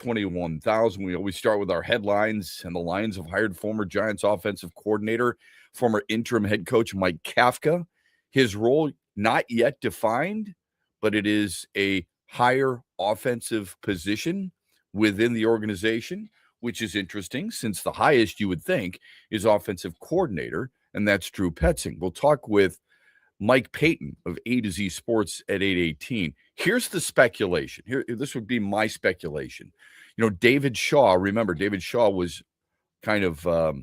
21,000. We always start with our headlines, and the Lions have hired former Giants offensive coordinator, former interim head coach Mike Kafka. His role not yet defined, but it is a higher offensive position within the organization, which is interesting since the highest you would think is offensive coordinator, and that's Drew Petzing. We'll talk with Mike Payton of A to Z Sports at 8:18. Here's the speculation. This would be my speculation. David Shaw, remember, David Shaw was kind of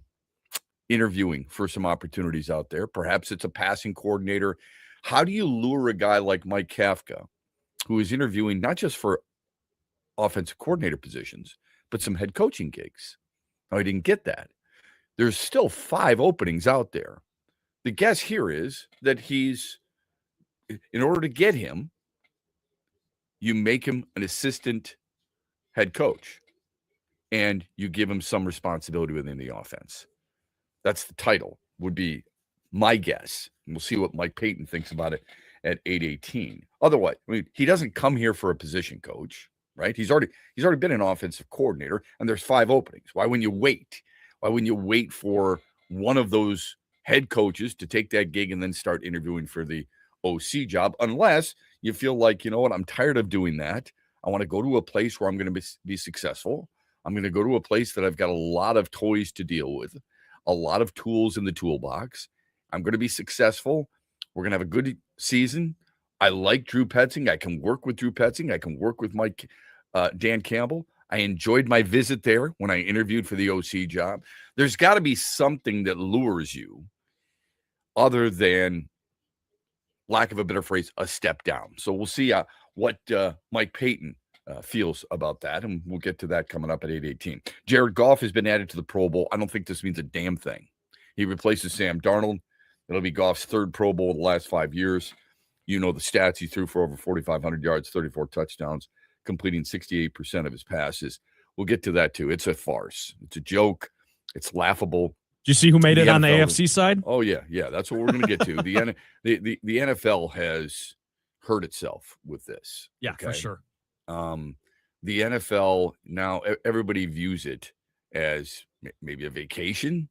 interviewing for some opportunities out there. Perhaps it's a passing coordinator. How do you lure a guy like Mike Kafka, who is interviewing not just for offensive coordinator positions, but some head coaching gigs? Oh, he didn't get that. There's still 5 openings out there. The guess here is that in order to get him, you make him an assistant head coach and you give him some responsibility within the offense. That's the title, would be my guess. And we'll see what Mike Payton thinks about it at 8:18. Otherwise, he doesn't come here for a position coach, right? He's already been an offensive coordinator, and there's 5 openings. Why wouldn't you wait? Why wouldn't you wait for one of those head coaches to take that gig and then start interviewing for the OC job? Unless you feel like, you know what, I'm tired of doing that. I want to go to a place where I'm going to be successful. I'm going to go to a place that I've got a lot of toys to deal with, a lot of tools in the toolbox. I'm going to be successful. We're going to have a good season. I like Drew Petzing. I can work with Drew Petzing. I can work with Dan Campbell. I enjoyed my visit there when I interviewed for the OC job. There's got to be something that lures you other than, lack of a better phrase, a step down. So we'll see what Mike Payton feels about that, and we'll get to that coming up at 8:18. Jared Goff has been added to the Pro Bowl. I don't think this means a damn thing. He replaces Sam Darnold. It'll be Goff's 3rd Pro Bowl in the last 5 years. You know the stats. He threw for over 4,500 yards, 34 touchdowns, completing 68% of his passes. We'll get to that, too. It's a farce. It's a joke. It's laughable. Do you see who made it on the AFC side? Oh, yeah. That's what we're going to get to. The NFL has hurt itself with this. Yeah, okay? For sure. The NFL, now everybody views it as maybe a vacation.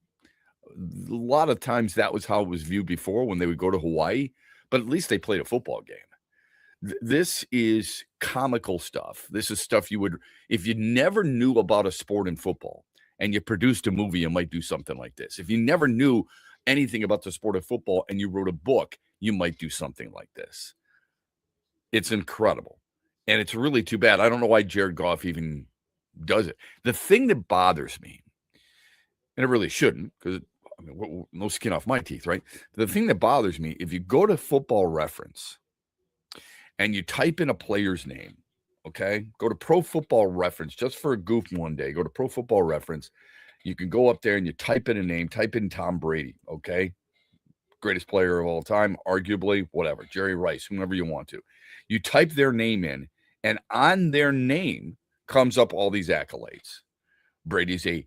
A lot of times that was how it was viewed before when they would go to Hawaii, but at least they played a football game. This is comical stuff. This is stuff you would, if you never knew about a sport in football and you produced a movie, you might do something like this. If you never knew anything about the sport of football and you wrote a book, you might do something like this. It's incredible. And it's really too bad. I don't know why Jared Goff even does it. The thing that bothers me, and it really shouldn't, because no skin off my teeth, right? The thing that bothers me, if you go to Football Reference and you type in a player's name, okay? Go to Pro Football Reference just for a goof one day. Go to Pro Football Reference. You can go up there and you type in a name. Type in Tom Brady, okay? Greatest player of all time, arguably, whatever. Jerry Rice, whoever you want to. You type their name in, and on their name comes up all these accolades. Brady's a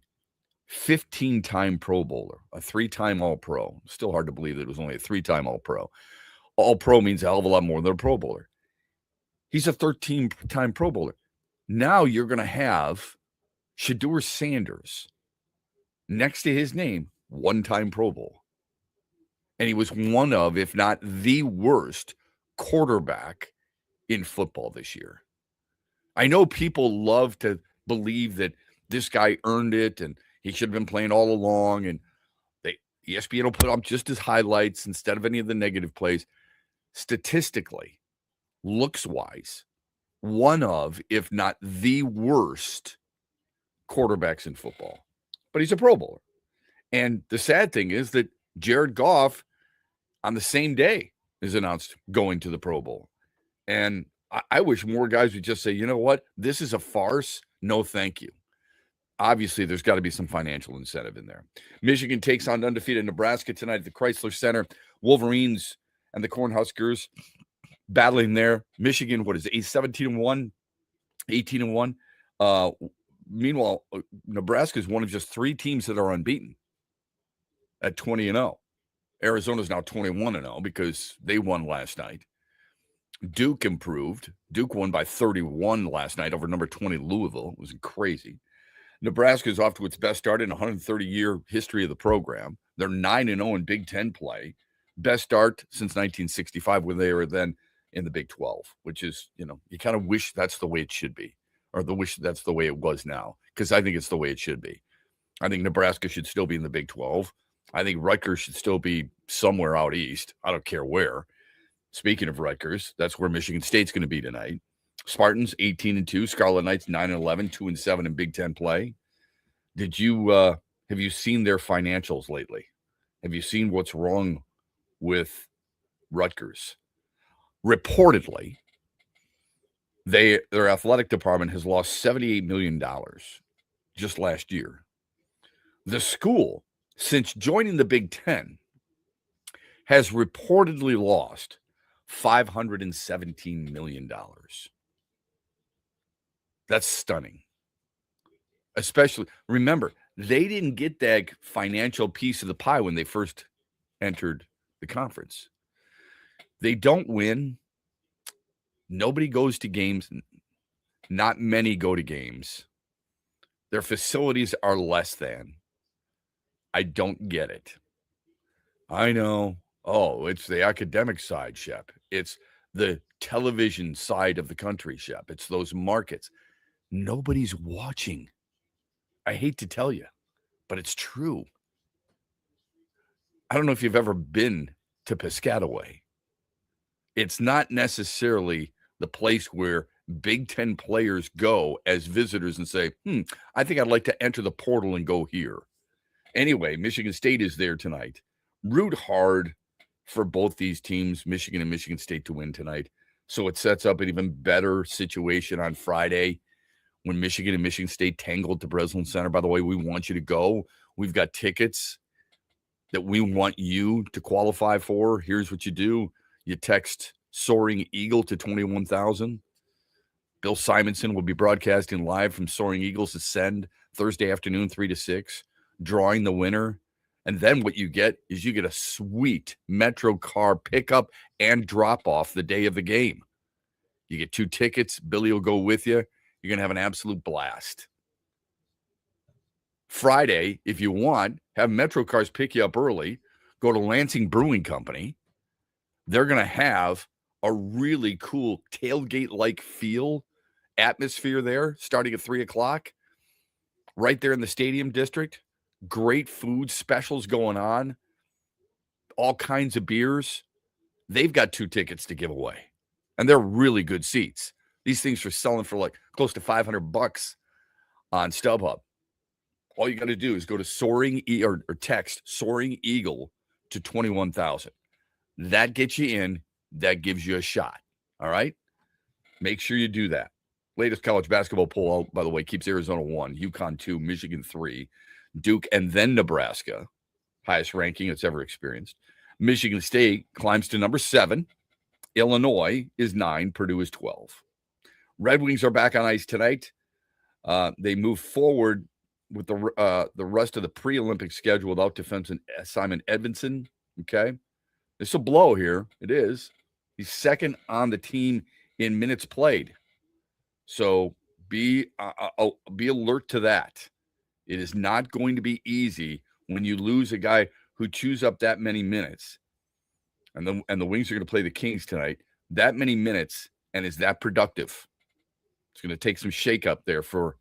15-time Pro Bowler, a 3-time All-Pro. Still hard to believe that it was only a 3-time All-Pro. All-Pro means a hell of a lot more than a Pro Bowler. He's a 13-time Pro Bowler. Now you're going to have Shedeur Sanders next to his name, 1-time Pro Bowl. And he was one of, if not the worst, quarterback in football this year. I know people love to believe that this guy earned it and he should have been playing all along, and ESPN will put up just his highlights instead of any of the negative plays. Statistically, looks-wise, one of, if not the worst, quarterbacks in football. But he's a Pro Bowler. And the sad thing is that Jared Goff, on the same day, is announced going to the Pro Bowl. And I wish more guys would just say, you know what, this is a farce. No, thank you. Obviously, there's got to be some financial incentive in there. Michigan takes on undefeated Nebraska tonight at the Chrysler Center. Wolverines and the Cornhuskers battling there. Michigan, what is it, 17-1, 18-1. Meanwhile, Nebraska is one of just 3 teams that are unbeaten at 20-0. Arizona's now 21-0 because they won last night. Duke improved. Duke won by 31 last night over number 20 Louisville. It was crazy. Nebraska is off to its best start in 130-year history of the program. They're 9-0 in Big Ten play. Best start since 1965 when they were then in the Big 12, which is, you kind of wish that's the way it should be, or wish that's the way it was now, because I think it's the way it should be. I think Nebraska should still be in the Big 12. I think Rutgers should still be somewhere out east. I don't care where. Speaking of Rutgers, that's where Michigan State's going to be tonight. Spartans 18-2, Scarlet Knights 9-11, 2-7 in Big Ten play. Have you seen their financials lately? Have you seen what's wrong with Rutgers? Reportedly, their athletic department has lost $78 million just last year. The school, since joining the Big Ten, has reportedly lost $517 million. That's stunning. Especially, remember, they didn't get that financial piece of the pie when they first entered the conference. They don't win. Nobody goes to games. Not many go to games. Their facilities are less than. I don't get it. I know. Oh, it's the academic side, Shep. It's the television side of the country, Shep. It's those markets. Nobody's watching. I hate to tell you, but it's true. I don't know if you've ever been to Piscataway. It's not necessarily the place where Big Ten players go as visitors and say, I think I'd like to enter the portal and go here. Anyway, Michigan State is there tonight. Root hard for both these teams, Michigan and Michigan State, to win tonight. So it sets up an even better situation on Friday when Michigan and Michigan State tangle at the Breslin Center. By the way, we want you to go. We've got tickets that we want you to qualify for. Here's what you do. You text Soaring Eagle to 21,000. Bill Simonson will be broadcasting live from Soaring Eagle's Ascend Thursday afternoon, 3 to 6, drawing the winner. And then what you get is you get a sweet Metro car pickup and drop off the day of the game. You get 2 tickets. Billy will go with you. You're going to have an absolute blast. Friday, if you want, have Metro cars pick you up early. Go to Lansing Brewing Company. They're going to have a really cool tailgate-like feel, atmosphere there, starting at 3 o'clock, right there in the stadium district. Great food specials going on, all kinds of beers. They've got 2 tickets to give away, and they're really good seats. These things are selling for like close to $500 on StubHub. All you got to do is go to or text Soaring Eagle to 21,000. That gets you in. That gives you a shot. All right? Make sure you do that. Latest college basketball poll, by the way, keeps Arizona 1, UConn 2, Michigan 3, Duke, and then Nebraska. Highest ranking it's ever experienced. Michigan State climbs to number 7. Illinois is 9. Purdue is 12. Red Wings are back on ice tonight. They move forward with the rest of the pre-Olympic schedule without defenseman Simon Edvinsson. Okay. It's a blow here. It is. He's second on the team in minutes played. So be alert to that. It is not going to be easy when you lose a guy who chews up that many minutes. And the Wings are going to play the Kings tonight. That many minutes and is that productive. It's going to take some shakeup there for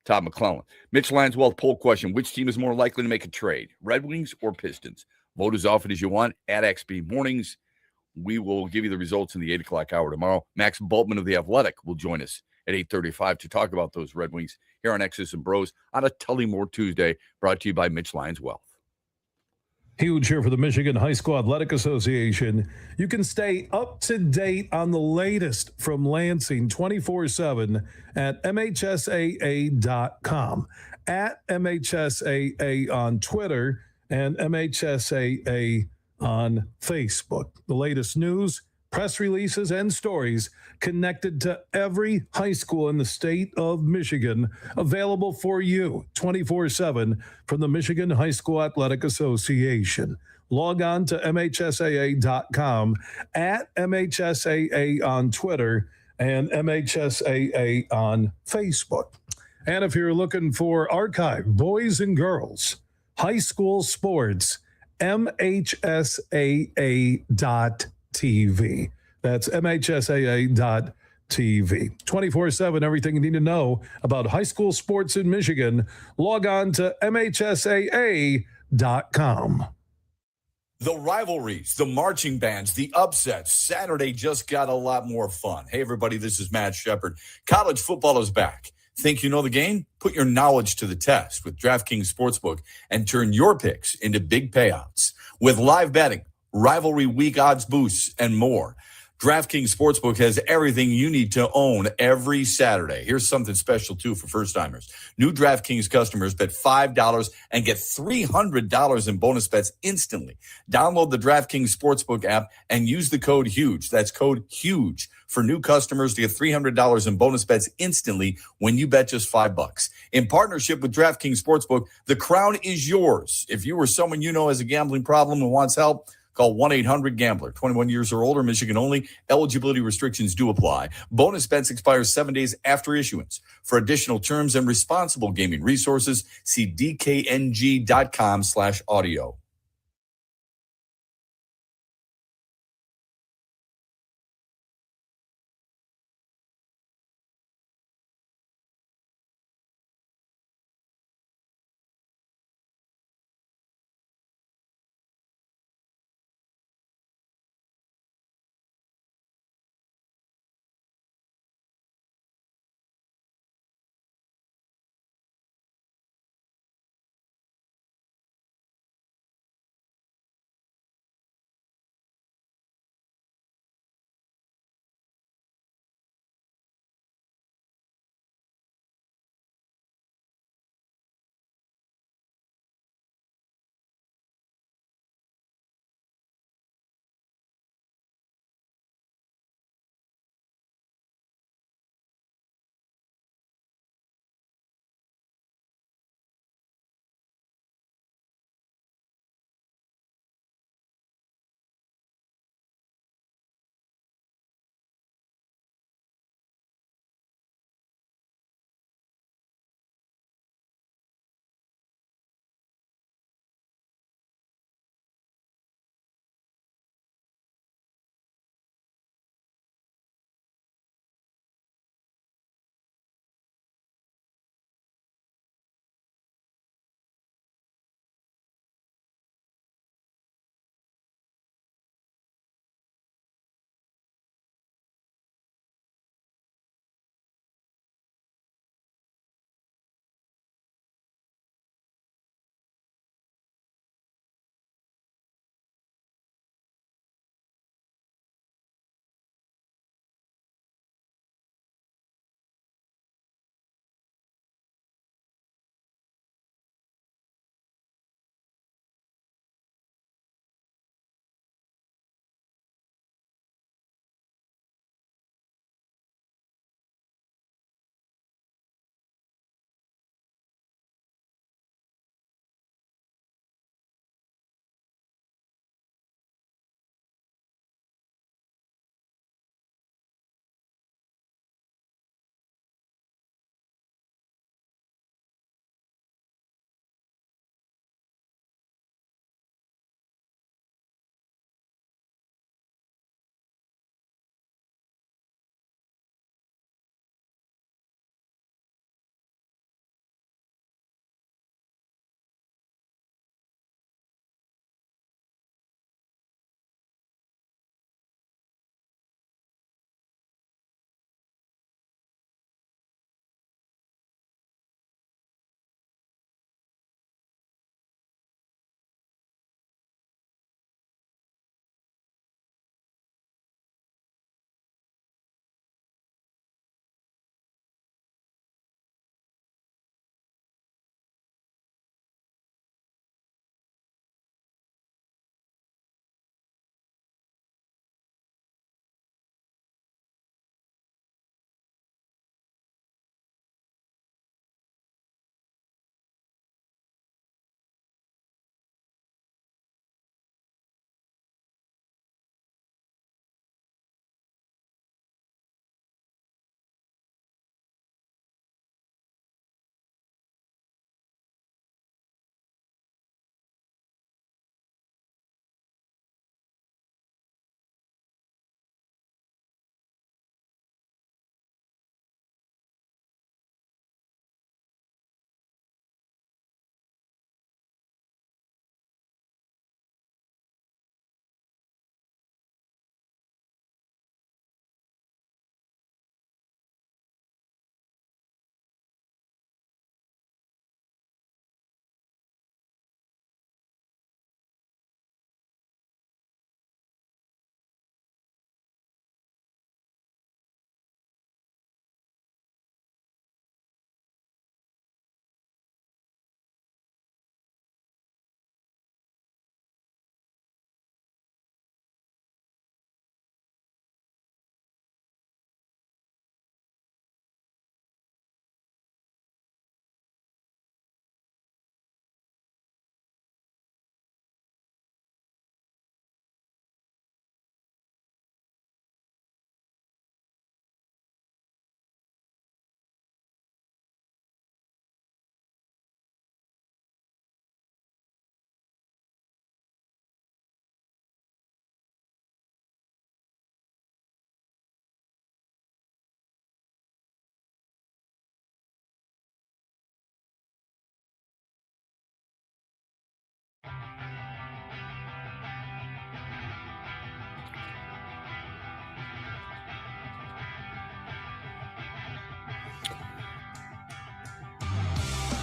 Todd McClellan. Mitch Lanswealth poll question. Which team is more likely to make a trade? Red Wings or Pistons? Vote as often as you want at XB Mornings. We will give you the results in the 8 o'clock hour tomorrow. Max Bultman of The Athletic will join us at 8:35 to talk about those Red Wings here on X's and Bros on a Tullymore Tuesday, brought to you by Mitch Lanswealth. Huge here for the Michigan High School Athletic Association. You can stay up to date on the latest from Lansing 24/7 at MHSAA.com, at MHSAA on Twitter, and MHSAA on Facebook. The latest news, press releases, and stories connected to every high school in the state of Michigan, available for you 24/7 from the Michigan High School Athletic Association. Log on to MHSAA.com, at MHSAA on Twitter, and MHSAA on Facebook. And if you're looking for archive boys and girls high school sports, MHSAA.TV. That's MHSAA.TV. 24/7, everything you need to know about high school sports in Michigan. Log on to MHSAA.com. The rivalries, the marching bands, the upsets. Saturday just got a lot more fun. Hey, everybody, this is Matt Shepard. College football is back. Think you know the game? Put your knowledge to the test with DraftKings Sportsbook and turn your picks into big payouts. With live betting, rivalry week odds boosts, and more. DraftKings Sportsbook has everything you need to own every Saturday. Here's something special, too, for first-timers. New DraftKings customers bet $5 and get $300 in bonus bets instantly. Download the DraftKings Sportsbook app and use the code HUGE. That's code HUGE for new customers to get $300 in bonus bets instantly when you bet just $5. In partnership with DraftKings Sportsbook, the crown is yours. If you or someone you know has a gambling problem and wants help, call 1-800-GAMBLER. 21 years or older, Michigan only. Eligibility restrictions do apply. Bonus bets expire 7 days after issuance. For additional terms and responsible gaming resources, see dkng.com/audio.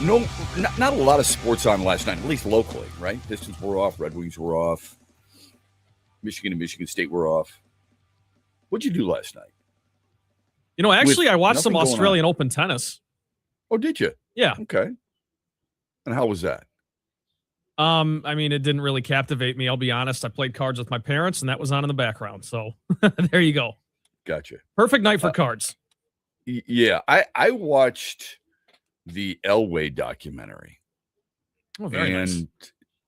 No, not a lot of sports on last night, at least locally, right? Pistons were off, Red Wings were off, Michigan and Michigan State were off. What'd you do last night? Actually, I watched some nothing going Australian Open tennis. Oh, did you? Yeah. Okay. And how was that? I mean, it didn't really captivate me. I'll be honest. I played cards with my parents, and that was on in the background. So there you go. Gotcha. Perfect night for cards. Yeah, I watched the Elway documentary. Oh, very nice.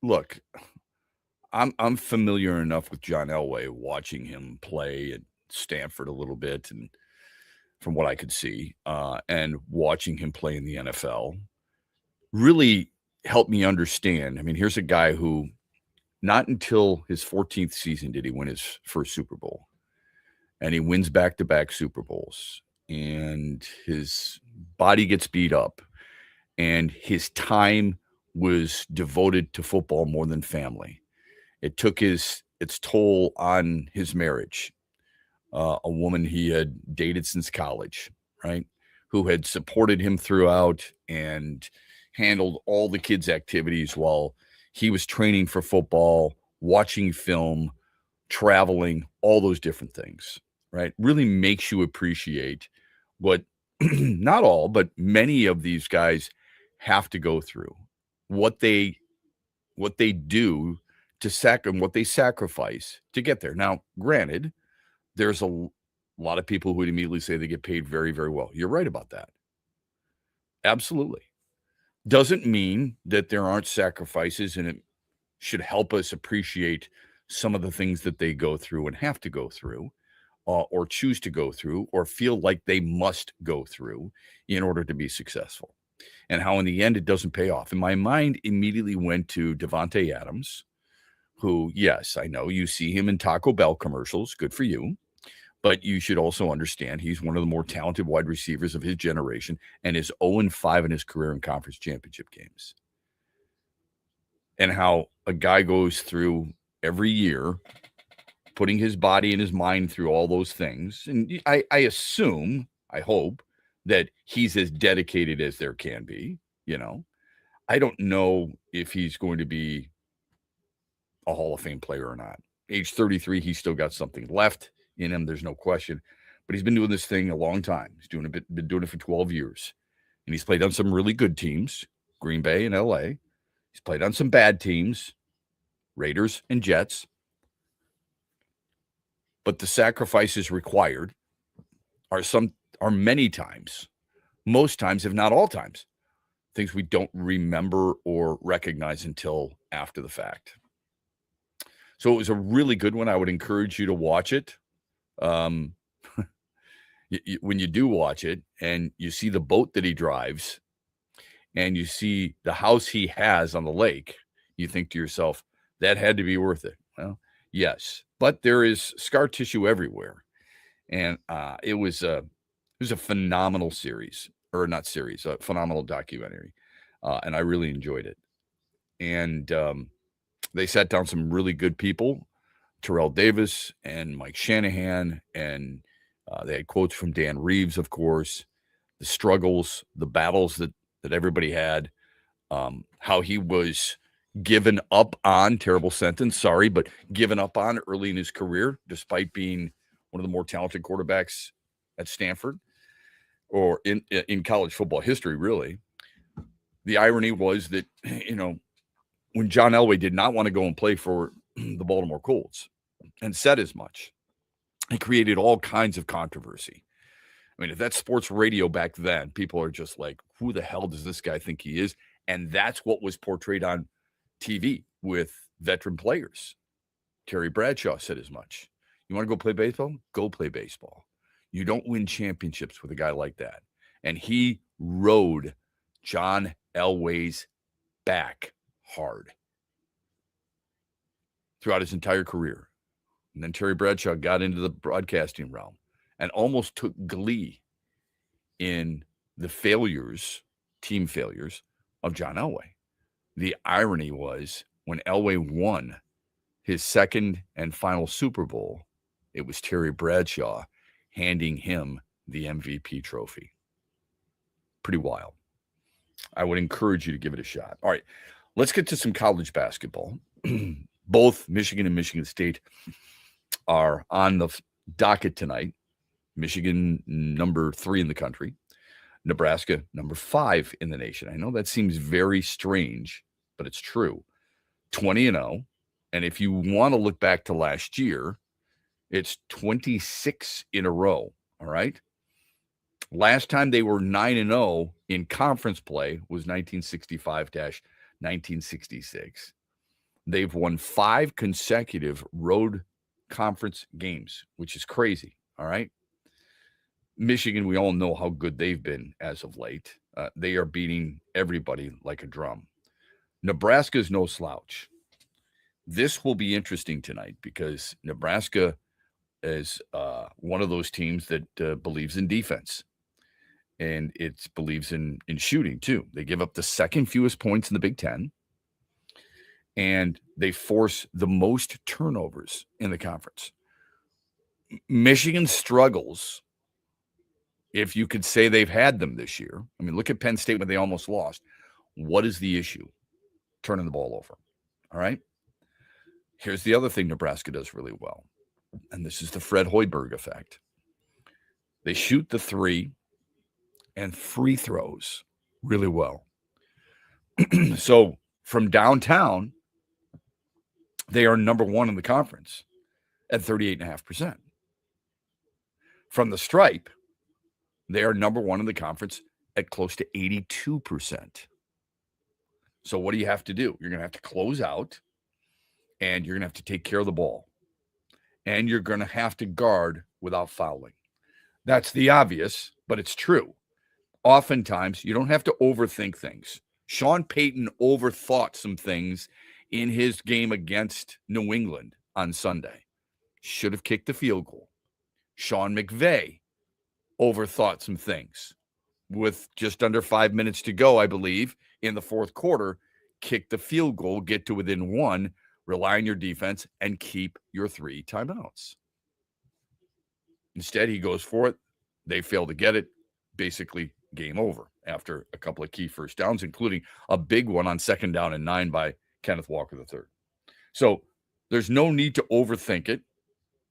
Look, I'm familiar enough with John Elway, watching him play at Stanford a little bit, and from what I could see, and watching him play in the NFL, really helped me understand. I mean, here's a guy who, not until his 14th season did he win his first Super Bowl, and he wins back-to-back Super Bowls, and his body gets beat up, and his time was devoted to football more than family. It took its toll on his marriage. A woman he had dated since college, right, who had supported him throughout and handled all the kids' activities while he was training for football, watching film, traveling, all those different things, right? Really makes you appreciate what not all, but many of these guys have to go through, what they do to what they sacrifice to get there. Now, granted, there's a lot of people who would immediately say they get paid very, very well. You're right about that. Absolutely. Doesn't mean that there aren't sacrifices, and it should help us appreciate some of the things that they go through and have to go through, or choose to go through, or feel like they must go through in order to be successful. And how in the end it doesn't pay off. And my mind immediately went to Devontae Adams, who, yes, I know you see him in Taco Bell commercials. Good for you. But you should also understand he's one of the more talented wide receivers of his generation, and is 0-5 in his career in conference championship games. And how a guy goes through every year, putting his body and his mind through all those things. And I assume, I hope, that he's as dedicated as there can be. I don't know if he's going to be a Hall of Fame player or not. Age 33, he's still got something left in him. There's no question. But he's been doing this thing a long time. He's been doing it for 12 years. And he's played on some really good teams, Green Bay and LA. He's played on some bad teams, Raiders and Jets. But the sacrifices required are many times, most times, if not all times, things we don't remember or recognize until after the fact. So it was a really good one. I would encourage you to watch it. When you do watch it and you see the boat that he drives and you see the house he has on the lake, you think to yourself, that had to be worth it. Well, yes, but there is scar tissue everywhere. And it was a phenomenal a phenomenal documentary. And I really enjoyed it. And they sat down some really good people, Terrell Davis and Mike Shanahan, and they had quotes from Dan Reeves, of course, the struggles, the battles that everybody had, how he was given up on, terrible sentence, sorry, but given up on early in his career, despite being one of the more talented quarterbacks at Stanford or in college football history, really. The irony was that, when John Elway did not want to go and play for the Baltimore Colts and said as much, it created all kinds of controversy. I mean, if that's sports radio back then, people are just like, who the hell does this guy think he is? And that's what was portrayed on TV with veteran players. Terry Bradshaw said as much. You want to go play baseball? Go play baseball. You don't win championships with a guy like that. And he rode John Elway's back hard throughout his entire career. And then Terry Bradshaw got into the broadcasting realm and almost took glee in the team failures of John Elway. The irony was when Elway won his second and final Super Bowl, it was Terry Bradshaw handing him the MVP trophy. Pretty wild. I would encourage you to give it a shot. All right, let's get to some college basketball. Both Michigan and Michigan State are on the docket tonight. Michigan, number 3 in the country. Nebraska, number 5 in the nation. I know that seems very strange, but it's true. 20-0. And if you want to look back to last year, it's 26 in a row. All right. Last time they were 9-0 in conference play was 1965-1966. They've won 5 consecutive road conference games, which is crazy. All right. Michigan, we all know how good they've been as of late. They are beating everybody like a drum. Nebraska is no slouch. This will be interesting tonight because Nebraska is one of those teams that believes in defense. And it believes in shooting, too. They give up the second fewest points in the Big Ten. And they force the most turnovers in the conference. Michigan struggles, if you could say they've had them this year. I mean, look at Penn State when they almost lost. What is the issue? Turning the ball over. All right? Here's the other thing Nebraska does really well. And this is the Fred Hoiberg effect. They shoot the 3 and free throws really well. So from downtown, they are number 1 in the conference at 38.5%. From the stripe, they are number 1 in the conference at close to 82%. So what do you have to do? You're going to have to close out, and you're going to have to take care of the ball. And you're going to have to guard without fouling. That's the obvious, but it's true. Oftentimes, you don't have to overthink things. Sean Payton overthought some things in his game against New England on Sunday. Should have kicked the field goal. Sean McVay overthought some things. With just under 5 minutes to go, I believe, in the fourth quarter, kick the field goal, get to within 1, rely on your defense, and keep your 3 timeouts. Instead, he goes for it. They fail to get it. Basically, game over after a couple of key first downs, including a big one on 2nd down and 9 by Kenneth Walker III. So there's no need to overthink it.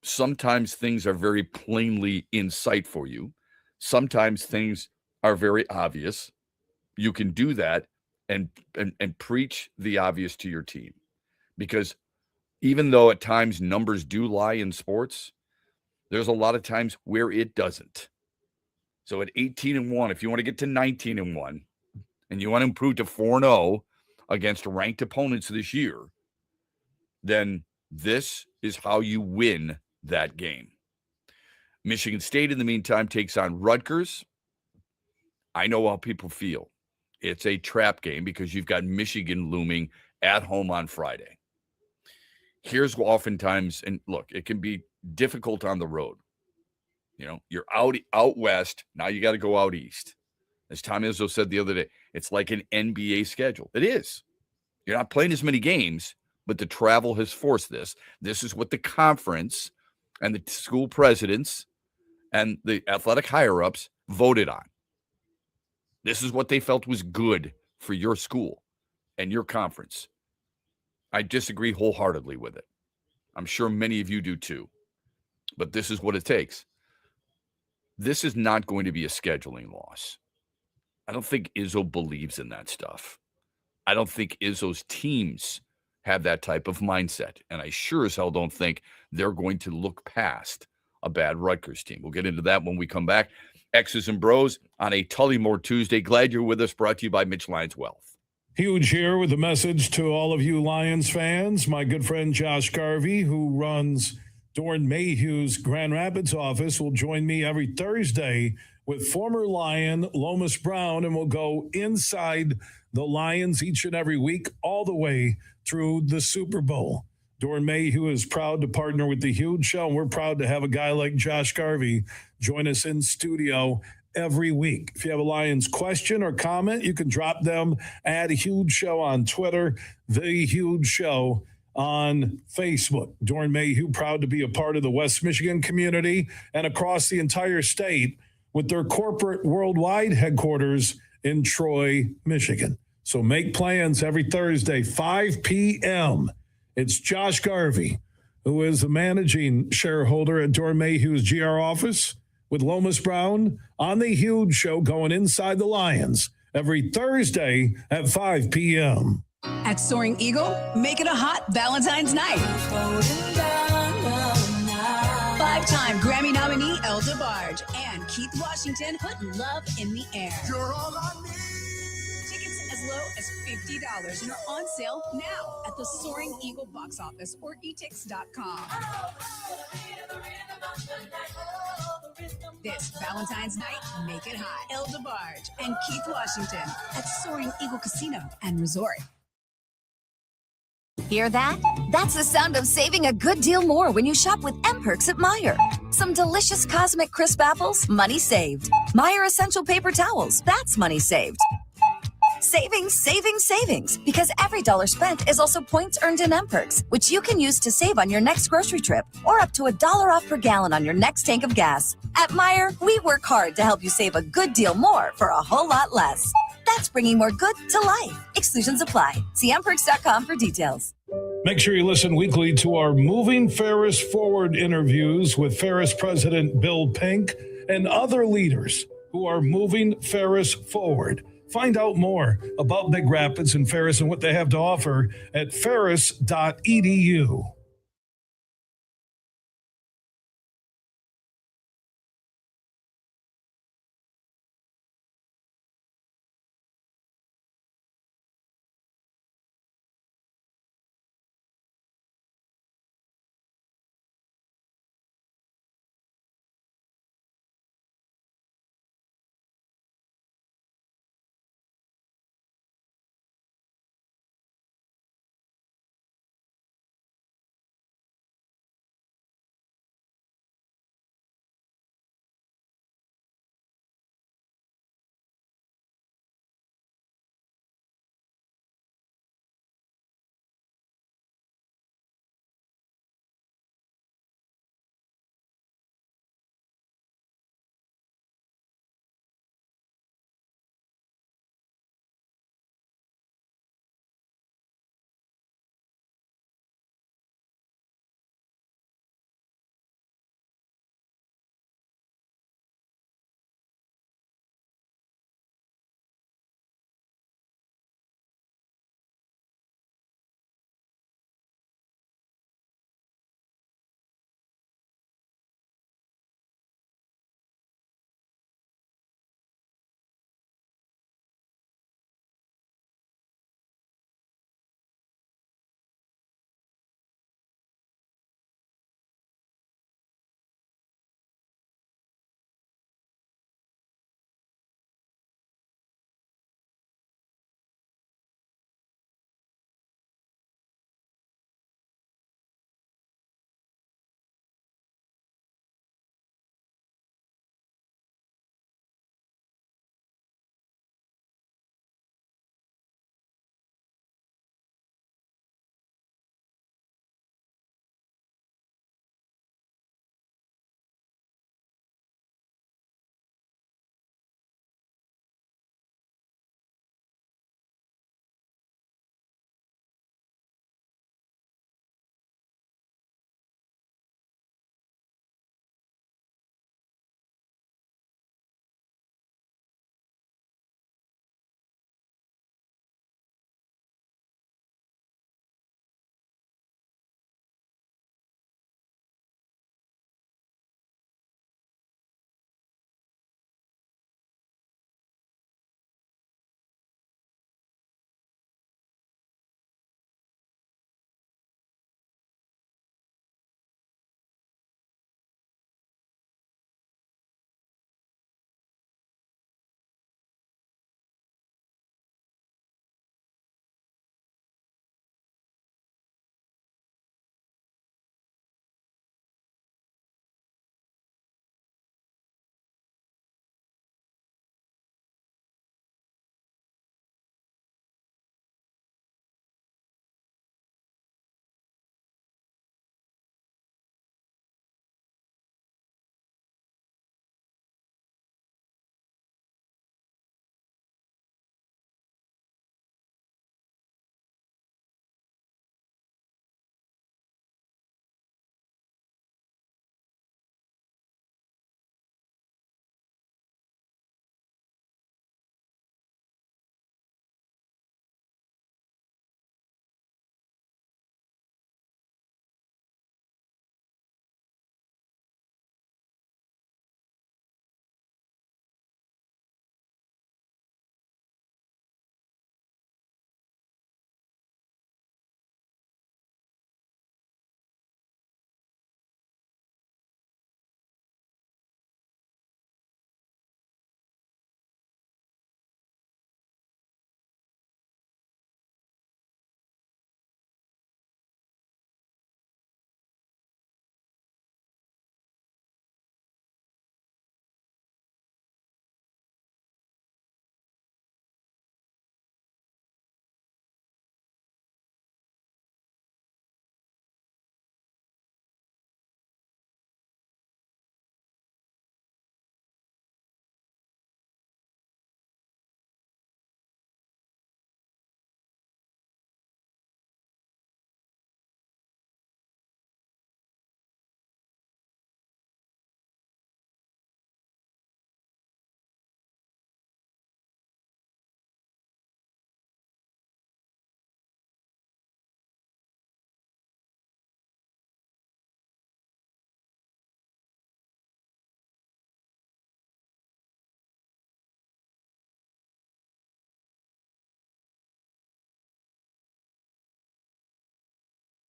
Sometimes things are very plainly in sight for you. Sometimes things are very obvious. You can do that and preach the obvious to your team. Because even though at times numbers do lie in sports, there's a lot of times where it doesn't. So at 18-1, if you want to get to 19-1 and you want to improve to 4-0 against ranked opponents this year, then this is how you win that game. Michigan State, in the meantime, takes on Rutgers. I know how people feel. It's a trap game because you've got Michigan looming at home on Friday. Here's oftentimes, and look, it can be difficult on the road. You know, you're out west. Now you got to go out east. As Tom Izzo said the other day, it's like an NBA schedule. It is. You're not playing as many games, but the travel has forced this. This is what the conference and the school presidents and the athletic higher-ups voted on. This is what they felt was good for your school and your conference. I disagree wholeheartedly with it. I'm sure many of you do too. But this is what it takes. This is not going to be a scheduling loss. I don't think Izzo believes in that stuff. I don't think Izzo's teams have that type of mindset. And I sure as hell don't think they're going to look past a bad Rutgers team. We'll get into that when we come back. X's and Bros on a Tullymore Tuesday. Glad you're with us. Brought to you by Mitch Lyons Wealth. Huge here with a message to all of you Lions fans. My good friend Josh Garvey, who runs Doran Mayhew's Grand Rapids office, will join me every Thursday with former Lion Lomas Brown, and we'll go inside the Lions each and every week all the way through the Super Bowl. Doran Mayhew is proud to partner with The Huge Show, and we're proud to have a guy like Josh Garvey join us in studio every week. If you have a Lions question or comment, you can drop them at Huge Show on Twitter, The Huge Show on Facebook. Doran Mayhew, proud to be a part of the West Michigan community and across the entire state with their corporate worldwide headquarters in Troy, Michigan. So make plans every Thursday, 5 p.m. It's Josh Garvey, who is the managing shareholder at Dor Mayhew's GR office, with Lomas Brown on the Huge Show going inside the Lions every Thursday at 5 p.m. At Soaring Eagle, make it a hot Valentine's night. Five-time Grammy nominee El DeBarge and Keith Washington put love in the air. You're all I need. Tickets as low as $50 and are on sale now at the Soaring Eagle box office or etix.com. This Valentine's night, make it hot. El DeBarge and Keith Washington at Soaring Eagle Casino and Resort. Hear that? That's the sound of saving a good deal more when you shop with M-Perks at Meijer. Some delicious Cosmic Crisp apples, money saved. Meijer Essential Paper Towels, that's money saved. Savings, savings, savings. Because every dollar spent is also points earned in M-Perks, which you can use to save on your next grocery trip or up to $1 off per gallon on your next tank of gas. At Meijer, we work hard to help you save a good deal more for a whole lot less. That's bringing more good to life. Exclusions apply. See mperks.com for details. Make sure you listen weekly to our Moving Ferris Forward interviews with Ferris President Bill Pink and other leaders who are moving Ferris forward. Find out more about Big Rapids and Ferris and what they have to offer at ferris.edu.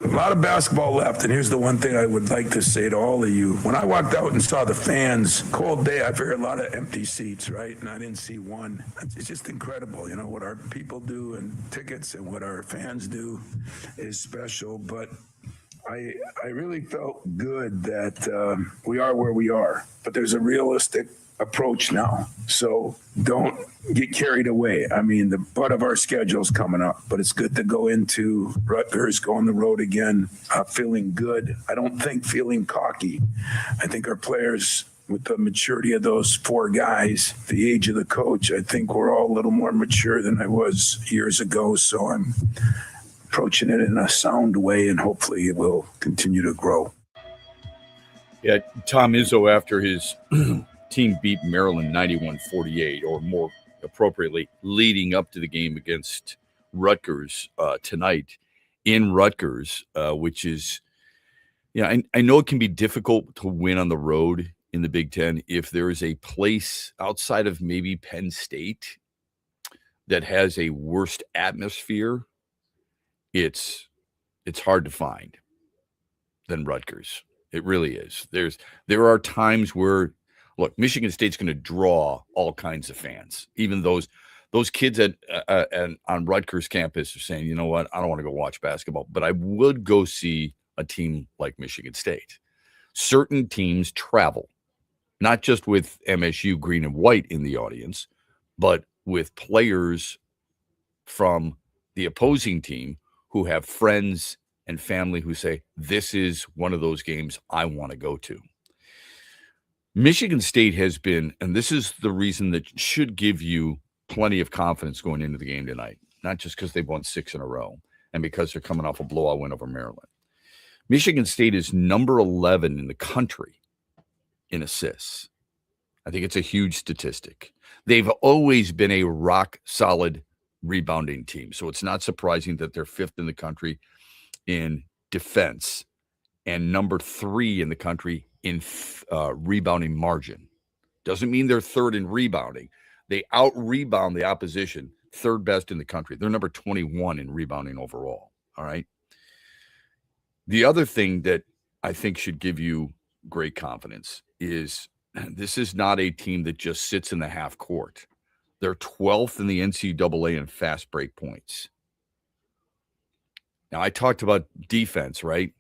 A lot of basketball left, and here's the one thing I would like to say to all of you. When I walked out and saw the fans, cold day, I figured a lot of empty seats, right? And I didn't see one. It's just incredible, you know, what our people do and tickets and what our fans do is special. But I really felt good that we are where we are, but there's a realistic approach now. So don't get carried away. I mean, the butt of our schedule's coming up, but it's good to go into Rutgers, go on the road again, feeling good. I don't think feeling cocky. I think our players, with the maturity of those four guys, the age of the coach, I think we're all a little more mature than I was years ago. So I'm approaching it in a sound way, and hopefully it will continue to grow. Yeah, Tom Izzo, after his team beat Maryland 91-48, or more appropriately, leading up to the game against Rutgers tonight in Rutgers, which is, yeah, I know it can be difficult to win on the road in the Big Ten if there is a place outside of maybe Penn State that has a worse atmosphere. It's hard to find than Rutgers. It really is. There are times where, look, Michigan State's going to draw all kinds of fans. Even those kids on Rutgers campus are saying, you know what, I don't want to go watch basketball, but I would go see a team like Michigan State. Certain teams travel, not just with MSU green and white in the audience, but with players from the opposing team who have friends and family who say, this is one of those games I want to go to. Michigan State has been, and this is the reason that should give you plenty of confidence going into the game tonight, not just because they've won 6 in a row and because they're coming off a blowout win over Maryland. Michigan State is number 11 in the country in assists. I think it's a huge statistic. They've always been a rock-solid rebounding team, so it's not surprising that they're 5th in the country in defense and number 3 in the country in rebounding margin. Doesn't mean they're 3rd in rebounding. They out-rebound the opposition, 3rd best in the country. They're number 21 in rebounding overall, all right? The other thing that I think should give you great confidence is this is not a team that just sits in the half court. They're 12th in the NCAA in fast break points. Now, I talked about defense, right?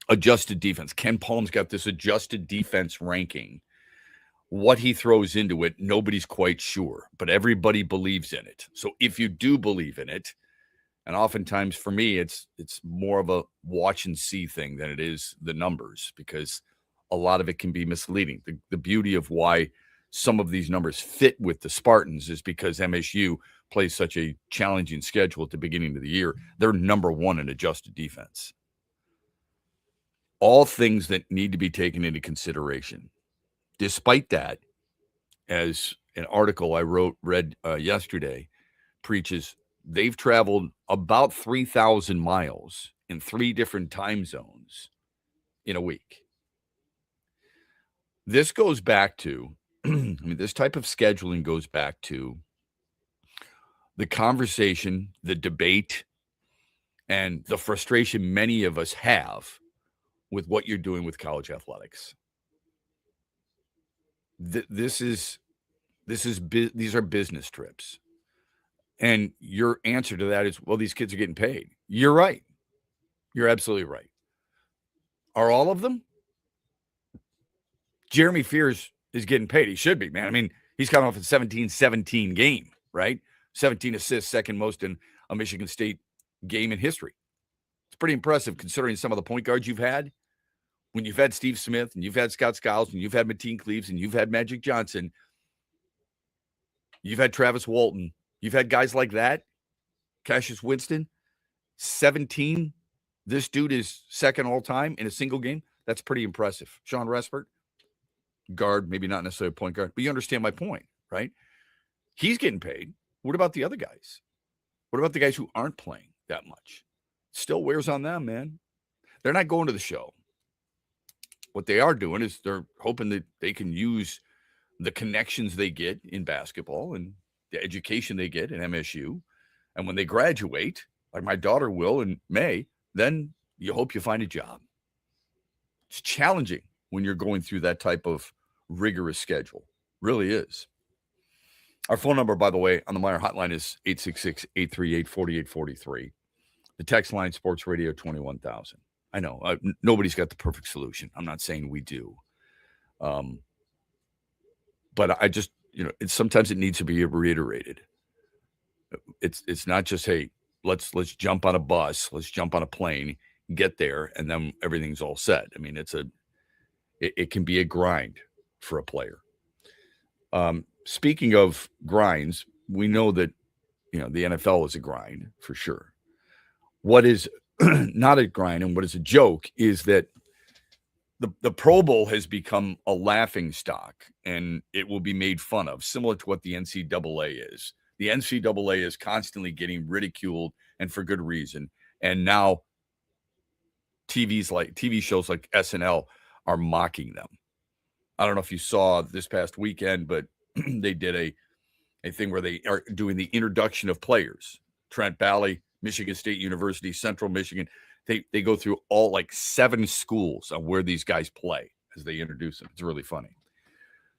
Adjusted defense. Ken Palm's got this adjusted defense ranking. What he throws into it, nobody's quite sure, but everybody believes in it. So if you do believe in it, and oftentimes for me, it's more of a watch and see thing than it is the numbers, because a lot of it can be misleading. The beauty of why some of these numbers fit with the Spartans is because MSU plays such a challenging schedule at the beginning of the year. They're number 1 in adjusted defense. All things that need to be taken into consideration. Despite that, as an article I read yesterday preaches, they've traveled about 3,000 miles in 3 different time zones in a week. This goes back to, I mean, this type of scheduling goes back to the conversation, the debate, and the frustration many of us have with what you're doing with college athletics. These are business trips. And your answer to that is, well, these kids are getting paid. You're right. You're absolutely right. Are all of them? Jeremy Fears is getting paid. He should be, man. I mean, he's coming off a 17-17 game, right? 17 assists, second most in a Michigan State game in history. It's pretty impressive considering some of the point guards you've had. When you've had Steve Smith and you've had Scott Skiles and you've had Mateen Cleaves and you've had Magic Johnson, you've had Travis Walton, you've had guys like that, Cassius Winston, 17. This dude is second all time in a single game. That's pretty impressive. Sean Respert, guard, maybe not necessarily a point guard, but you understand my point, right? He's getting paid. What about the other guys? What about the guys who aren't playing that much? Still wears on them, man. They're not going to the show. What they are doing is they're hoping that they can use the connections they get in basketball and the education they get in MSU. And when they graduate, like my daughter will in May, then you hope you find a job. It's challenging when you're going through that type of rigorous schedule. Really is. Our phone number, by the way, on the Meyer hotline is 866-838-4843. The text line, Sports Radio 21,000. I know nobody's got the perfect solution. I'm not saying we do. But I just, sometimes it needs to be reiterated. It's not just, hey, let's jump on a bus, let's jump on a plane, get there, and then everything's all set. I mean, it can be a grind for a player. Speaking of grinds, we know that, the NFL is a grind for sure. What is not a grind and what is a joke is that the Pro Bowl has become a laughing stock, and it will be made fun of, similar to what the NCAA is. The NCAA is constantly getting ridiculed, and for good reason. And now TV shows like SNL are mocking them. I don't know if you saw this past weekend, but they did a thing where they are doing the introduction of players. Trent Bally, Michigan State University, Central Michigan. They go through all like 7 schools on where these guys play as they introduce them. It's really funny.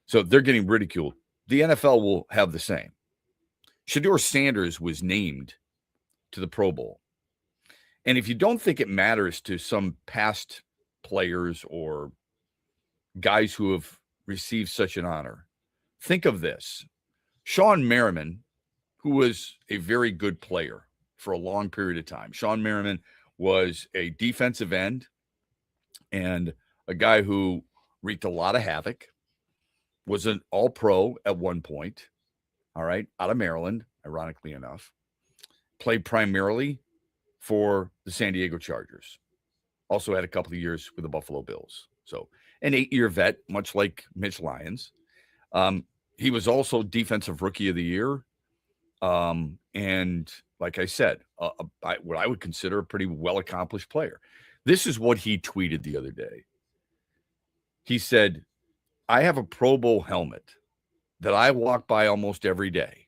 So they're getting ridiculed. The NFL will have the same. Shedeur Sanders was named to the Pro Bowl. And if you don't think it matters to some past players or guys who have received such an honor, think of this. Sean Merriman, who was a very good player for a long period of time. Sean Merriman was a defensive end and a guy who wreaked a lot of havoc, was an all-pro at one point, all right, out of Maryland, ironically enough, played primarily for the San Diego Chargers, also had a couple of years with the Buffalo Bills. So an 8-year vet, much like Mitch Lyons. He was also Defensive Rookie of the Year. And like I said, what I would consider a pretty well-accomplished player. This is what he tweeted the other day. He said, I have a Pro Bowl helmet that I walk by almost every day.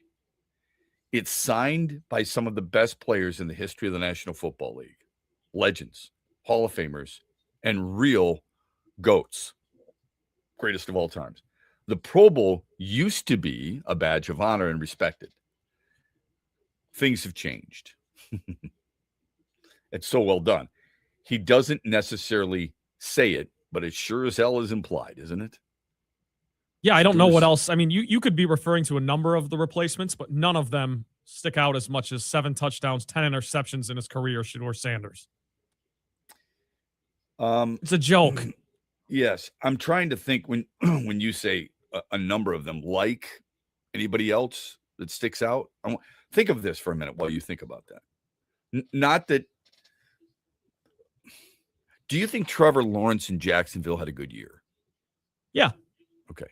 It's signed by some of the best players in the history of the National Football League, legends, Hall of Famers, and real GOATs, greatest of all times. The Pro Bowl used to be a badge of honor and respected. Things have changed. It's so well done. He doesn't necessarily say it, but it sure as hell is implied, isn't it? Yeah, I don't know what else. I mean, you could be referring to a number of the replacements, but none of them stick out as much as 7 touchdowns, 10 interceptions in his career, Shedeur Sanders. It's a joke. Yes. I'm trying to think when you say a number of them, like anybody else that sticks out. Think of this for a minute while you think about that. Not that. Do you think Trevor Lawrence in Jacksonville had a good year? Yeah. Okay.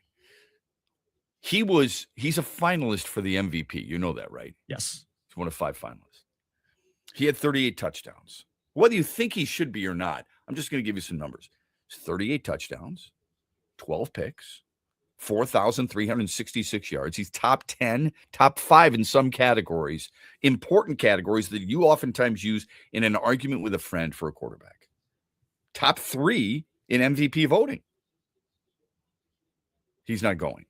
He's a finalist for the MVP. You know that, right? Yes. He's one of 5 finalists. He had 38 touchdowns. Whether you think he should be or not, I'm just going to give you some numbers. It's 38 touchdowns, 12 picks, 4,366 yards. He's top 10, top 5 in some categories, important categories that you oftentimes use in an argument with a friend for a quarterback. Top 3 in MVP voting. He's not going.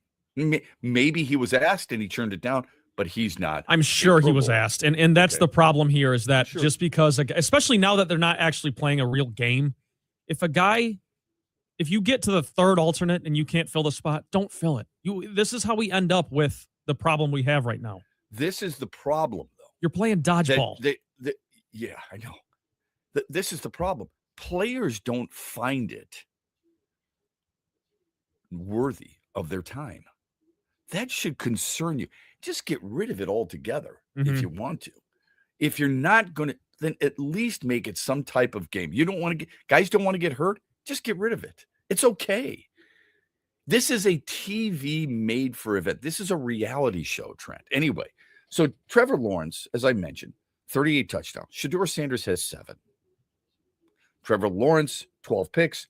Maybe he was asked and he turned it down, but he's not. I'm sure he was asked. And that's the problem here is that Sure. just because, especially now that they're not actually playing a real game, if you get to the 3rd alternate and you can't fill the spot, don't fill it. This is how we end up with the problem we have right now. This is the problem, though. You're playing dodgeball. Yeah, I know. This is the problem. Players don't find it worthy of their time. That should concern you. Just get rid of it altogether if you want to. If you're not going to, then at least make it some type of game. You don't want to guys don't want to get hurt. Just get rid of it. It's okay. This is a TV made for event. This is a reality show, Trent. Anyway, so Trevor Lawrence, as I mentioned, 38 touchdowns. Shedeur Sanders has 7. Trevor Lawrence, 12 picks.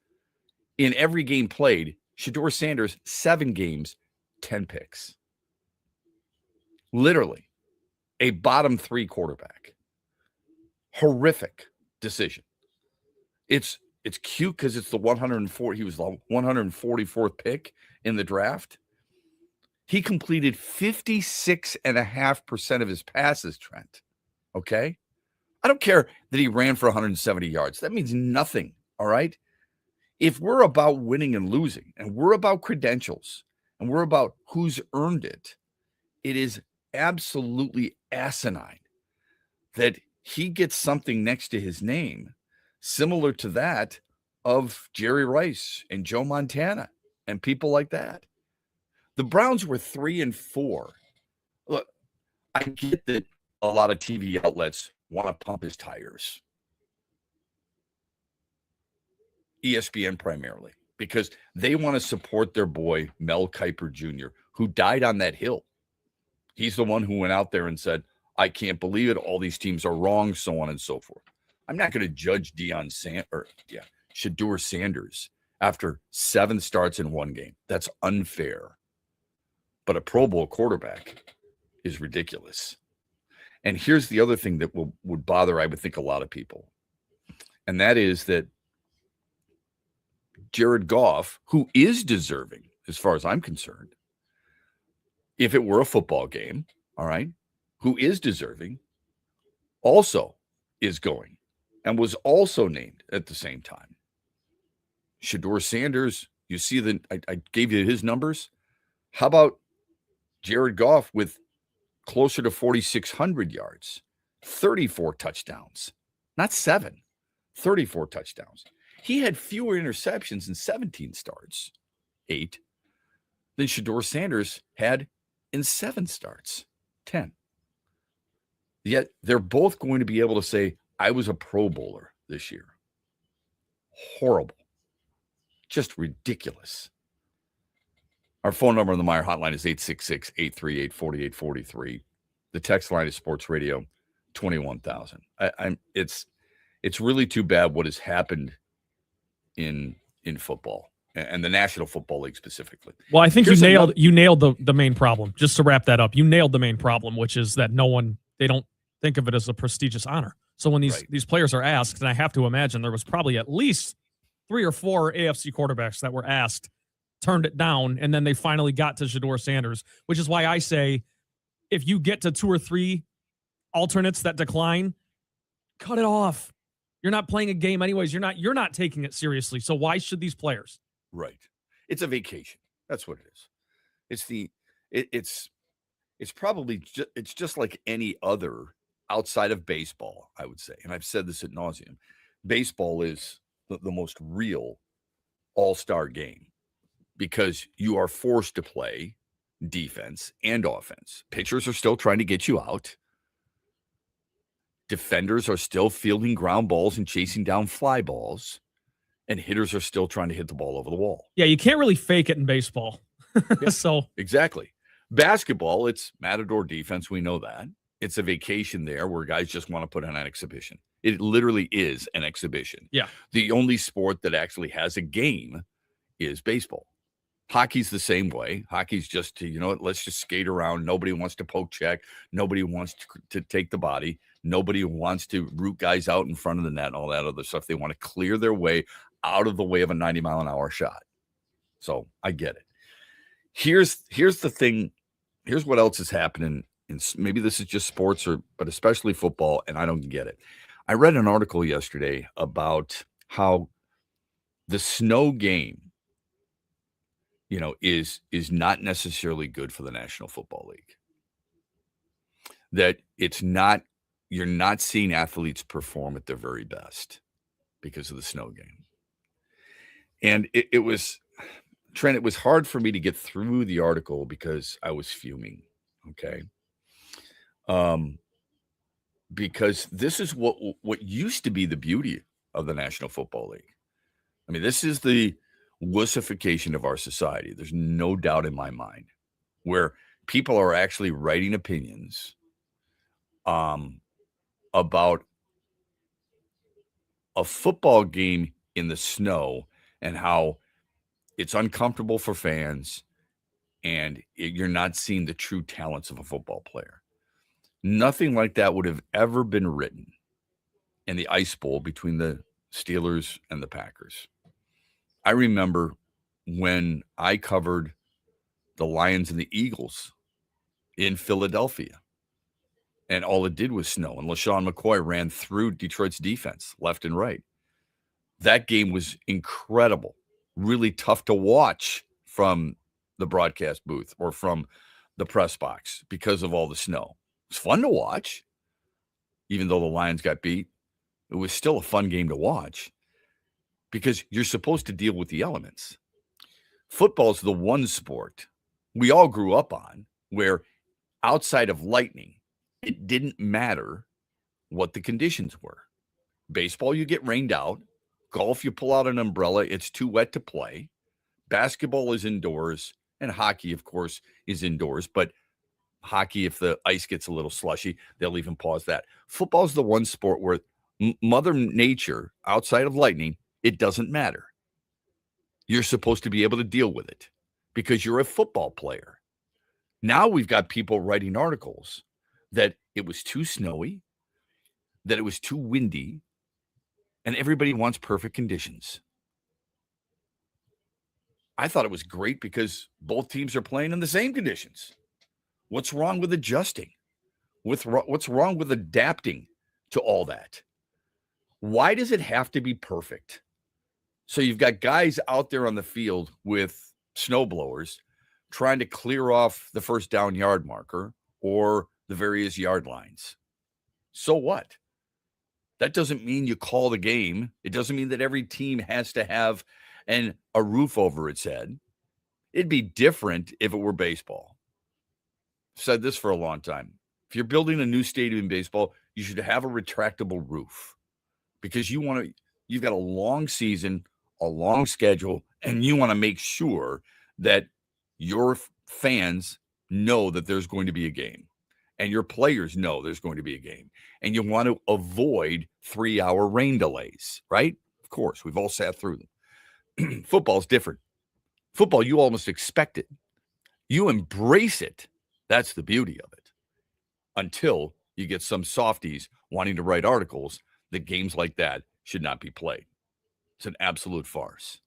In every game played, Shedeur Sanders, 7 games, 10 picks. Literally a bottom 3 quarterback. Horrific decision. It's cute because it's the 104. He was the 144th pick in the draft. He completed 56.5% of his passes, Trent. Okay? I don't care that he ran for 170 yards. That means nothing, all right? If we're about winning and losing, and we're about credentials, and we're about who's earned it, it is absolutely asinine that he gets something next to his name similar to that of Jerry Rice and Joe Montana and people like that. The Browns were 3-4. Look, I get that a lot of TV outlets want to pump his tires. ESPN primarily, because they want to support their boy, Mel Kiper Jr., who died on that hill. He's the one who went out there and said, I can't believe it. All these teams are wrong, so on and so forth. I'm not going to judge Shedeur Sanders after 7 starts in one game. That's unfair. But a Pro Bowl quarterback is ridiculous. And here's the other thing that would bother, I would think, a lot of people. And that is that Jared Goff, who is deserving, as far as I'm concerned, if it were a football game, all right, who is deserving, also is going and was also named at the same time. Shedeur Sanders, you see that I gave you his numbers. How about Jared Goff with closer to 4,600 yards, 34 touchdowns, not 7, 34 touchdowns. He had fewer interceptions in 17 starts, 8, than Shedeur Sanders had in 7 starts, 10. Yet they're both going to be able to say, I was a Pro Bowler this year. Horrible. Just ridiculous. Our phone number on the Meyer hotline is 866-838-4843. The text line is Sports Radio 21,000. It's really too bad what has happened in football and the National Football League specifically. Well, I think you nailed the main problem. Just to wrap that up, you nailed the main problem, which is that they don't think of it as a prestigious honor. So when these players are asked, and I have to imagine there was probably at least 3 or 4 AFC quarterbacks that were asked, turned it down, and then they finally got to Shedeur Sanders, which is why I say if you get to 2 or 3 alternates that decline, cut it off. You're not playing a game anyways. You're not taking it seriously. So why should these players? Right. It's a vacation. That's what it is. It's probably it's just like any other outside of baseball, I would say. And I've said this ad nauseum. Baseball is the most real all-star game because you are forced to play defense and offense. Pitchers are still trying to get you out. Defenders are still fielding ground balls and chasing down fly balls. And hitters are still trying to hit the ball over the wall. Yeah, you can't really fake it in baseball. Yeah, so exactly. Basketball, it's matador defense. We know that. It's a vacation there where guys just want to put on an exhibition. It literally is an exhibition. Yeah. The only sport that actually has a game is baseball. Hockey's the same way. Hockey's just, let's just skate around. Nobody wants to poke check. Nobody wants to take the body. Nobody wants to root guys out in front of the net and all that other stuff. They want to clear their way out of the way of a 90-mile-an-hour shot. So I get it. Here's the thing. Here's what else is happening. And maybe this is just sports, but especially football, and I don't get it. I read an article yesterday about how the snow game, is not necessarily good for the National Football League. That you're not seeing athletes perform at their very best because of the snow game. And it was, Trent, it was hard for me to get through the article because I was fuming. Okay. Because this is what used to be the beauty of the National Football League. I mean, this is the wussification of our society. There's no doubt in my mind where people are actually writing opinions about a football game in the snow and how it's uncomfortable for fans and you're not seeing the true talents of a football player. Nothing like that would have ever been written in the Ice Bowl between the Steelers and the Packers. I remember when I covered the Lions and the Eagles in Philadelphia, and all it did was snow, and LaShawn McCoy ran through Detroit's defense left and right. That game was incredible, really tough to watch from the broadcast booth or from the press box because of all the snow. It was fun to watch, even though the Lions got beat. It was still a fun game to watch because you're supposed to deal with the elements. Football's the one sport we all grew up on where outside of lightning, it didn't matter what the conditions were. Baseball, you get rained out. Golf, you pull out an umbrella. It's too wet to play. Basketball is indoors. And hockey, of course, is indoors. But hockey, if the ice gets a little slushy, they'll even pause that. Football's the one sport where Mother Nature, outside of lightning, it doesn't matter. You're supposed to be able to deal with it because you're a football player. Now we've got people writing articles that it was too snowy, that it was too windy, and everybody wants perfect conditions. I thought it was great because both teams are playing in the same conditions. What's wrong with adjusting? What's wrong with adapting to all that? Why does it have to be perfect? So you've got guys out there on the field with snowblowers trying to clear off the first down yard marker or the various yard lines. So what? That doesn't mean you call the game. It doesn't mean that every team has to have a roof over its head. It'd be different if it were baseball. I've said this for a long time. If you're building a new stadium in baseball, you should have a retractable roof because you've got a long season, a long schedule, and you want to make sure that your fans know that there's going to be a game and your players know there's going to be a game, and you want to avoid 3-hour rain delays, right? Of course, we've all sat through them. Football's different. Football, you almost expect it. You embrace it. That's the beauty of it. Until you get some softies wanting to write articles that games like that should not be played. It's an absolute farce.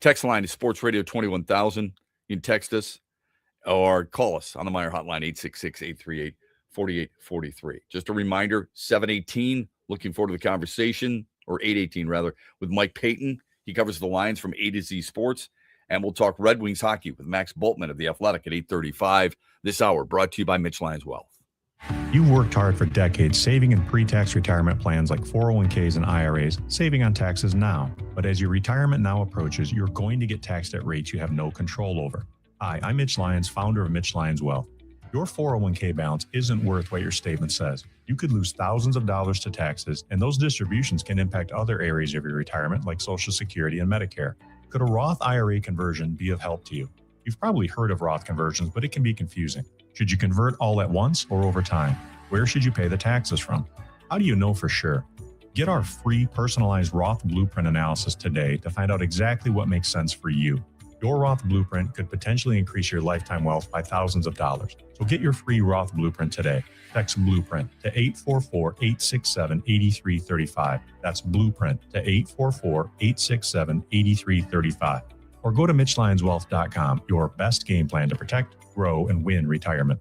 Text line is Sports Radio 21,000. You can text us or call us on the Meyer hotline, 866-838-4843. Just a reminder, 718, looking forward to the conversation, or 818 rather, with Mike Payton. He covers the Lions from A to Z Sports. And we'll talk Red Wings hockey with Max Bultman of The Athletic at 8:35 this hour, brought to you by Mitch Lyons Wealth. You've worked hard for decades saving in pre-tax retirement plans like 401ks and IRAs, saving on taxes now. But as your retirement now approaches, you're going to get taxed at rates you have no control over. Hi, I'm Mitch Lyons, founder of Mitch Lyons Wealth. Your 401k balance isn't worth what your statement says. You could lose thousands of dollars to taxes, and those distributions can impact other areas of your retirement like Social Security and Medicare. Could a Roth IRA conversion be of help to you? You've probably heard of Roth conversions, but it can be confusing. Should you convert all at once or over time? Where should you pay the taxes from? How do you know for sure? Get our free personalized Roth Blueprint analysis today to find out exactly what makes sense for you. Your Roth Blueprint could potentially increase your lifetime wealth by thousands of dollars. So get your free Roth Blueprint today. Text Blueprint to 844-867-8335. That's Blueprint to 844-867-8335. Or go to MitchLyonsWealth.com, your best game plan to protect, grow, and win retirement.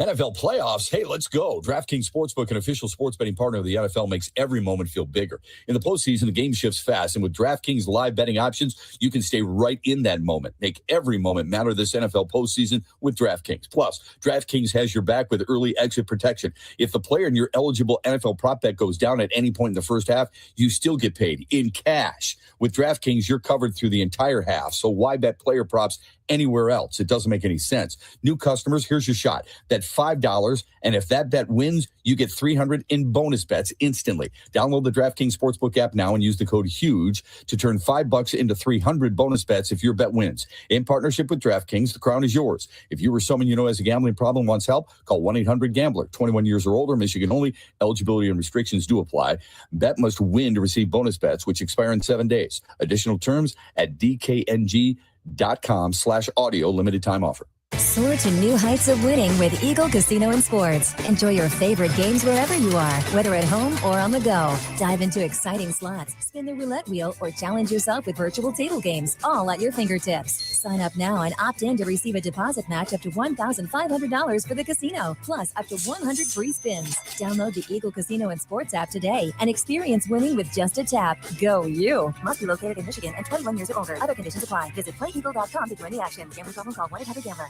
NFL playoffs. Hey, let's go. DraftKings Sportsbook, an official sports betting partner of the NFL, makes every moment feel bigger. In the postseason, the game shifts fast, and with DraftKings live betting options, you can stay right in that moment. Make every moment matter this NFL postseason with DraftKings. Plus, DraftKings has your back with early exit protection. If the player in your eligible NFL prop bet goes down at any point in the first half, you still get paid in cash. With DraftKings, you're covered through the entire half, so why bet player props anywhere else? It doesn't make any sense. New customers, here's your shot. Bet $5, and if that bet wins, you get $300 in bonus bets instantly. Download the DraftKings Sportsbook app now and use the code HUGE to turn $5 into $300 bonus bets if your bet wins. In partnership with DraftKings, the crown is yours. If you or someone you know has a gambling problem wants help, call 1-800-GAMBLER. 21 years or older, Michigan only. Eligibility and restrictions do apply. Bet must win to receive bonus bets, which expire in 7 days. Additional terms at DKNG.com/audio limited time offer. Soar to new heights of winning with Eagle Casino and Sports. Enjoy your favorite games wherever you are, whether at home or on the go. Dive into exciting slots, spin the roulette wheel, or challenge yourself with virtual table games, all at your fingertips. Sign up now and opt in to receive a deposit match up to $1,500 for the casino, plus up to 100 free spins. Download the Eagle Casino and Sports app today and experience winning with just a tap. Go you! Must be located in Michigan and 21 years or older. Other conditions apply. Visit playeagle.com to join the action. Gambling problem, call 1-800-GAMBLER.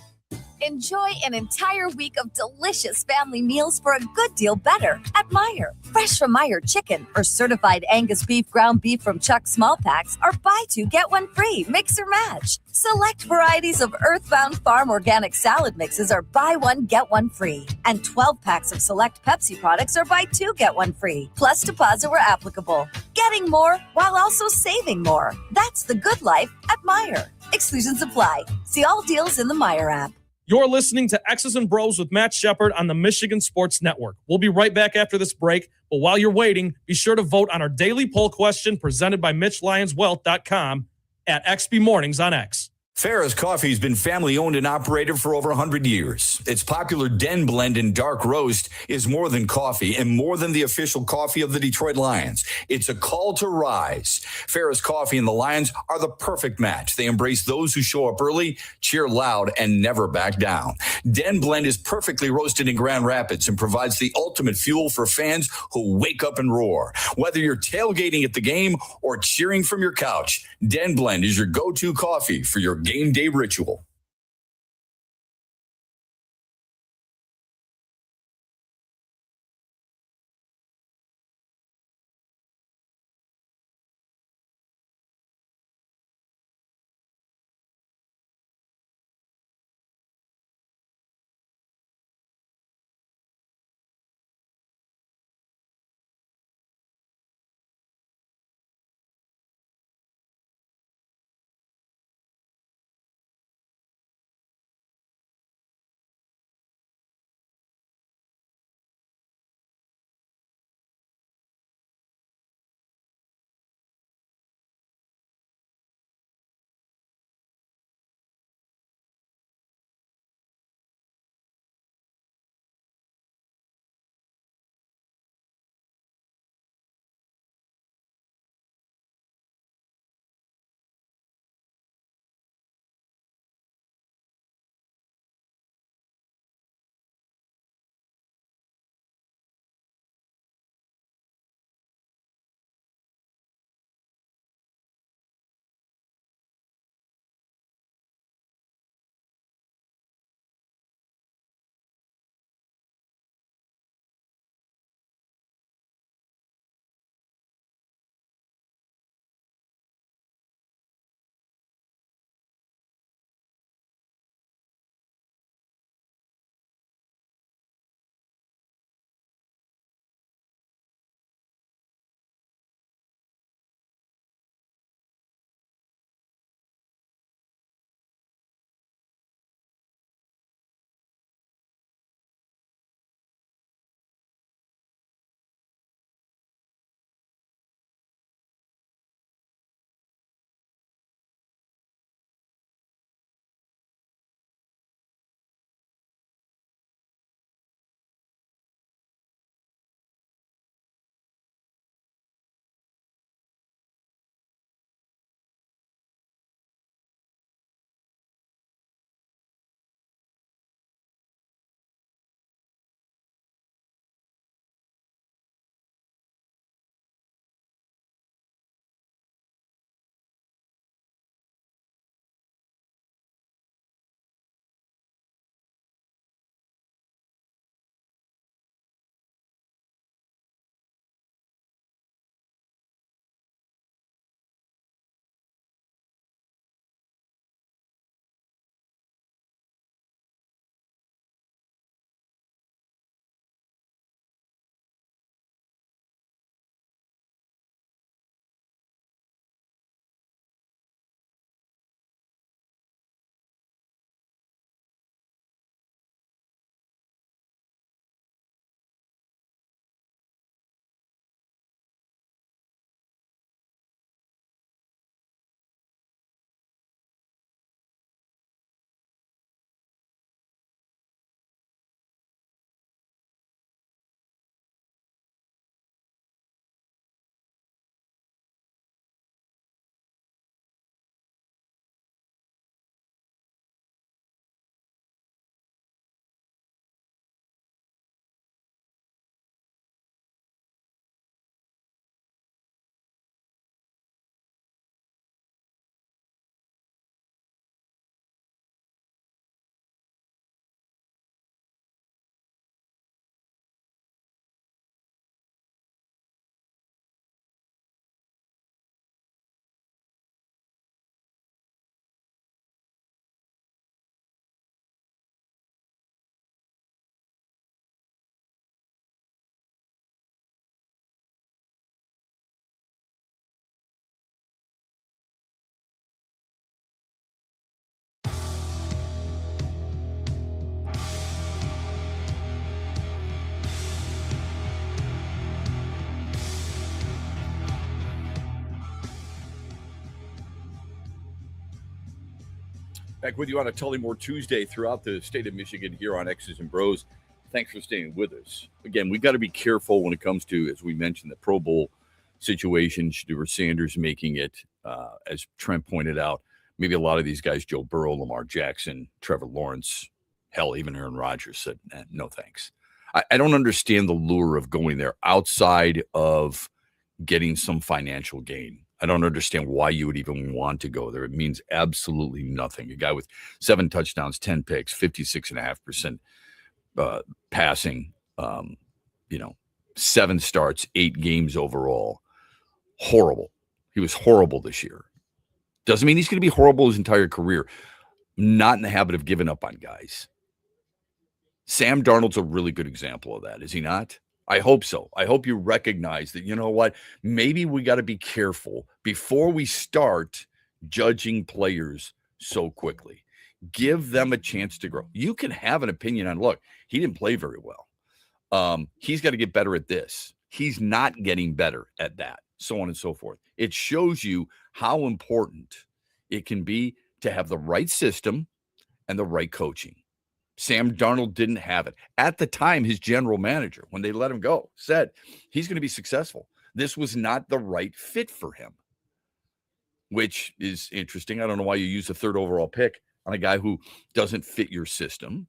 Enjoy an entire week of delicious family meals for a good deal better at Meijer. Fresh from Meijer chicken or certified Angus beef ground beef from Chuck small packs are buy two, get one free, mix or match. Select varieties of Earthbound Farm organic salad mixes are buy one, get one free. And 12 packs of select Pepsi products are buy two, get one free. Plus deposit where applicable. Getting more while also saving more. That's the good life at Meijer. Exclusions apply. See all deals in the Meijer app. You're listening to X's and Bros with Matt Shepard on the Michigan Sports Network. We'll be right back after this break, but while you're waiting, be sure to vote on our daily poll question presented by MitchLyonsWealth.com at XB Mornings on X. Farrah's Coffee has been family-owned and operated for over 100 years. Its popular Den Blend and Dark Roast is more than coffee and more than the official coffee of the Detroit Lions. It's a call to rise. Farrah's Coffee and the Lions are the perfect match. They embrace those who show up early, cheer loud, and never back down. Den Blend is perfectly roasted in Grand Rapids and provides the ultimate fuel for fans who wake up and roar. Whether you're tailgating at the game or cheering from your couch, Den Blend is your go-to coffee for your game day ritual. Back with you on a Tullymore Tuesday throughout the state of Michigan here on X's and Bros. Thanks for staying with us. Again, we've got to be careful when it comes to, as we mentioned, the Pro Bowl situation. Shedeur Sanders making it, as Trent pointed out. Maybe a lot of these guys, Joe Burrow, Lamar Jackson, Trevor Lawrence, hell, even Aaron Rodgers said, no thanks. I don't understand the lure of going there outside of getting some financial gain. I don't understand why you would even want to go there. It means absolutely nothing. A guy with 7 touchdowns, 10 picks, 56.5% passing, 7 starts, 8 games overall. Horrible. He was horrible this year. Doesn't mean he's going to be horrible his entire career. Not in the habit of giving up on guys. Sam Darnold's a really good example of that, is he not? I hope so. I hope you recognize that, you know what, maybe we got to be careful before we start judging players so quickly. Give them a chance to grow. You can have an opinion on, look, he didn't play very well. He's got to get better at this. He's not getting better at that, so on and so forth. It shows you how important it can be to have the right system and the right coaching. Sam Darnold didn't have it. At the time, his general manager, when they let him go, said he's going to be successful. This was not the right fit for him, which is interesting. I don't know why you use a 3rd overall pick on a guy who doesn't fit your system,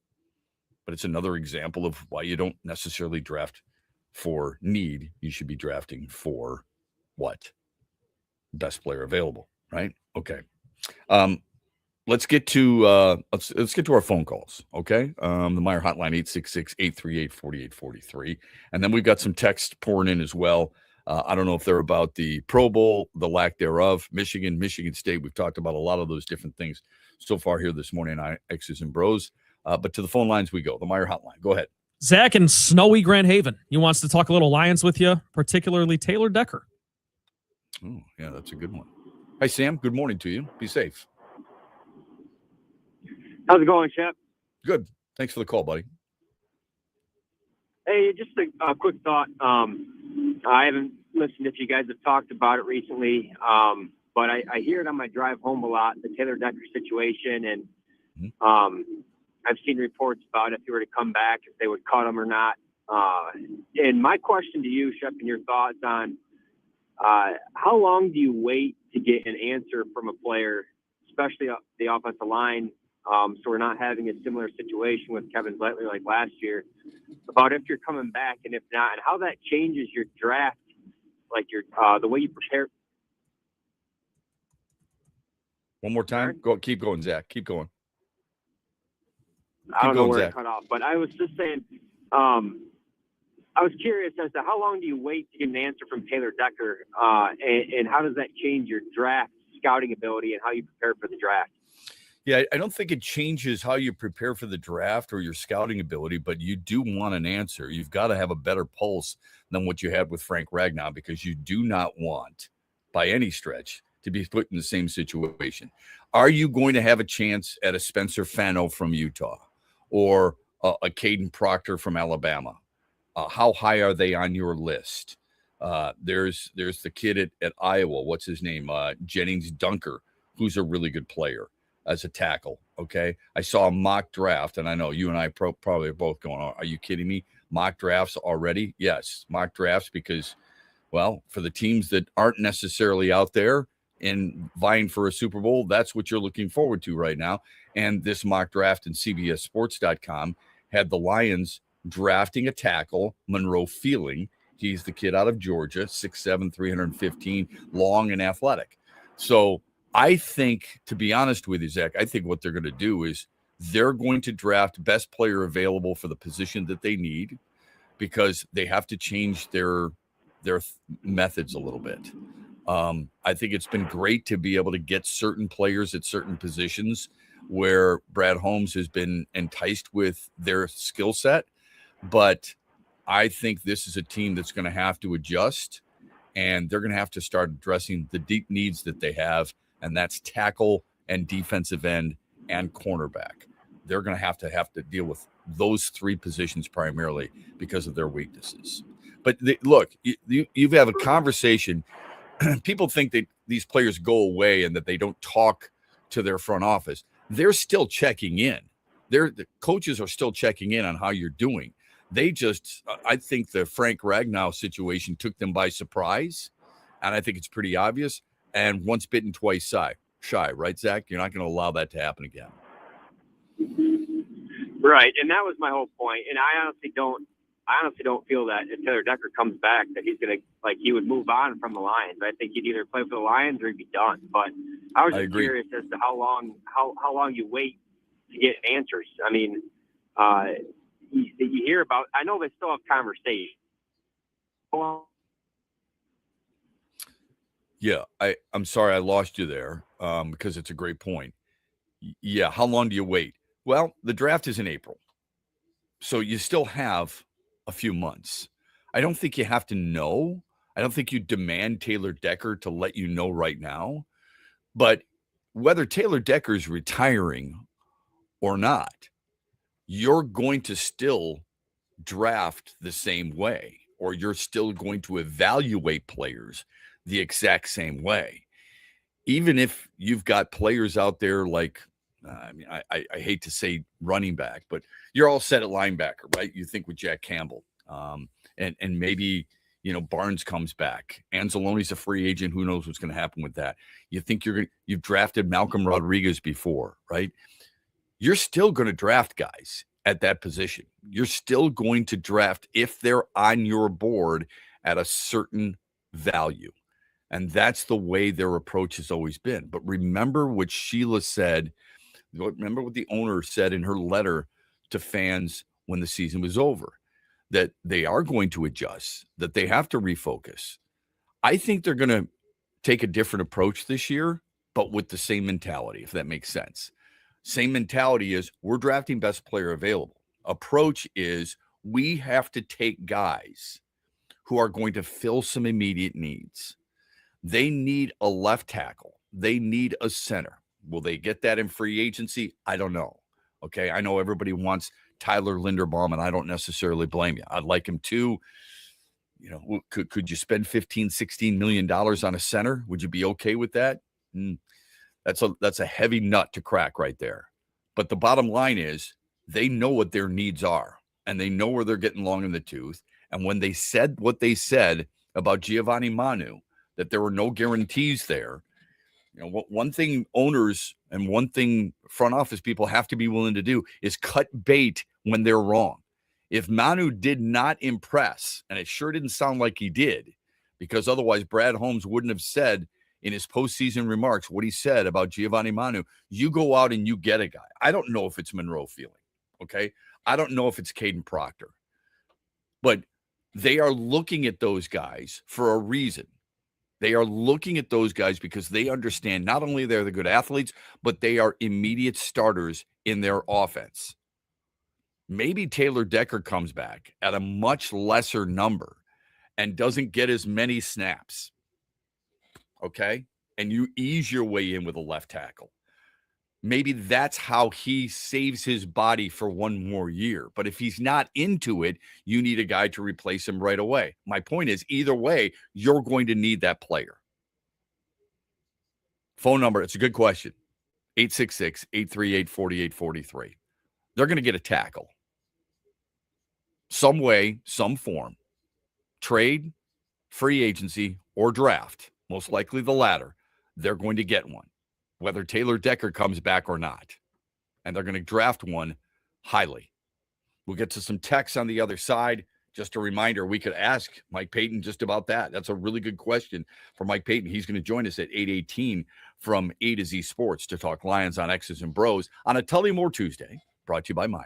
but it's another example of why you don't necessarily draft for need. You should be drafting for what? Best player available, right? Okay. Let's get to let's get to our phone calls, okay? The Meyer hotline 866-838-4843. And then we've got some text pouring in as well. I don't know if they're about the Pro Bowl, the lack thereof, Michigan State. We've talked about a lot of those different things so far here this morning on X's and Bros. But to the phone lines we go. The Meyer hotline. Go ahead. Zach in snowy Grand Haven. He wants to talk a little Lions with you, particularly Taylor Decker. Oh, yeah, that's a good one. Hi, Sam. Good morning to you. Be safe. How's it going, Shep? Good. Thanks for the call, buddy. Hey, just a quick thought. I haven't listened if you guys have talked about it recently, but I hear it on my drive home a lot, the Taylor Decker situation, and I've seen reports about if he were to come back, if they would cut him or not. And my question to you, Shep, and your thoughts on how long do you wait to get an answer from a player, especially the offensive line, so we're not having a similar situation with Kevin Zeitler like last year, about if you're coming back and if not, and how that changes your draft, like your the way you prepare. One more time. Go. Keep going, Zach. Keep going. I don't know where it cut off, but I was just saying, I was curious as to how long do you wait to get an answer from Taylor Decker, and how does that change your draft scouting ability and how you prepare for the draft? Yeah, I don't think it changes how you prepare for the draft or your scouting ability, but you do want an answer. You've got to have a better pulse than what you had with Frank Ragnow, because you do not want, by any stretch, to be put in the same situation. Are you going to have a chance at a Spencer Fano from Utah or a Caden Proctor from Alabama? How high are they on your list? There's the kid at Iowa. What's his name? Jennings Dunker, who's a really good player as a tackle. Okay. I saw a mock draft, and I know you and I probably are both going, are you kidding me? Mock drafts already? Yes. Mock drafts, because, well, for the teams that aren't necessarily out there and vying for a Super Bowl, that's what you're looking forward to right now. And this mock draft in CBSSports.com had the Lions drafting a tackle, Monroe Feeling. He's the kid out of Georgia, 6'7", 315, long and athletic. So I think, to be honest with you, Zach, I think what they're going to do is they're going to draft best player available for the position that they need, because they have to change their methods a little bit. I think it's been great to be able to get certain players at certain positions where Brad Holmes has been enticed with their skill set, but I think this is a team that's going to have to adjust, and they're going to have to start addressing the deep needs that they have, and that's tackle and defensive end and cornerback. They're going to have to deal with those 3 positions primarily because of their weaknesses. But look, you have a conversation. People think that these players go away and that they don't talk to their front office. they're still checking in. The coaches are still checking in on how you're doing. They just, I think the Frank Ragnow situation took them by surprise, and I think it's pretty obvious. And once bitten, twice shy, right, Zach? You're not going to allow that to happen again. Right, and that was my whole point. And I honestly don't feel that if Taylor Decker comes back that he's gonna he would move on from the Lions. I think he'd either play for the Lions or he'd be done. But I was just curious as to how long you wait to get answers. I mean, you hear about. I know they still have conversations. Well, yeah, I'm sorry I lost you there because it's a great point. Yeah, how long do you wait? Well, the draft is in April, so you still have a few months. I don't think you have to know. I don't think you demand Taylor Decker to let you know right now. But whether Taylor Decker is retiring or not, you're going to still draft the same way, or you're still going to evaluate players the exact same way. Even if you've got players out there like, I hate to say running back, but you're all set at linebacker, right? You think with Jack Campbell, and maybe, Barnes comes back. Anzalone's a free agent. Who knows what's going to happen with that? You think you've drafted Malcolm Rodriguez before, right? You're still going to draft guys at that position. You're still going to draft if they're on your board at a certain value. And that's the way their approach has always been. But remember what Sheila said. Remember what the owner said in her letter to fans when the season was over, that they are going to adjust, that they have to refocus. I think they're going to take a different approach this year, but with the same mentality, if that makes sense. Same mentality is we're drafting best player available. Approach is we have to take guys who are going to fill some immediate needs. They need a left tackle. They need a center. Will they get that in free agency? I don't know. Okay. I know everybody wants Tyler Linderbaum, and I don't necessarily blame you. I'd like him too. Could you spend $15-16 million on a center? Would you be okay with that? That's a heavy nut to crack right there. But the bottom line is they know what their needs are, and they know where they're getting long in the tooth. And when they said what they said about Giovanni Manu, that there were no guarantees there, one thing owners and one thing front office people have to be willing to do is cut bait when they're wrong. If Manu did not impress, and it sure didn't sound like he did, because otherwise Brad Holmes wouldn't have said in his postseason remarks what he said about Giovanni Manu, you go out and you get a guy. I don't know if it's Monroe feeling, okay? I don't know if it's Caden Proctor. But they are looking at those guys for a reason. They are looking at those guys because they understand not only they're the good athletes, but they are immediate starters in their offense. Maybe Taylor Decker comes back at a much lesser number and doesn't get as many snaps. Okay? And you ease your way in with a left tackle. Maybe that's how he saves his body for one more year. But if he's not into it, you need a guy to replace him right away. My point is, either way, you're going to need that player. Phone number, it's a good question. 866-838-4843. They're going to get a tackle. Some way, some form. Trade, free agency, or draft. Most likely the latter. They're going to get one, whether Taylor Decker comes back or not. And they're going to draft one highly. We'll get to some texts on the other side. Just a reminder, we could ask Mike Payton just about that. That's a really good question for Mike Payton. He's going to join us at 8:18 from A to Z Sports to talk Lions on X's and Bros on a Tullymore Tuesday, brought to you by Meijer.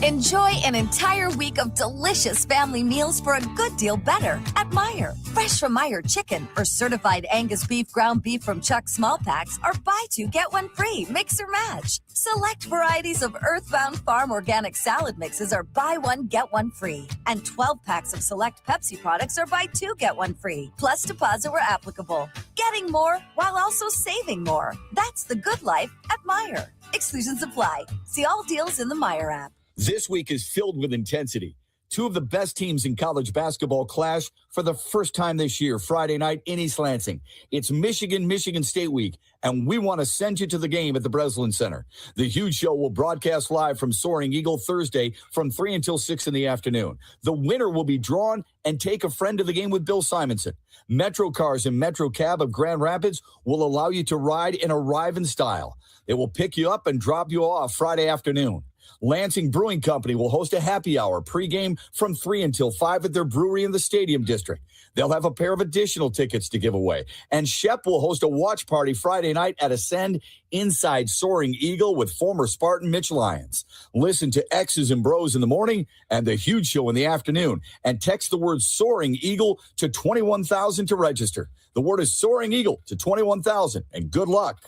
Enjoy an entire week of delicious family meals for a good deal better at Meijer. Fresh from Meijer chicken or certified Angus beef ground beef from Chuck small packs are buy two, get one free. Mix or match. Select varieties of Earthbound Farm organic salad mixes are buy one, get one free. And 12 packs of select Pepsi products are buy two, get one free. Plus deposit where applicable. Getting more while also saving more. That's the good life at Meijer. Exclusions apply. See all deals in the Meijer app. This week is filled with intensity. Two of the best teams in college basketball clash for the first time this year, Friday night in East Lansing. It's Michigan State Week, and we want to send you to the game at the Breslin Center. The Huge Show will broadcast live from Soaring Eagle Thursday from 3 until 6 in the afternoon. The winner will be drawn and take a friend to the game with Bill Simonson. Metro Cars and Metro Cab of Grand Rapids will allow you to ride and arrive in style. They will pick you up and drop you off Friday afternoon. Lansing Brewing Company will host a happy hour pregame from 3 until 5 at their brewery in the Stadium District. They'll have a pair of additional tickets to give away. And Shep will host a watch party Friday night at Ascend inside Soaring Eagle with former Spartan Mitch Lyons. Listen to X's and BrO's in the morning and the Huge Show in the afternoon. And text the word Soaring Eagle to 21,000 to register. The word is Soaring Eagle to 21,000. And good luck.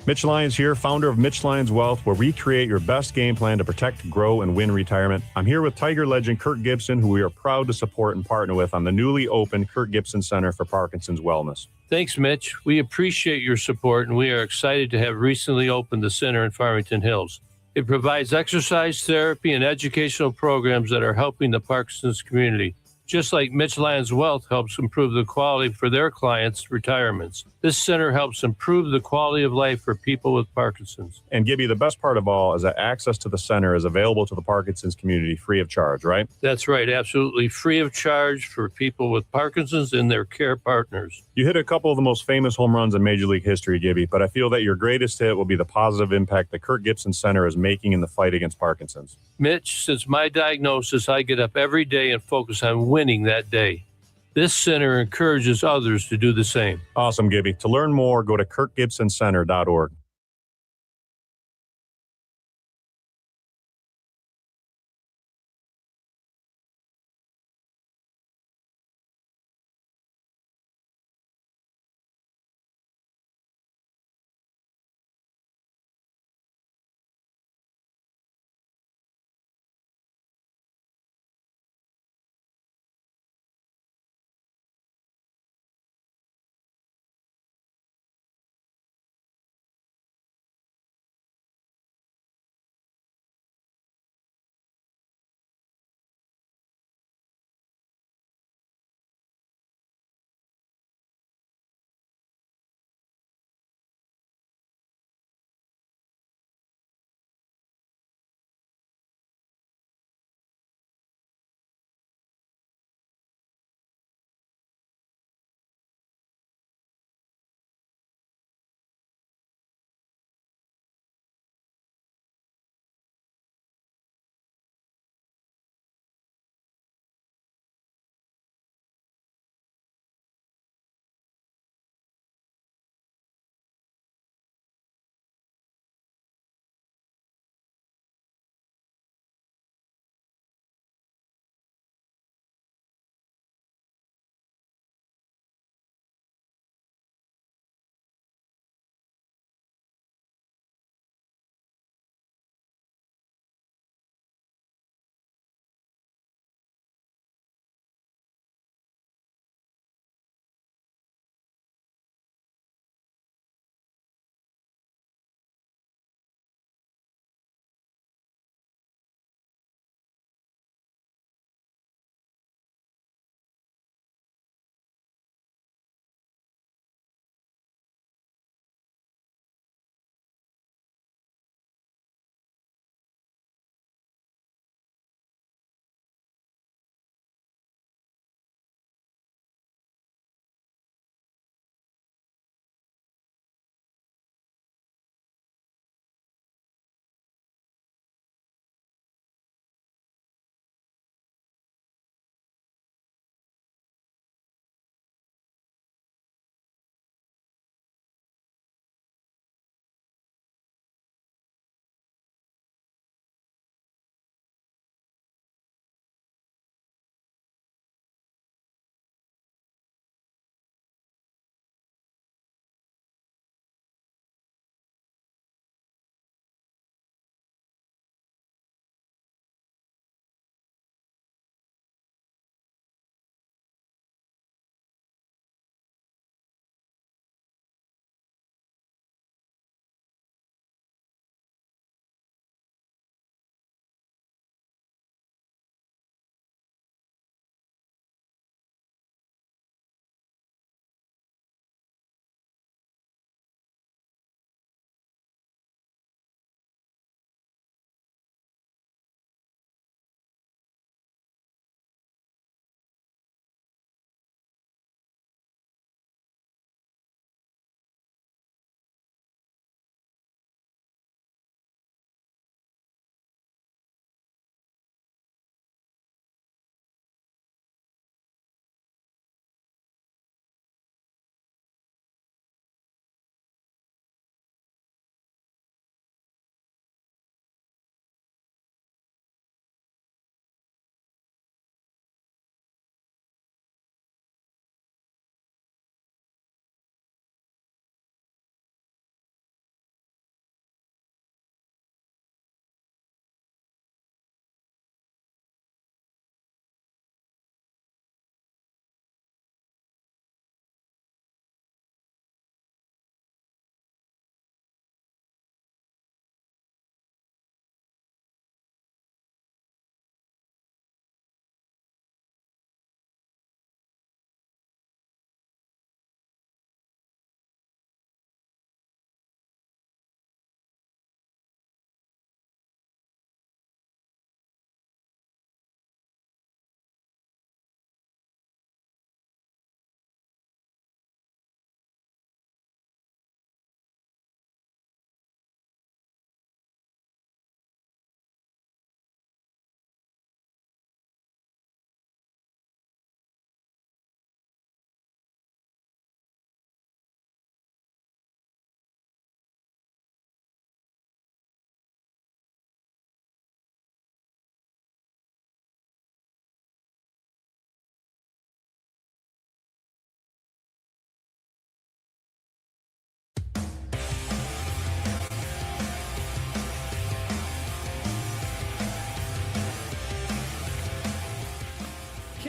Mitch Lyons here, founder of Mitch Lyons Wealth, where we create your best game plan to protect, grow, and win retirement. I'm here with Tiger legend Kirk Gibson, who we are proud to support and partner with on the newly opened Kirk Gibson Center for Parkinson's Wellness. Thanks, Mitch. We appreciate your support, and we are excited to have recently opened the center in Farmington Hills. It provides exercise therapy and educational programs that are helping the Parkinson's community. Just like Mitch Lyons Wealth helps improve the quality for their clients' retirements, this center helps improve the quality of life for people with Parkinson's. And Gibby, the best part of all is that access to the center is available to the Parkinson's community free of charge, right? That's right, absolutely free of charge for people with Parkinson's and their care partners. You hit a couple of the most famous home runs in Major League history, Gibby, but I feel that your greatest hit will be the positive impact the Kirk Gibson Center is making in the fight against Parkinson's. Mitch, since my diagnosis, I get up every day and focus on winning that day. This center encourages others to do the same. Awesome, Gibby. To learn more, go to kirkgibsoncenter.org.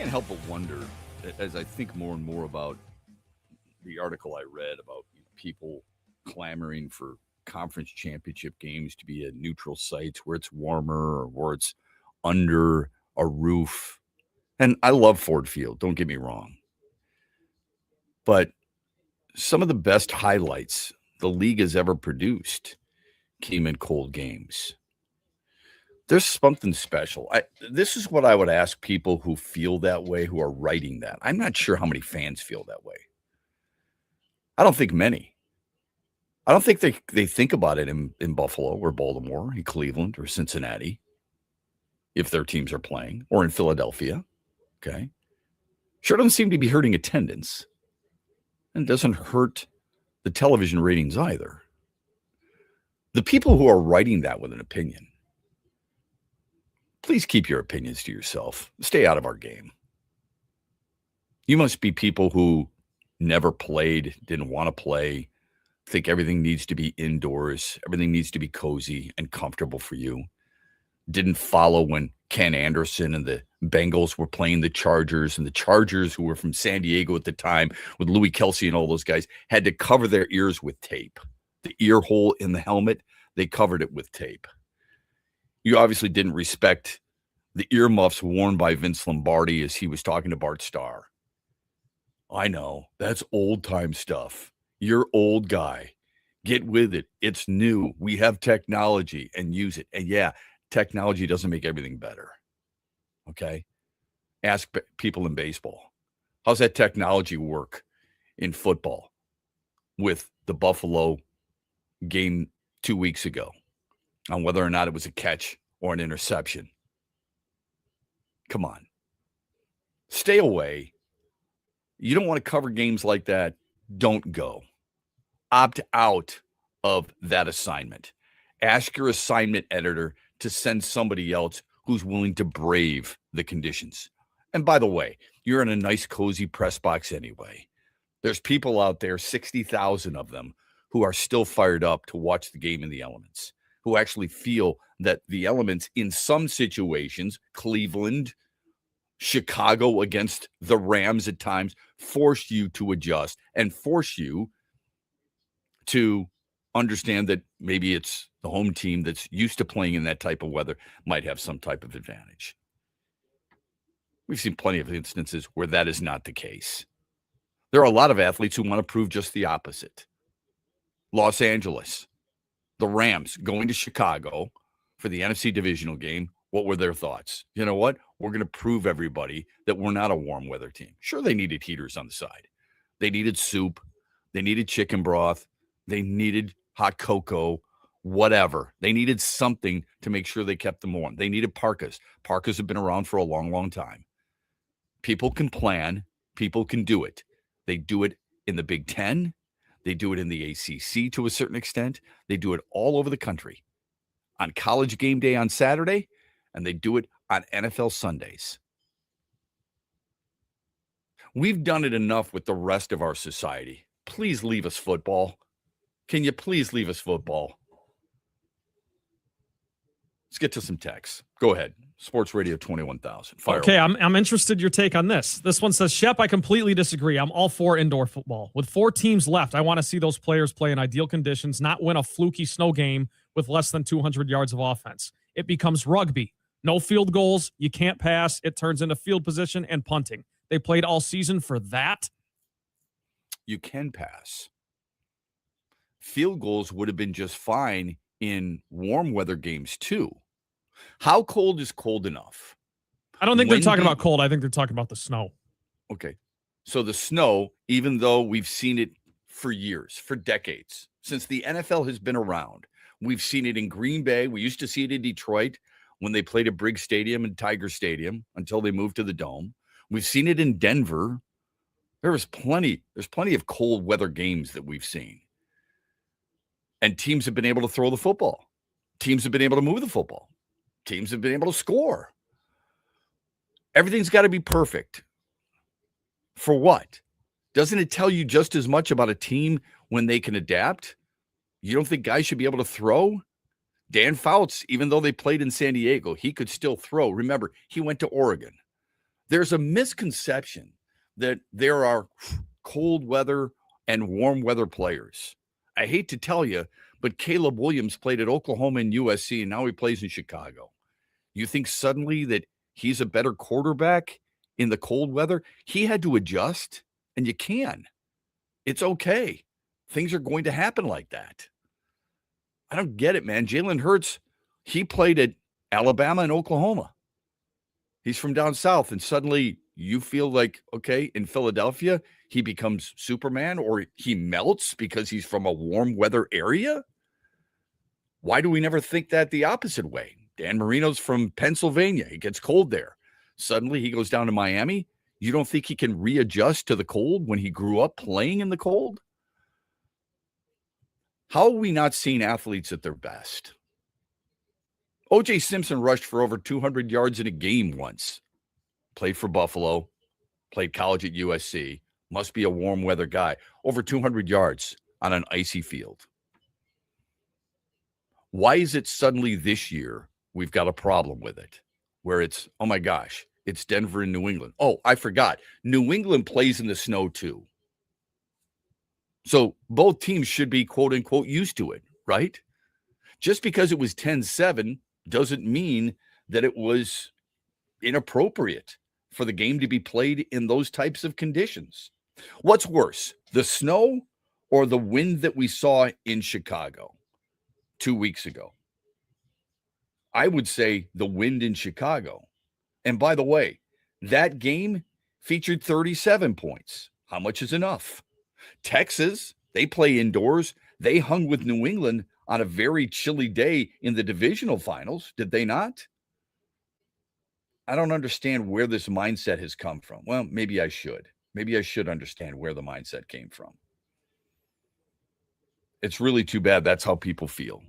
can't help but wonder, as I think more and more about the article I read about people clamoring for conference championship games to be at neutral sites where it's warmer or where it's under a roof. And I love Ford Field, don't get me wrong. But some of the best highlights the league has ever produced came in cold games. There's something special. This is what I would ask people who feel that way, who are writing that. I'm not sure how many fans feel that way. I don't think many. I don't think they think about it in Buffalo or Baltimore, in Cleveland or Cincinnati, if their teams are playing, or in Philadelphia. Okay. Sure doesn't seem to be hurting attendance. And it doesn't hurt the television ratings either. The people who are writing that with an opinion, please keep your opinions to yourself. Stay out of our game. You must be people who never played, didn't want to play, think everything needs to be indoors, everything needs to be cozy and comfortable for you. Didn't follow when Ken Anderson and the Bengals were playing the Chargers, and the Chargers, who were from San Diego at the time with Louis Kelsey and all those guys, had to cover their ears with tape. The ear hole in the helmet, they covered it with tape. You obviously didn't respect the earmuffs worn by Vince Lombardi as he was talking to Bart Starr. I know, that's old-time stuff. You're old guy. Get with it. It's new. We have technology, and use it. And yeah, technology doesn't make everything better. Okay? Ask people in baseball. How's that technology work in football with the Buffalo game 2 weeks ago on whether or not it was a catch or an interception? Come on. Stay away. You don't want to cover games like that. Don't go. Opt out of that assignment. Ask your assignment editor to send somebody else who's willing to brave the conditions. And by the way, you're in a nice, cozy press box anyway. There's people out there, 60,000 of them, who are still fired up to watch the game in the elements, who actually feel that the elements in some situations, Cleveland, Chicago against the Rams at times, force you to adjust and force you to understand that maybe it's the home team that's used to playing in that type of weather might have some type of advantage. We've seen plenty of instances where that is not the case. There are a lot of athletes who want to prove just the opposite. Los Angeles, the Rams going to Chicago for the NFC divisional game. What were their thoughts? You know what? We're going to prove everybody that we're not a warm weather team. Sure, they needed heaters on the side. They needed soup. They needed chicken broth. They needed hot cocoa, whatever. They needed something to make sure they kept them warm. They needed parkas. Parkas have been around for a long, long time. People can plan. People can do it. They do it in the Big Ten. They do it in the ACC to a certain extent. They do it all over the country. On college game day on Saturday, and they do it on NFL Sundays. We've done it enough with the rest of our society. Please leave us football. Can you please leave us football? Let's get to some texts. Go ahead. Sports Radio 21,000. Fire okay, away. I'm interested in your take on this. This one says, Shep, I completely disagree. I'm all for indoor football. With 4 teams left, I want to see those players play in ideal conditions, not win a fluky snow game with less than 200 yards of offense. It becomes rugby. No field goals. You can't pass. It turns into field position and punting. They played all season for that. You can pass. Field goals would have been just fine in warm weather games too. How cold is cold enough? I don't think they're talking about cold. I think they're talking about the snow. Okay. So the snow, even though we've seen it for years, for decades, since the NFL has been around, we've seen it in Green Bay. We used to see it in Detroit when they played at Briggs Stadium and Tiger Stadium until they moved to the Dome. We've seen it in Denver. There's plenty of cold weather games that we've seen. And teams have been able to throw the football. Teams have been able to move the football. Teams have been able to score. Everything's got to be perfect. For what? Doesn't it tell you just as much about a team when they can adapt? You don't think guys should be able to throw? Dan Fouts, even though they played in San Diego, he could still throw. Remember, he went to Oregon. There's a misconception that there are cold weather and warm weather players. I hate to tell you, but Caleb Williams played at Oklahoma and USC, and now he plays in Chicago. You think suddenly that he's a better quarterback in the cold weather? He had to adjust, and you can. It's okay. Things are going to happen like that. I don't get it, man. Jalen Hurts, he played at Alabama and Oklahoma. He's from down south, and suddenly you feel like, okay, in Philadelphia, he becomes Superman, or he melts because he's from a warm weather area? Why do we never think that the opposite way? Dan Marino's from Pennsylvania. It gets cold there. Suddenly he goes down to Miami. You don't think he can readjust to the cold when he grew up playing in the cold? How have we not seen athletes at their best? O.J. Simpson rushed for over 200 yards in a game once. Played for Buffalo. Played college at USC. Must be a warm weather guy. Over 200 yards on an icy field. Why is it suddenly this year we've got a problem with it? Where it's, oh my gosh, it's Denver and New England. Oh, I forgot. New England plays in the snow too. So both teams should be, quote unquote, used to it, right? Just because it was 10-7 doesn't mean that it was inappropriate for the game to be played in those types of conditions. What's worse, the snow or the wind that we saw in Chicago 2 weeks ago? I would say the wind in Chicago. And by the way, that game featured 37 points. How much is enough? Texas, they play indoors. They hung with New England on a very chilly day in the divisional finals, did they not? I don't understand where this mindset has come from. Well, maybe I should. Maybe I should understand where the mindset came from. It's really too bad that's how people feel.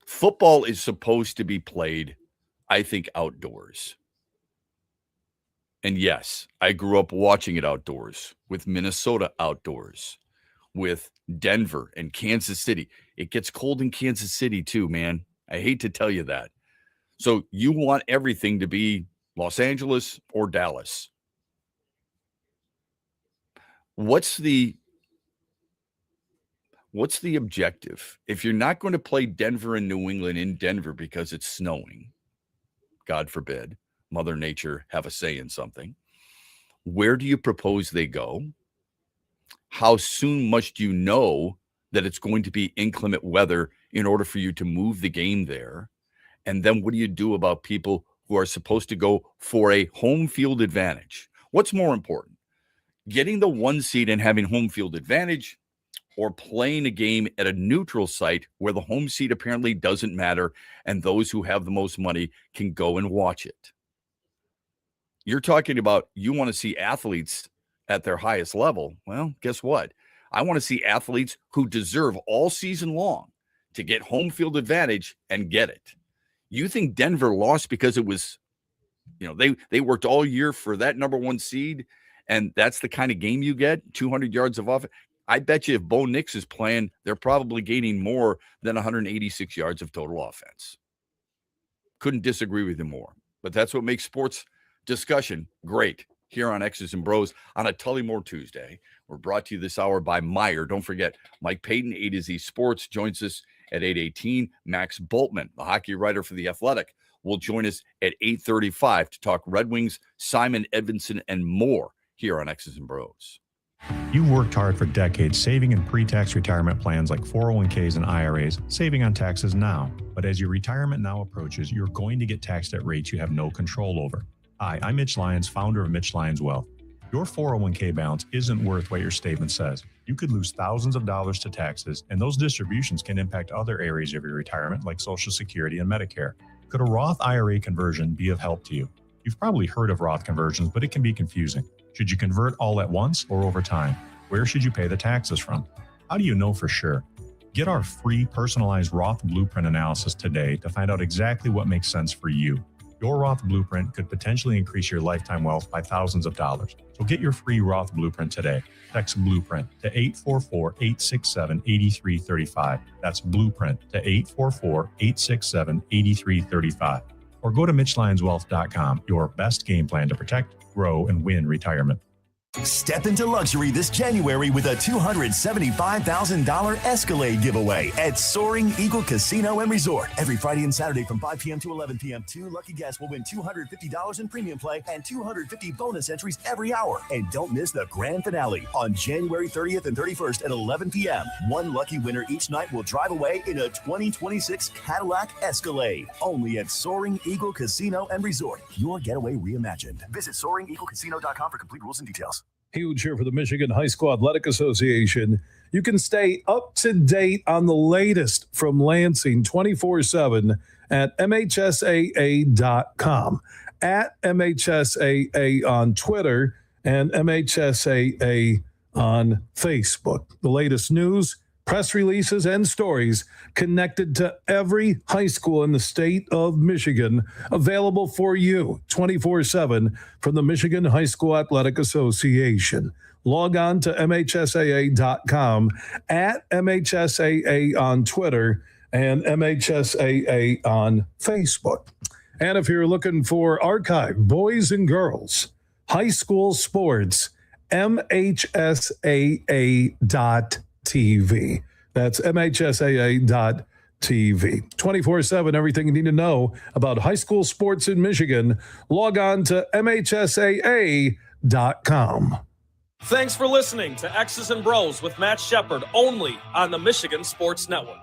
Football is supposed to be played, I think, outdoors. And yes, I grew up watching it outdoors, with Minnesota outdoors, with Denver and Kansas City. It gets cold in Kansas City too, man. I hate to tell you that. So you want everything to be Los Angeles or Dallas. What's the objective? If you're not going to play Denver and New England in Denver because it's snowing, God forbid, Mother Nature have a say in something, where do you propose they go? How soon must you know that it's going to be inclement weather in order for you to move the game there? And then what do you do about people who are supposed to go for a home field advantage? What's more important, getting the 1 seed and having home field advantage, or playing a game at a neutral site where the home seed apparently doesn't matter and those who have the most money can go and watch it? You're talking about you want to see athletes at their highest level. Well, guess what? I want to see athletes who deserve all season long to get home field advantage and get it. You think Denver lost because it was, they worked all year for that number 1 seed, and that's the kind of game you get, 200 yards of offense? I bet you if Bo Nix is playing, they're probably gaining more than 186 yards of total offense. Couldn't disagree with you more. But that's what makes sports discussion great here on X's and Bros on a Tullymore Tuesday. We're brought to you this hour by Meyer. Don't forget, Mike Payton, A to Z Sports, joins us at 8:18. Max Bultman, the hockey writer for The Athletic, will join us at 8:35 to talk Red Wings, Simon Edvinsson, and more here on X's and Bros. You've worked hard for decades saving in pre-tax retirement plans like 401ks and IRAs, saving on taxes now. But as your retirement now approaches, you're going to get taxed at rates you have no control over. Hi, I'm Mitch Lyons, founder of Mitch Lyons Wealth. Your 401k balance isn't worth what your statement says. You could lose thousands of dollars to taxes, and those distributions can impact other areas of your retirement like Social Security and Medicare. Could a Roth IRA conversion be of help to you? You've probably heard of Roth conversions, but it can be confusing. Should you convert all at once or over time? Where should you pay the taxes from? How do you know for sure? Get our free personalized Roth Blueprint analysis today to find out exactly what makes sense for you. Your Roth Blueprint could potentially increase your lifetime wealth by thousands of dollars. So get your free Roth Blueprint today. Text Blueprint to 844-867-8335. That's Blueprint to 844-867-8335. or go to MitchLionsWealth.com, your best game plan to protect, grow, and win retirement. Step into luxury this January with a $275,000 Escalade giveaway at Soaring Eagle Casino and Resort. Every Friday and Saturday from 5 p.m. to 11 p.m., 2 lucky guests will win $250 in premium play and 250 bonus entries every hour. And don't miss the grand finale on January 30th and 31st at 11 p.m. One lucky winner each night will drive away in a 2026 Cadillac Escalade. Only at Soaring Eagle Casino and Resort. Your getaway reimagined. Visit SoaringEagleCasino.com for complete rules and details. Huge here for the Michigan High School Athletic Association. You can stay up to date on the latest from Lansing 24/7 at MHSAA.com, at MHSAA on Twitter, and MHSAA on Facebook. The latest news, press releases, and stories connected to every high school in the state of Michigan, available for you 24/7 from the Michigan High School Athletic Association. Log on to MHSAA.com, at MHSAA on Twitter, and MHSAA on Facebook. And if you're looking for archive boys and girls high school sports, MHSAA.TV. That's MHSAA.TV. 24/7, everything you need to know about high school sports in Michigan. Log on to MHSAA.com. Thanks for listening to X's and Bros with Matt Shepard, only on the Michigan Sports Network.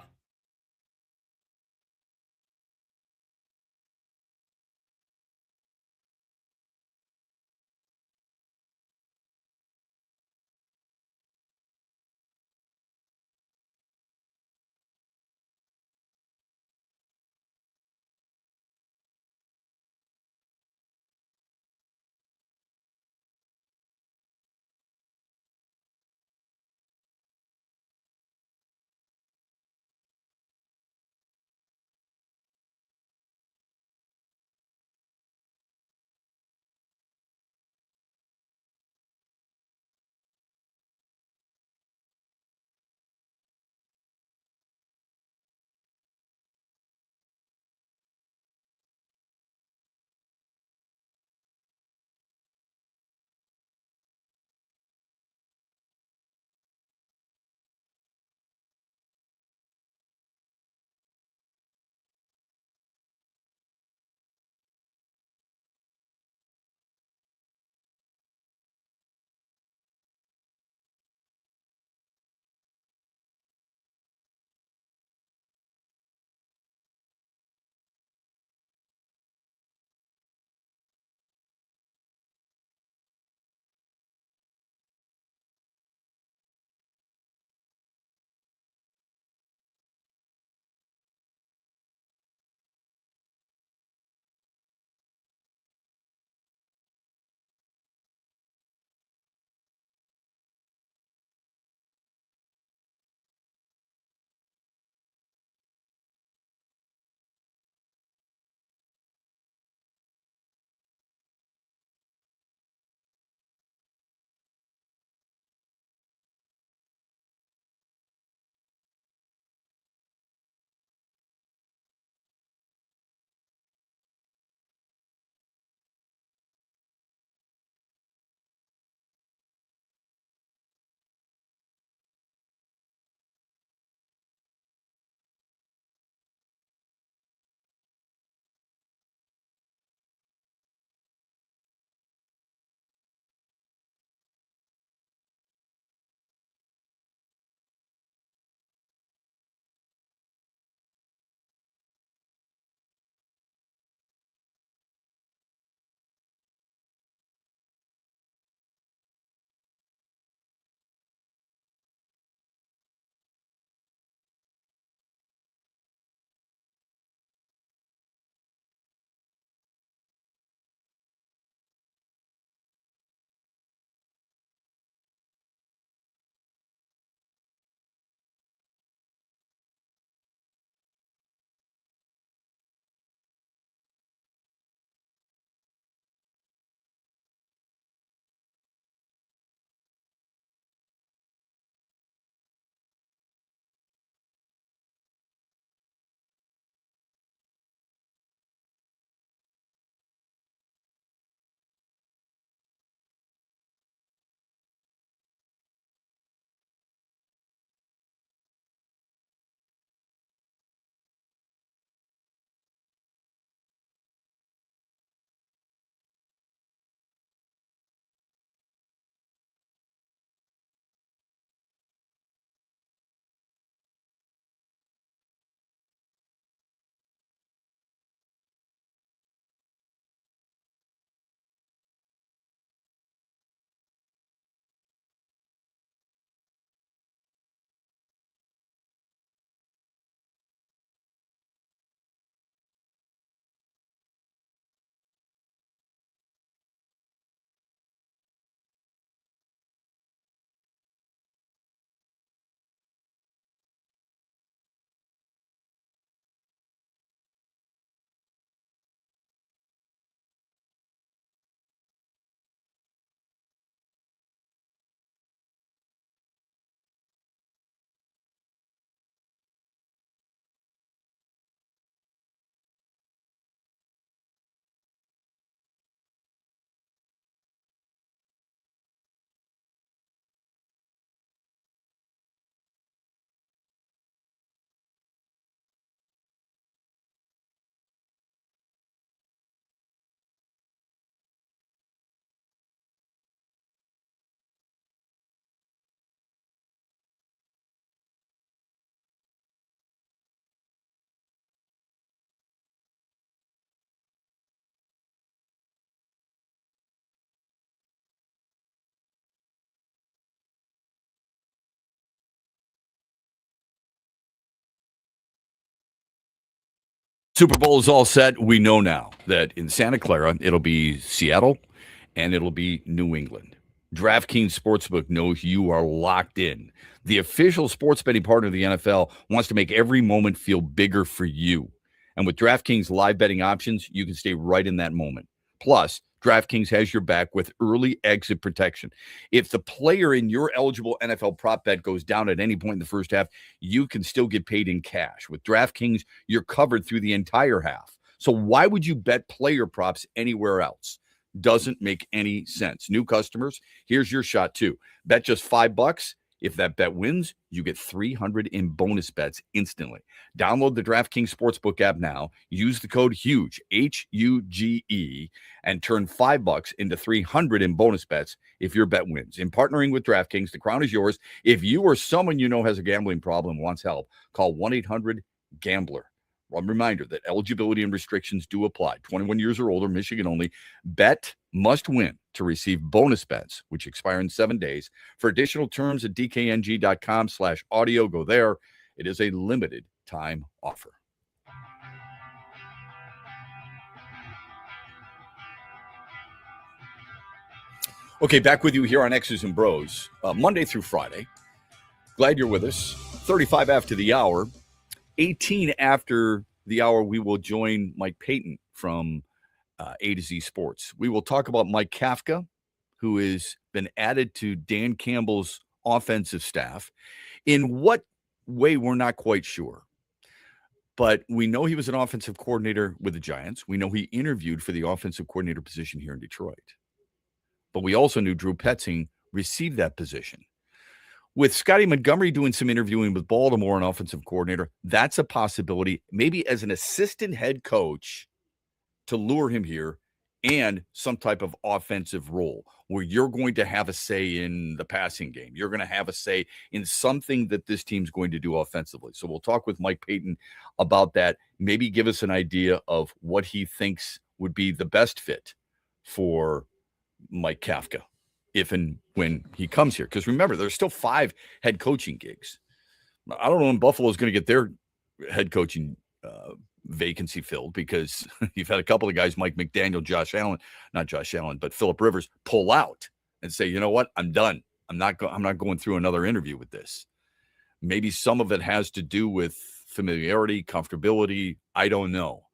Super Bowl is all set. We know now that in Santa Clara, it'll be Seattle and it'll be New England. DraftKings Sportsbook knows you are locked in. The official sports betting partner of the NFL wants to make every moment feel bigger for you. And with DraftKings live betting options, you can stay right in that moment. Plus, DraftKings has your back with early exit protection. If the player in your eligible NFL prop bet goes down at any point in the first half, you can still get paid in cash. With DraftKings, you're covered through the entire half. So why would you bet player props anywhere else? Doesn't make any sense. New customers, here's your shot too. Bet just $5. If that bet wins, you get $300 in bonus bets instantly. Download the DraftKings Sportsbook app now. Use the code HUGE, HUGE, and turn $5 into $300 in bonus bets if your bet wins. In partnering with DraftKings, the crown is yours. If you or someone you know has a gambling problem and wants help, call 1-800-GAMBLER. One reminder that eligibility and restrictions do apply. 21 years or older, Michigan only. Bet must win to receive bonus bets, which expire in 7 days. For additional terms at dkng.com/audio, go there. It is a limited time offer. Okay, back with you here on X's and Bros, Monday through Friday. Glad you're with us. 35 after the hour. 18 after the hour, we will join Mike Payton from A to Z Sports. We will talk about Mike Kafka, who has been added to Dan Campbell's offensive staff. In what way, we're not quite sure. But we know he was an offensive coordinator with the Giants. We know he interviewed for the offensive coordinator position here in Detroit. But we also knew Drew Petzing received that position. With Scotty Montgomery doing some interviewing with Baltimore, an offensive coordinator, that's a possibility, maybe as an assistant head coach to lure him here, and some type of offensive role where you're going to have a say in the passing game. You're going to have a say in something that this team's going to do offensively. So we'll talk with Mike Payton about that, maybe give us an idea of what he thinks would be the best fit for Mike Kafka if and when he comes here. Because remember, there's still 5 head coaching gigs. I don't know when Buffalo is going to get their head coaching vacancy filled, because you've had a couple of guys, Mike McDaniel, but Phillip Rivers, pull out and say, you know what, I'm done. I'm not going through another interview with this. Maybe some of it has to do with familiarity, comfortability. I don't know.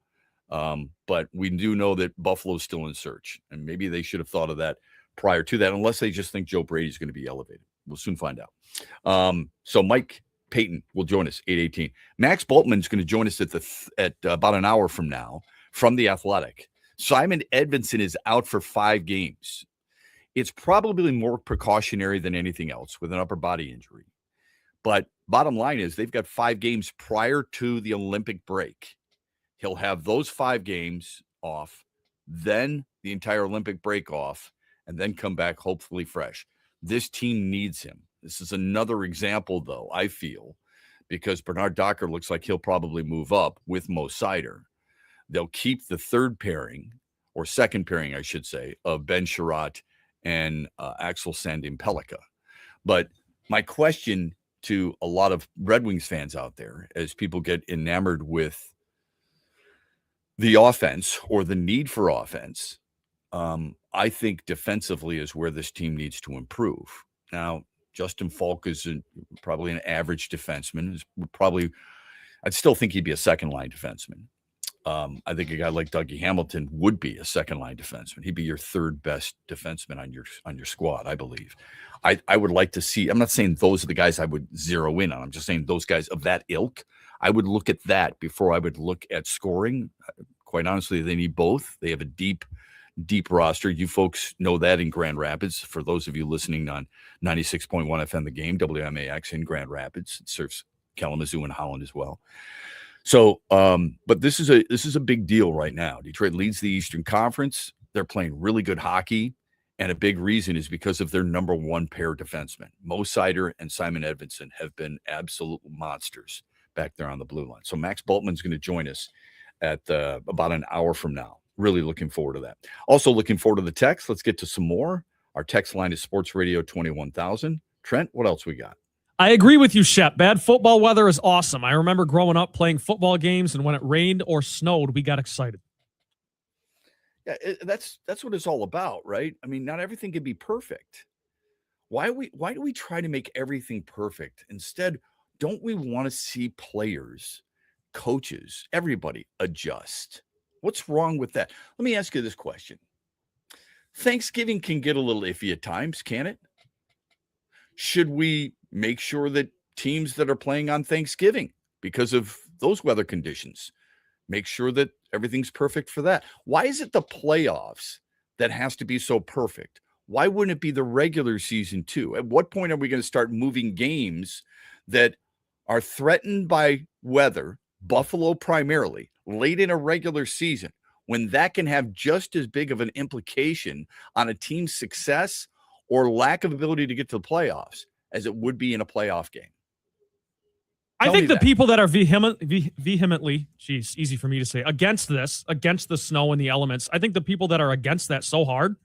But we do know that Buffalo's still in search, and maybe they should have thought of that prior to that, unless they just think Joe Brady's going to be elevated. We'll soon find out. So Mike Payton will join us 8:18. Max Bultman's going to join us at about an hour from now from The Athletic. Simon Edvinson is out for 5 games. It's probably more precautionary than anything else with an upper body injury. But bottom line is they've got 5 games prior to the Olympic break. He'll have those 5 games off, then the entire Olympic break off, and then come back hopefully fresh. This team needs him. This is another example, though, I feel, because Bernard Docker looks like he'll probably move up with Mo Sider. They'll keep the third pairing, or second pairing, I should say, of Ben Sherratt and Axel Sandin-Pellikka. But my question to a lot of Red Wings fans out there, as people get enamored with the offense or the need for offense, I think defensively is where this team needs to improve. Now, Justin Falk is probably an average defenseman. I'd still think he'd be a second-line defenseman. I think a guy like Dougie Hamilton would be a second-line defenseman. He'd be your third best defenseman on your squad, I believe. I would like to see. I'm not saying those are the guys I would zero in on. I'm just saying those guys of that ilk. I would look at that before I would look at scoring. Quite honestly, they need both. They have a deep roster. You folks know that in Grand Rapids. For those of you listening on 96.1 FM, The Game, WMAX in Grand Rapids, it serves Kalamazoo and Holland as well. So, but this is a big deal right now. Detroit leads the Eastern Conference. They're playing really good hockey, and a big reason is because of their number 1 pair defensemen. Mo Sider and Simon Edvinson have been absolute monsters back there on the blue line. So Max Bultman's going to join us at about an hour from now. Really looking forward to that. Also looking forward to the text. Let's get to some more. Our text line is Sports Radio 21,000. Trent, what else we got? I agree with you, Shep. Bad football weather is awesome. I remember growing up playing football games, and when it rained or snowed, we got excited. Yeah, that's what it's all about, right? I mean, not everything can be perfect. Why do we try to make everything perfect? Instead, don't we want to see players, coaches, everybody adjust? What's wrong with that? Let me ask you this question. Thanksgiving can get a little iffy at times, can it? Should we make sure that teams that are playing on Thanksgiving, because of those weather conditions, make sure that everything's perfect for that? Why is it the playoffs that has to be so perfect? Why wouldn't it be the regular season too? At what point are we going to start moving games that are threatened by weather, Buffalo primarily, late in a regular season, when that can have just as big of an implication on a team's success or lack of ability to get to the playoffs as it would be in a playoff game? I think the people that are vehemently, geez, easy for me to say, against this, against the snow and the elements, I think the people that are against that so hard,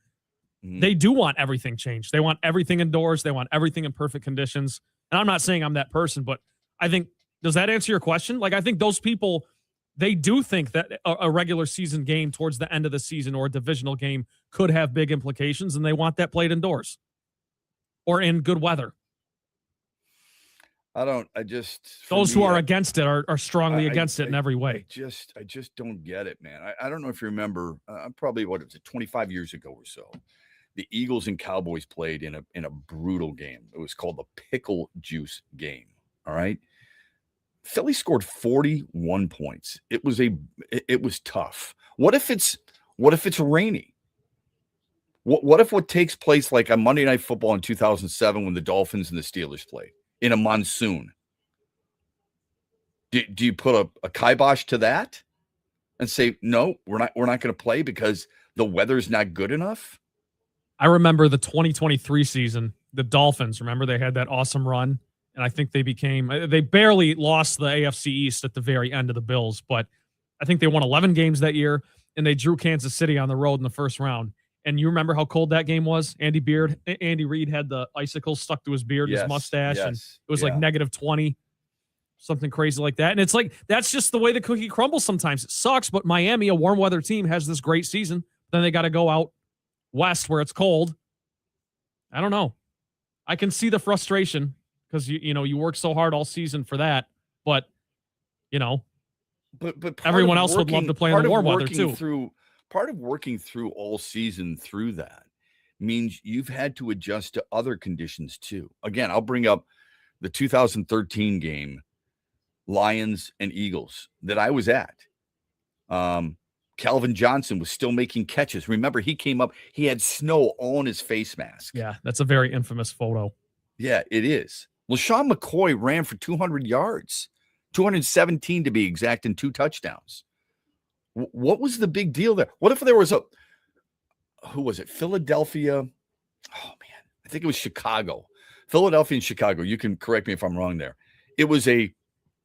they do want everything changed. They want everything indoors. They want everything in perfect conditions. And I'm not saying I'm that person, but I think, does that answer your question? Like, I think those people, they do think that a regular season game towards the end of the season or a divisional game could have big implications, and they want that played indoors or in good weather. Those who are against it are strongly against it in every way. I just don't get it, man. I don't know if you remember, probably 25 years ago or so, the Eagles and Cowboys played in a brutal game. It was called the pickle juice game. All right. Philly scored 41 points. It was tough. What if it's rainy? What if what takes place like on Monday Night Football in 2007 when the Dolphins and the Steelers played in a monsoon? Do you put a kibosh to that and say, no, we're not going to play because the weather's not good enough? I remember the 2023 season, the Dolphins, remember they had that awesome run, and I think they barely lost the AFC East at the very end of the Bills, but I think they won 11 games that year, and they drew Kansas City on the road in the first round. And you remember how cold that game was? Andy Reid had the icicles stuck to his beard, his mustache, and it was like negative 20, something crazy like that. And it's like, that's just the way the cookie crumbles sometimes. It sucks, but Miami, a warm weather team, has this great season. Then they got to go out west where it's cold. I don't know. I can see the frustration because you work so hard all season for that, but but everyone else would love to play in the warm weather too. Part of working through all season through that means you've had to adjust to other conditions too. Again, I'll bring up the 2013 game, Lions and Eagles, that I was at. Calvin Johnson was still making catches. Remember, he came up, he had snow all on his face mask. Yeah, that's a very infamous photo. Yeah, it is. LaShawn McCoy ran for 200 yards, 217 to be exact, and 2 touchdowns. What was the big deal there? What if there was who was it? Philadelphia. Oh, man. I think it was Chicago. Philadelphia and Chicago. You can correct me if I'm wrong there. It was a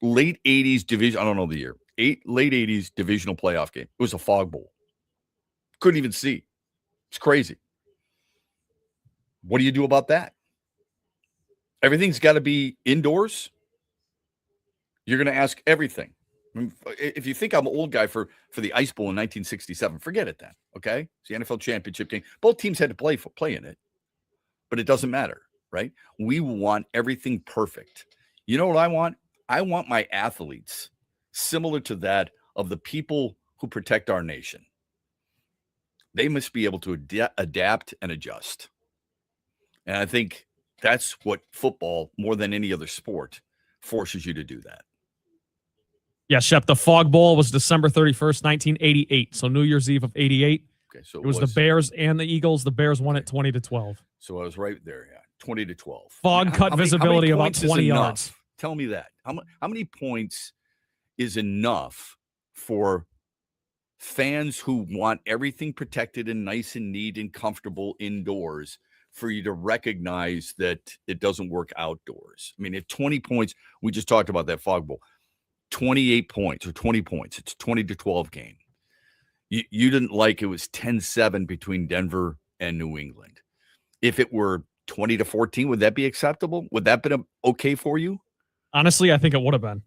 late 80s division. I don't know the year. Late 80s divisional playoff game. It was a fog bowl. Couldn't even see. It's crazy. What do you do about that? Everything's got to be indoors. You're going to ask everything. If you think I'm an old guy for the Ice Bowl in 1967, forget it then, okay? It's the NFL championship game. Both teams had to play in it, but it doesn't matter, right? We want everything perfect. You know what I want? I want my athletes similar to that of the people who protect our nation. They must be able to adapt and adjust. And I think that's what football, more than any other sport, forces you to do that. Yeah, Shep, the Fog Bowl was December 31st, 1988. So New Year's Eve of 88. Okay, so it was the Bears and the Eagles. The Bears won it 20-12. So I was right there, yeah. 20-12. Fog cut visibility about 20 yards. Tell me that. How many points is enough for fans who want everything protected and nice and neat and comfortable indoors for you to recognize that it doesn't work outdoors? I mean, if 20 points, we just talked about that Fog Bowl. 28 points or 20 points. It's 20-12 game. You didn't like it was 10-7 between Denver and New England. If it were 20-14, would that be acceptable? Would that been okay for you? Honestly, I think it would have been.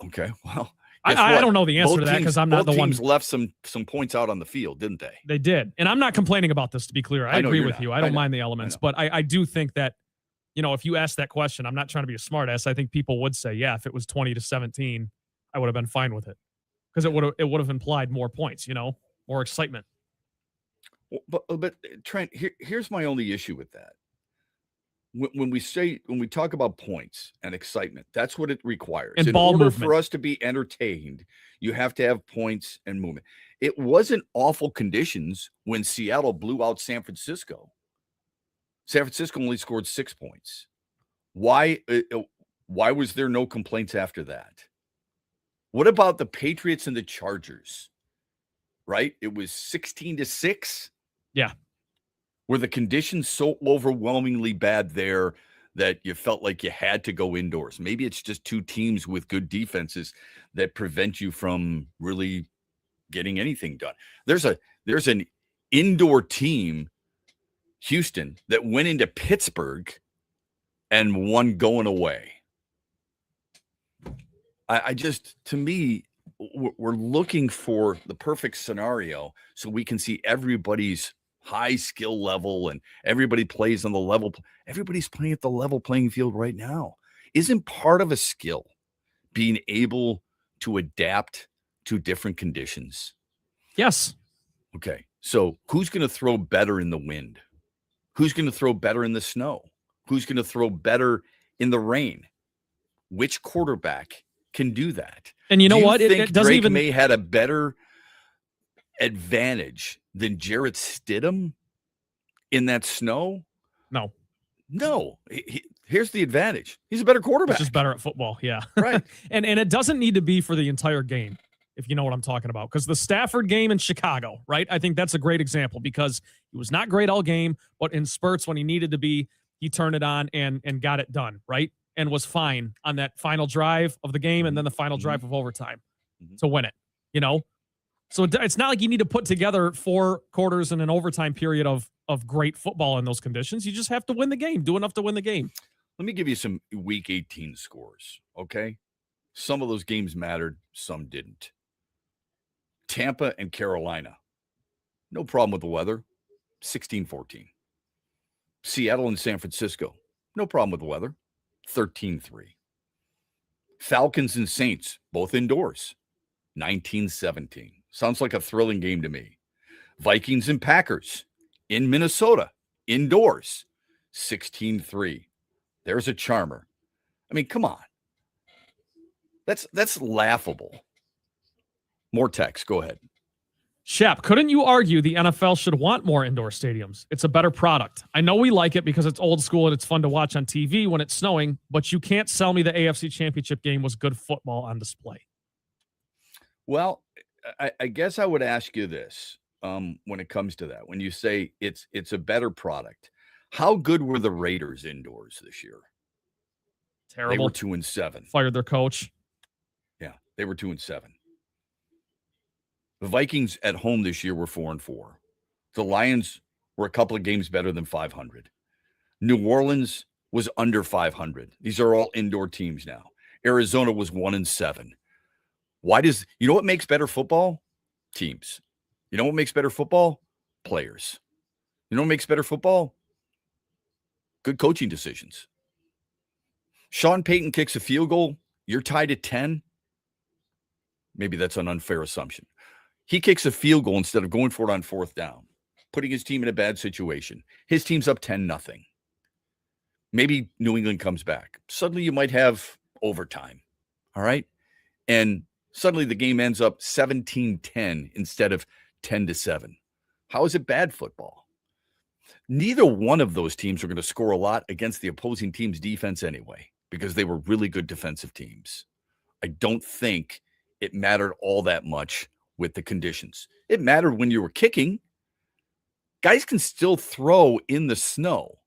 Okay, well, I don't know the answer both to that teams- because I'm not both the one. teams left some points out on the field, didn't they? They did. And I'm not complaining about this, to be clear. I I know agree you're with not. you. I I don't know. mind the elements. But I do think that, if you ask that question, I'm not trying to be a smartass. I think people would say, yeah, if it was 20-17, I would have been fine with it. Because it would have implied more points, more excitement. Well, but Trent, here's my only issue with that. When we talk about points and excitement, that's what it requires. And In ball order movement. for us to be entertained, you have to have points and movement. It wasn't awful conditions when Seattle blew out San Francisco. San Francisco only scored 6 points. Why was there no complaints after that? What about the Patriots and the Chargers? Right? It was 16-6. Yeah. Were the conditions so overwhelmingly bad there that you felt like you had to go indoors? Maybe it's just two teams with good defenses that prevent you from really getting anything done. There's an indoor team, Houston, that went into Pittsburgh and won going away. To me, we're looking for the perfect scenario so we can see everybody's high skill level and everybody plays on the level. Everybody's playing at the level playing field right now. Isn't part of a skill being able to adapt to different conditions? Yes. Okay. So who's going to throw better in the wind? Who's going to throw better in the snow? Who's going to throw better in the rain? Which quarterback can do that? And you know Do what? It think doesn't Drake even May had a better advantage than Jarrett Stidham in that snow? No. Here's the advantage. He's a better quarterback. He's just better at football. Yeah. Right. and it doesn't need to be for the entire game, if you know what I'm talking about. Because the Stafford game in Chicago, right? I think that's a great example because he was not great all game, but in spurts when he needed to be, he turned it on and got it done, right? And was fine on that final drive of the game and then the final drive of overtime to win it, So it's not like you need to put together 4 quarters and an overtime period of great football in those conditions. You just have to win the game, do enough to win the game. Let me give you some week 18 scores, okay? Some of those games mattered, some didn't. Tampa and Carolina, no problem with the weather, 16-14. Seattle and San Francisco, no problem with the weather, 13-3. Falcons and Saints, both indoors, 19-17. Sounds like a thrilling game to me. Vikings and Packers in Minnesota, indoors, 16-3. There's a charmer. I mean, come on. That's laughable. More text. Go ahead. Shep, couldn't you argue the NFL should want more indoor stadiums? It's a better product. I know we like it because it's old school and it's fun to watch on TV when it's snowing, but you can't sell me the AFC Championship game was good football on display. Well, I guess I would ask you this when it comes to that. When you say it's a better product, how good were the Raiders indoors this year? Terrible. They were 2-7. Fired their coach. Yeah, they were 2-7. The Vikings at home this year were 4-4. The Lions were a couple of games better than 500. New Orleans was under 500. These are all indoor teams now. Arizona was 1-7. You know what makes better football? Teams. You know what makes better football? Players. You know what makes better football? Good coaching decisions. Sean Payton kicks a field goal. You're tied at 10. Maybe that's an unfair assumption. He kicks a field goal instead of going for it on 4th down, putting his team in a bad situation. His team's up 10-0. Maybe New England comes back. Suddenly you might have overtime. All right. And suddenly the game ends up 17-10 instead of 10-7. How is it bad football? Neither one of those teams are going to score a lot against the opposing team's defense anyway, because they were really good defensive teams. I don't think it mattered all that much with the conditions. It mattered when you were kicking. Guys can still throw in the snow.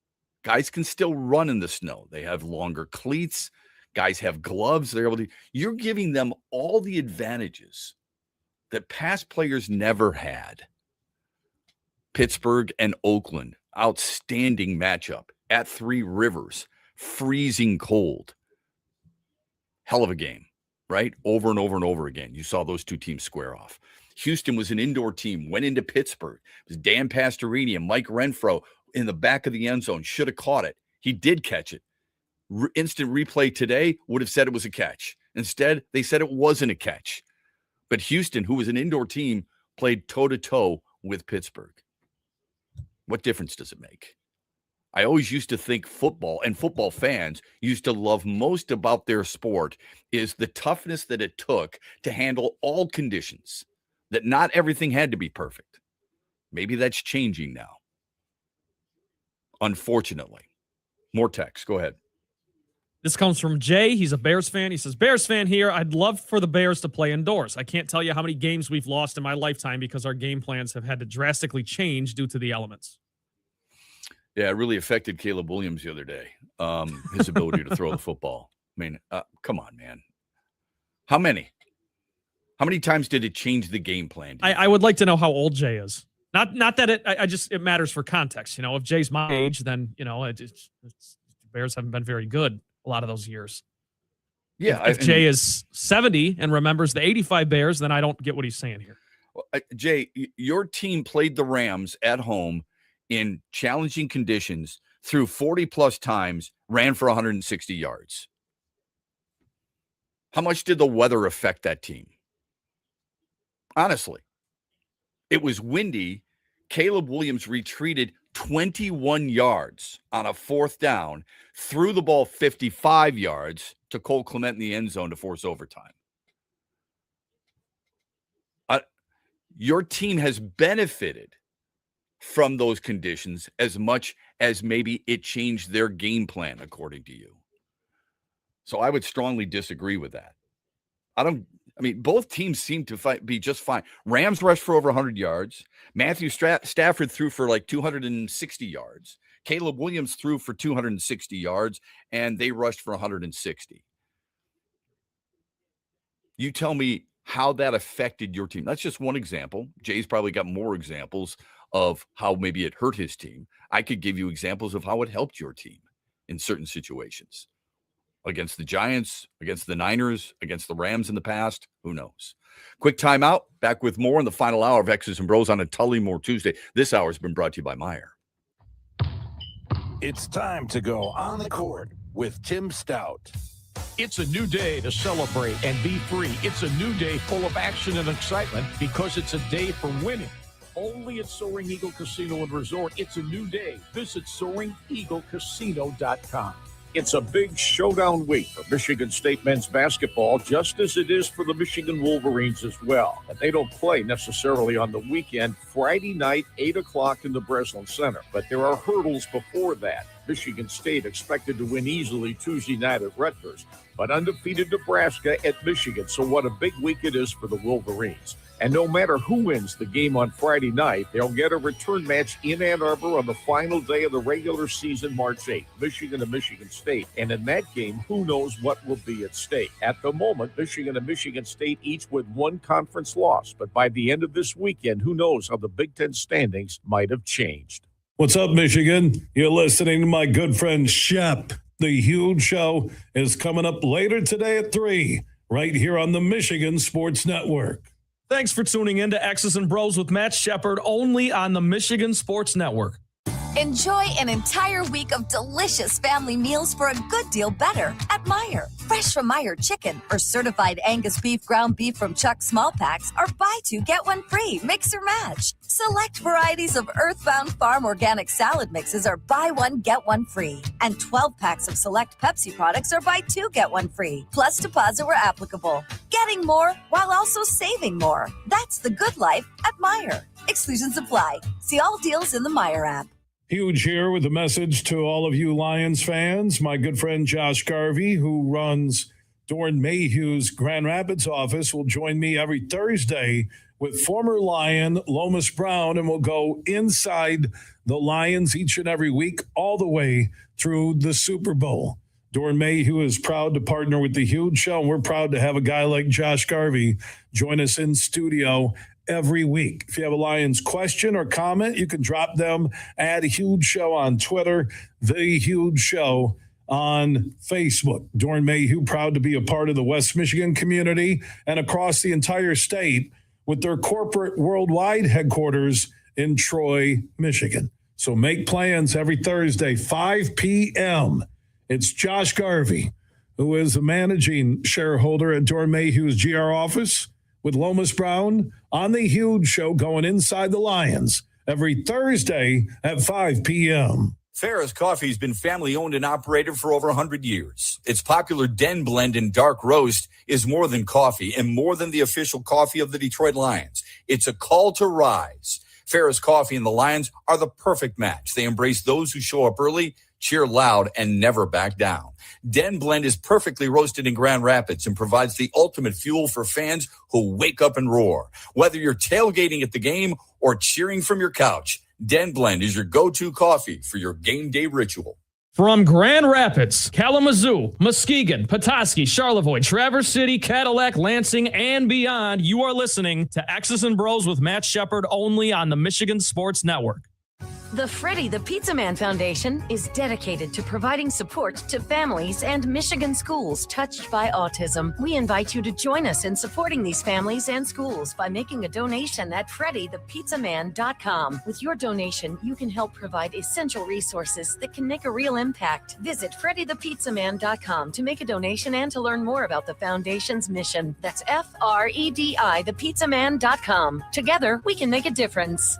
Guys can still run in the snow. They have longer cleats. Guys have gloves. You're giving them all the advantages that past players never had. Pittsburgh and Oakland, outstanding matchup. at Three Rivers, freezing cold. Hell of a game, right? Over and over and over again. You saw those two teams square off. Houston was an indoor team, went into Pittsburgh. It was Dan Pastorini and Mike Renfro in the back of the end zone. Should have caught it. He did catch it. Instant replay today would have said it was a catch. Instead, they said it wasn't a catch. But Houston, who was an indoor team, played toe-to-toe with Pittsburgh. What difference does it make? I always used to think football, and football fans used to love most about their sport, is the toughness that it took to handle all conditions, that not everything had to be perfect. Maybe that's changing now. Unfortunately. More text. Go ahead. This comes from Jay. He's a Bears fan. He says, Bears fan here. I'd love for the Bears to play indoors. I can't tell you how many games we've lost in my lifetime because our game plans have had to drastically change due to the elements. Yeah, it really affected Caleb Williams the other day, his ability to throw the football. I mean, come on, man. How many? How many times did it change the game plan? I would like to know how old Jay is. Not that it matters for context. You know, if Jay's my age, then, you know, Bears haven't been very good a lot of those years. Yeah. If Jay is 70 and remembers the 85 Bears, then I don't get what he's saying here. Jay, your team played the Rams at home in challenging conditions, threw 40-plus times, ran for 160 yards. How much did the weather affect that team? Honestly, it was windy. Caleb Williams retreated 21 yards on a fourth down, threw the ball 55 yards to Cole Clement in the end zone to force overtime. Your team has benefited from those conditions as much as maybe it changed their game plan, according to you. So I would strongly disagree with that. Both teams seem to be just fine. Rams rushed for over 100 yards. Matthew Stafford threw for like 260 yards. Caleb Williams threw for 260 yards, and they rushed for 160. You tell me how that affected your team. That's just one example. Jay's probably got more examples of how maybe it hurt his team. I could give you examples of how it helped your team in certain situations. Against the Giants, against the Niners, against the Rams in the past, who knows? Quick timeout. Back with more in the final hour of X's and Bros on a Tullymore Tuesday. This hour has been brought to you by Meijer. It's time to go on the court with Tim Stout. It's a new day to celebrate and be free. It's a new day full of action and excitement because it's a day for winning. Only at Soaring Eagle Casino and Resort. It's a new day. Visit SoaringEagleCasino.com. It's a big showdown week for Michigan State men's basketball, just as it is for the Michigan Wolverines as well. And they don't play necessarily on the weekend. Friday night, 8 o'clock in the Breslin Center. But there are hurdles before that. Michigan State expected to win easily Tuesday night at Rutgers, but undefeated Nebraska at Michigan. So what a big week it is for the Wolverines. And no matter who wins the game on Friday night, they'll get a return match in Ann Arbor on the final day of the regular season, March 8th, Michigan and Michigan State. And in that game, who knows what will be at stake. At the moment, Michigan and Michigan State each with one conference loss. But by the end of this weekend, who knows how the Big Ten standings might have changed. What's up, Michigan? You're listening to my good friend Shep. The Huge Show is coming up later today at 3, right here on the Michigan Sports Network. Thanks for tuning in to X's and Bros with Matt Shepard, only on the Michigan Sports Network. Enjoy an entire week of delicious family meals for a good deal better at Meijer. Fresh from Meijer chicken or certified Angus beef ground beef from Chuck small packs are buy two, get one free. Mix or match. Select varieties of Earthbound Farm organic salad mixes are buy one, get one free. And 12 packs of select Pepsi products are buy two, get one free. Plus deposit where applicable. Getting more while also saving more. That's the good life at Meijer. Exclusions apply. See all deals in the Meijer app. Huge here with a message to all of you Lions fans. My good friend Josh Garvey, who runs Doran Mayhew's Grand Rapids office, will join me every Thursday with former Lion Lomas Brown, and we'll go inside the Lions each and every week all the way through the Super Bowl. Doran Mayhew is proud to partner with the Huge Show, and we're proud to have a guy like Josh Garvey join us in studio every week. If you have a Lions question or comment, you can drop them at Huge Show on Twitter, The Huge Show on Facebook. Doran Mayhew, proud to be a part of the West Michigan community and across the entire state with their corporate worldwide headquarters in Troy, Michigan. So make plans every Thursday, 5 p.m. It's Josh Garvey, who is a managing shareholder at Doran Mayhew's GR office, with Lomas Brown on The Huge Show going inside the Lions every Thursday at 5 p.m. Ferris Coffee has been family owned and operated for over 100 years. Its popular Den Blend and Dark Roast is more than coffee and more than the official coffee of the Detroit Lions. It's a call to rise. Ferris Coffee and the Lions are the perfect match. They embrace those who show up early, cheer loud, and never back down. Den Blend is perfectly roasted in Grand Rapids and provides the ultimate fuel for fans who wake up and roar. Whether you're tailgating at the game or cheering from your couch, Den Blend is your go-to coffee for your game day ritual. From Grand Rapids, Kalamazoo, Muskegon, Petoskey, Charlevoix, Traverse City, Cadillac, Lansing, and beyond, you are listening to X's and Bros with Matt Shepard only on the Michigan Sports Network. The Freddie the Pizza Man Foundation is dedicated to providing support to families and Michigan schools touched by autism. We invite you to join us in supporting these families and schools by making a donation at freddythepizzaman.com. With your donation, you can help provide essential resources that can make a real impact. Visit freddythepizzaman.com to make a donation and to learn more about the foundation's mission. That's FREDI thepizzaman.com. Together, we can make a difference.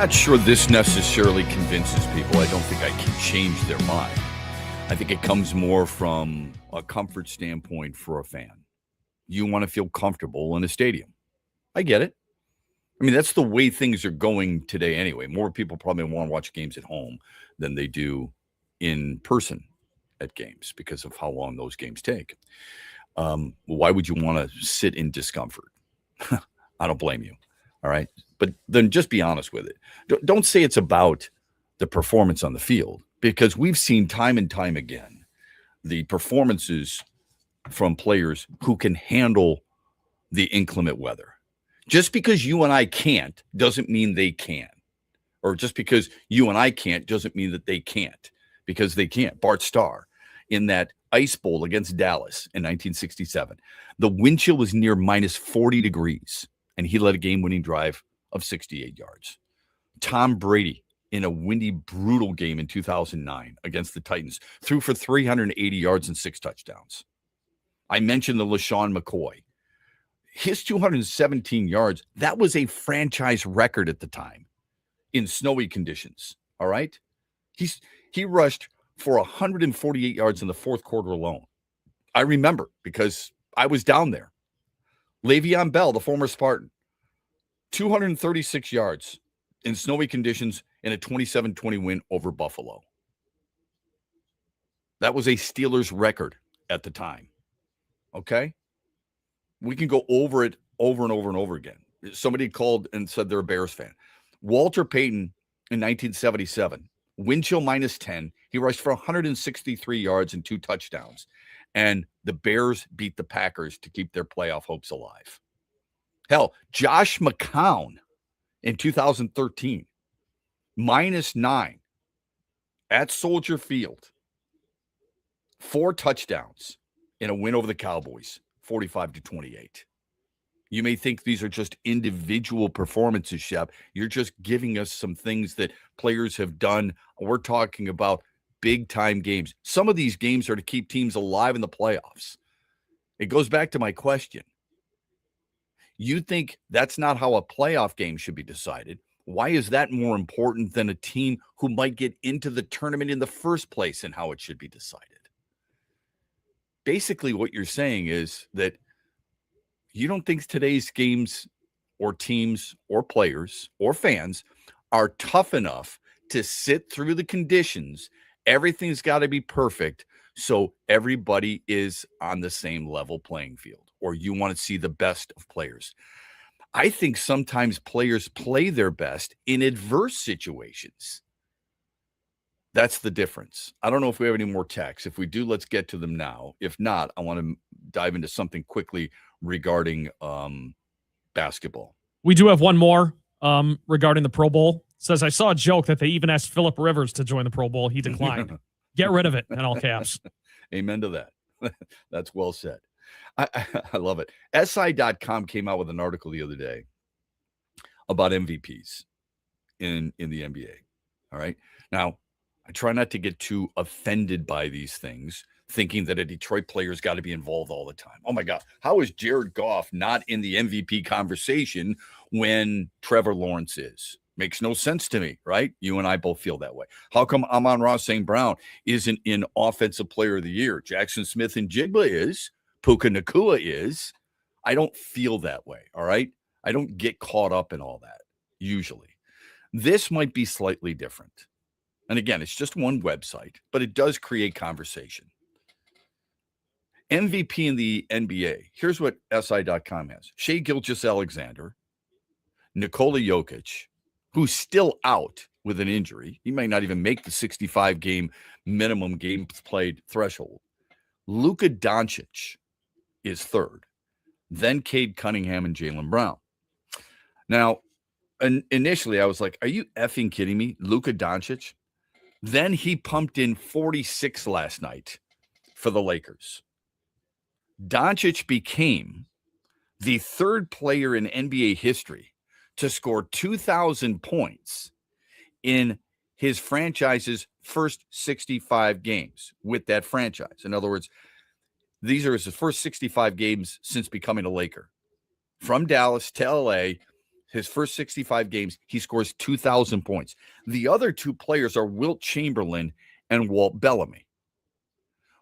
not sure this necessarily convinces people. I don't think I can change their mind. I think it comes more from a comfort standpoint for a fan. You want to feel comfortable in a stadium. I get it. I mean, that's the way things are going today anyway. More people probably want to watch games at home than they do in person at games because of how long those games take. Why would you want to sit in discomfort? I don't blame you. All right. But then just be honest with it. Don't say it's about the performance on the field, because we've seen time and time again the performances from players who can handle the inclement weather. Just because you and I can't doesn't mean they can. Or just because you and I can't doesn't mean that they can't, because they can't. Bart Starr, in that Ice Bowl against Dallas in 1967, the wind chill was near minus 40 degrees, and he led a game-winning drive of 68 yards. Tom Brady, in a windy, brutal game in 2009 against the Titans, threw for 380 yards and 6 touchdowns. I mentioned the LaShawn McCoy. His 217 yards, that was a franchise record at the time in snowy conditions, all right? He rushed for 148 yards in the fourth quarter alone. I remember because I was down there. Le'Veon Bell, the former Spartan, 236 yards in snowy conditions in a 27-20 win over Buffalo. That was a Steelers record at the time. Okay? We can go over it over and over and over again. Somebody called and said they're a Bears fan. Walter Payton in 1977, wind chill minus 10. He rushed for 163 yards and 2 touchdowns. And the Bears beat the Packers to keep their playoff hopes alive. Hell, Josh McCown in 2013, minus 9 at Soldier Field. 4 touchdowns in a win over the Cowboys, 45-28. You may think these are just individual performances, Shep. You're just giving us some things that players have done. We're talking about big-time games. Some of these games are to keep teams alive in the playoffs. It goes back to my question. You think that's not how a playoff game should be decided? Why is that more important than a team who might get into the tournament in the first place and how it should be decided? Basically, what you're saying is that you don't think today's games or teams or players or fans are tough enough to sit through the conditions. Everything's got to be perfect, so everybody is on the same level playing field, or you want to see the best of players. I think sometimes players play their best in adverse situations. That's the difference. I don't know if we have any more texts. If we do, let's get to them now. If not, I want to dive into something quickly regarding basketball. We do have one more regarding the Pro Bowl. It says, I saw a joke that they even asked Phillip Rivers to join the Pro Bowl. He declined. Get rid of it in all caps. Amen to that. That's well said. I love it. SI.com came out with an article the other day about MVPs in the NBA. All right. Now, I try not to get too offended by these things, thinking that a Detroit player's got to be involved all the time. Oh, my God. How is Jared Goff not in the MVP conversation when Trevor Lawrence is? Makes no sense to me, right? You and I both feel that way. How come Amon-Ra St. Brown isn't in Offensive Player of the Year? Jackson Smith and Jigba is. Puka Nacua is. I don't feel that way, all right? I don't get caught up in all that, usually. This might be slightly different. And again, it's just one website, but it does create conversation. MVP in the NBA. Here's what SI.com has. Shai Gilgeous-Alexander, Nikola Jokic, who's still out with an injury. He might not even make the 65-game minimum games played threshold. Luka Doncic is third. Then Cade Cunningham and Jaylen Brown. Now, initially I was like, are you effing kidding me? Luka Doncic? Then he pumped in 46 last night for the Lakers. Doncic became the third player in NBA history to score 2,000 points in his franchise's first 65 games with that franchise. In other words, these are his first 65 games since becoming a Laker. From Dallas to LA, His first 65 games, he scores 2,000 points. The other two players are Wilt Chamberlain and Walt Bellamy.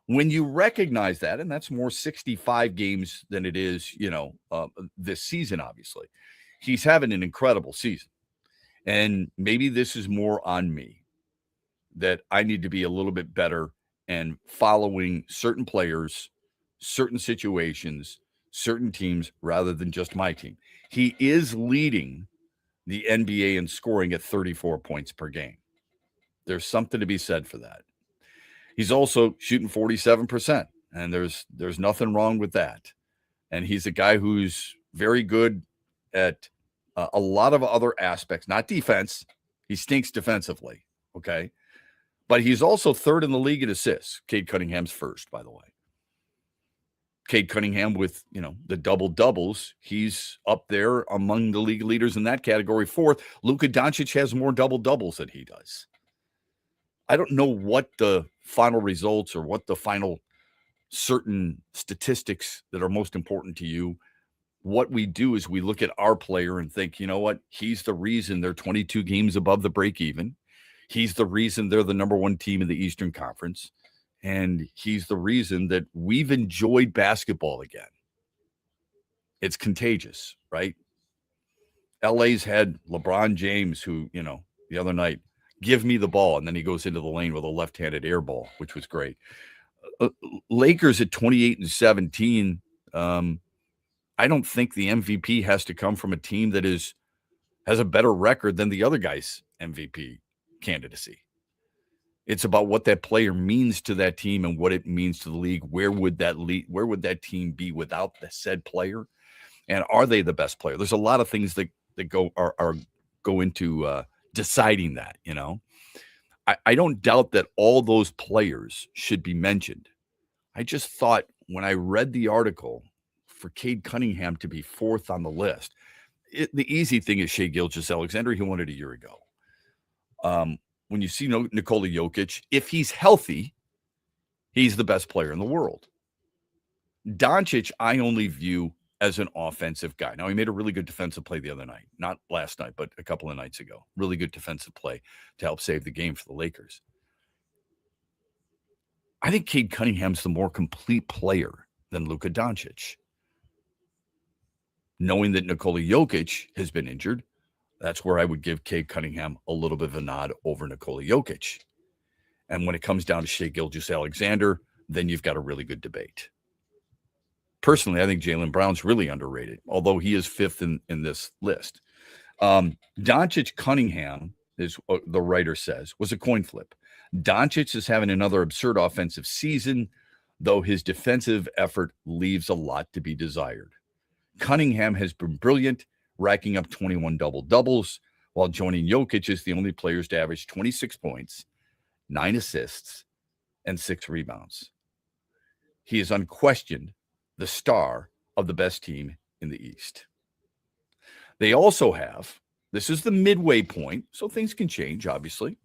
When you recognize that, and that's more 65 games than it is, this season, obviously, he's having an incredible season. And maybe this is more on me, that I need to be a little bit better and following certain players, certain situations, certain teams, rather than just my team. He is leading the NBA in scoring at 34 points per game. There's something to be said for that. He's also shooting 47%, and there's nothing wrong with that. And he's a guy who's very good at a lot of other aspects, not defense. He stinks defensively, okay? But he's also third in the league in assists. Cade Cunningham's first, by the way. Cade Cunningham with, the double-doubles. He's up there among the league leaders in that category. Fourth, Luka Doncic has more double-doubles than he does. I don't know what the final results or what the final certain statistics that are most important to you. What we do is we look at our player and think, you know what? He's the reason they're 22 games above the break even. He's the reason they're the number one team in the Eastern Conference. And he's the reason that we've enjoyed basketball again. It's contagious, right? LA's had LeBron James, who, the other night, give me the ball. And then he goes into the lane with a left-handed air ball, which was great. Lakers at 28-17. I don't think the MVP has to come from a team that has a better record than the other guy's MVP candidacy. It's about what that player means to that team and what it means to the league. Where would that team be without the said player? And are they the best player? There's a lot of things that go into deciding that, I don't doubt that all those players should be mentioned. I just thought when I read the article for Cade Cunningham to be fourth on the list, the easy thing is Shai Gilgeous-Alexander. He won it a year ago. When you see Nikola Jokic, if he's healthy, he's the best player in the world. Doncic, I only view as an offensive guy. Now, he made a really good defensive play the other night. Not last night, but a couple of nights ago. Really good defensive play to help save the game for the Lakers. I think Cade Cunningham's the more complete player than Luka Doncic. Knowing that Nikola Jokic has been injured, that's where I would give Cade Cunningham a little bit of a nod over Nikola Jokic. And when it comes down to Shai Gilgeous-Alexander, then you've got a really good debate. Personally, I think Jaylen Brown's really underrated, although he is fifth in this list. Doncic Cunningham, is the writer says, was a coin flip. Doncic is having another absurd offensive season, though his defensive effort leaves a lot to be desired. Cunningham has been brilliant, racking up 21 double-doubles, while joining Jokic is the only players to average 26 points, 9 assists, and 6 rebounds. He is unquestioned the star of the best team in the East. They also have, this is the midway point, so things can change, obviously.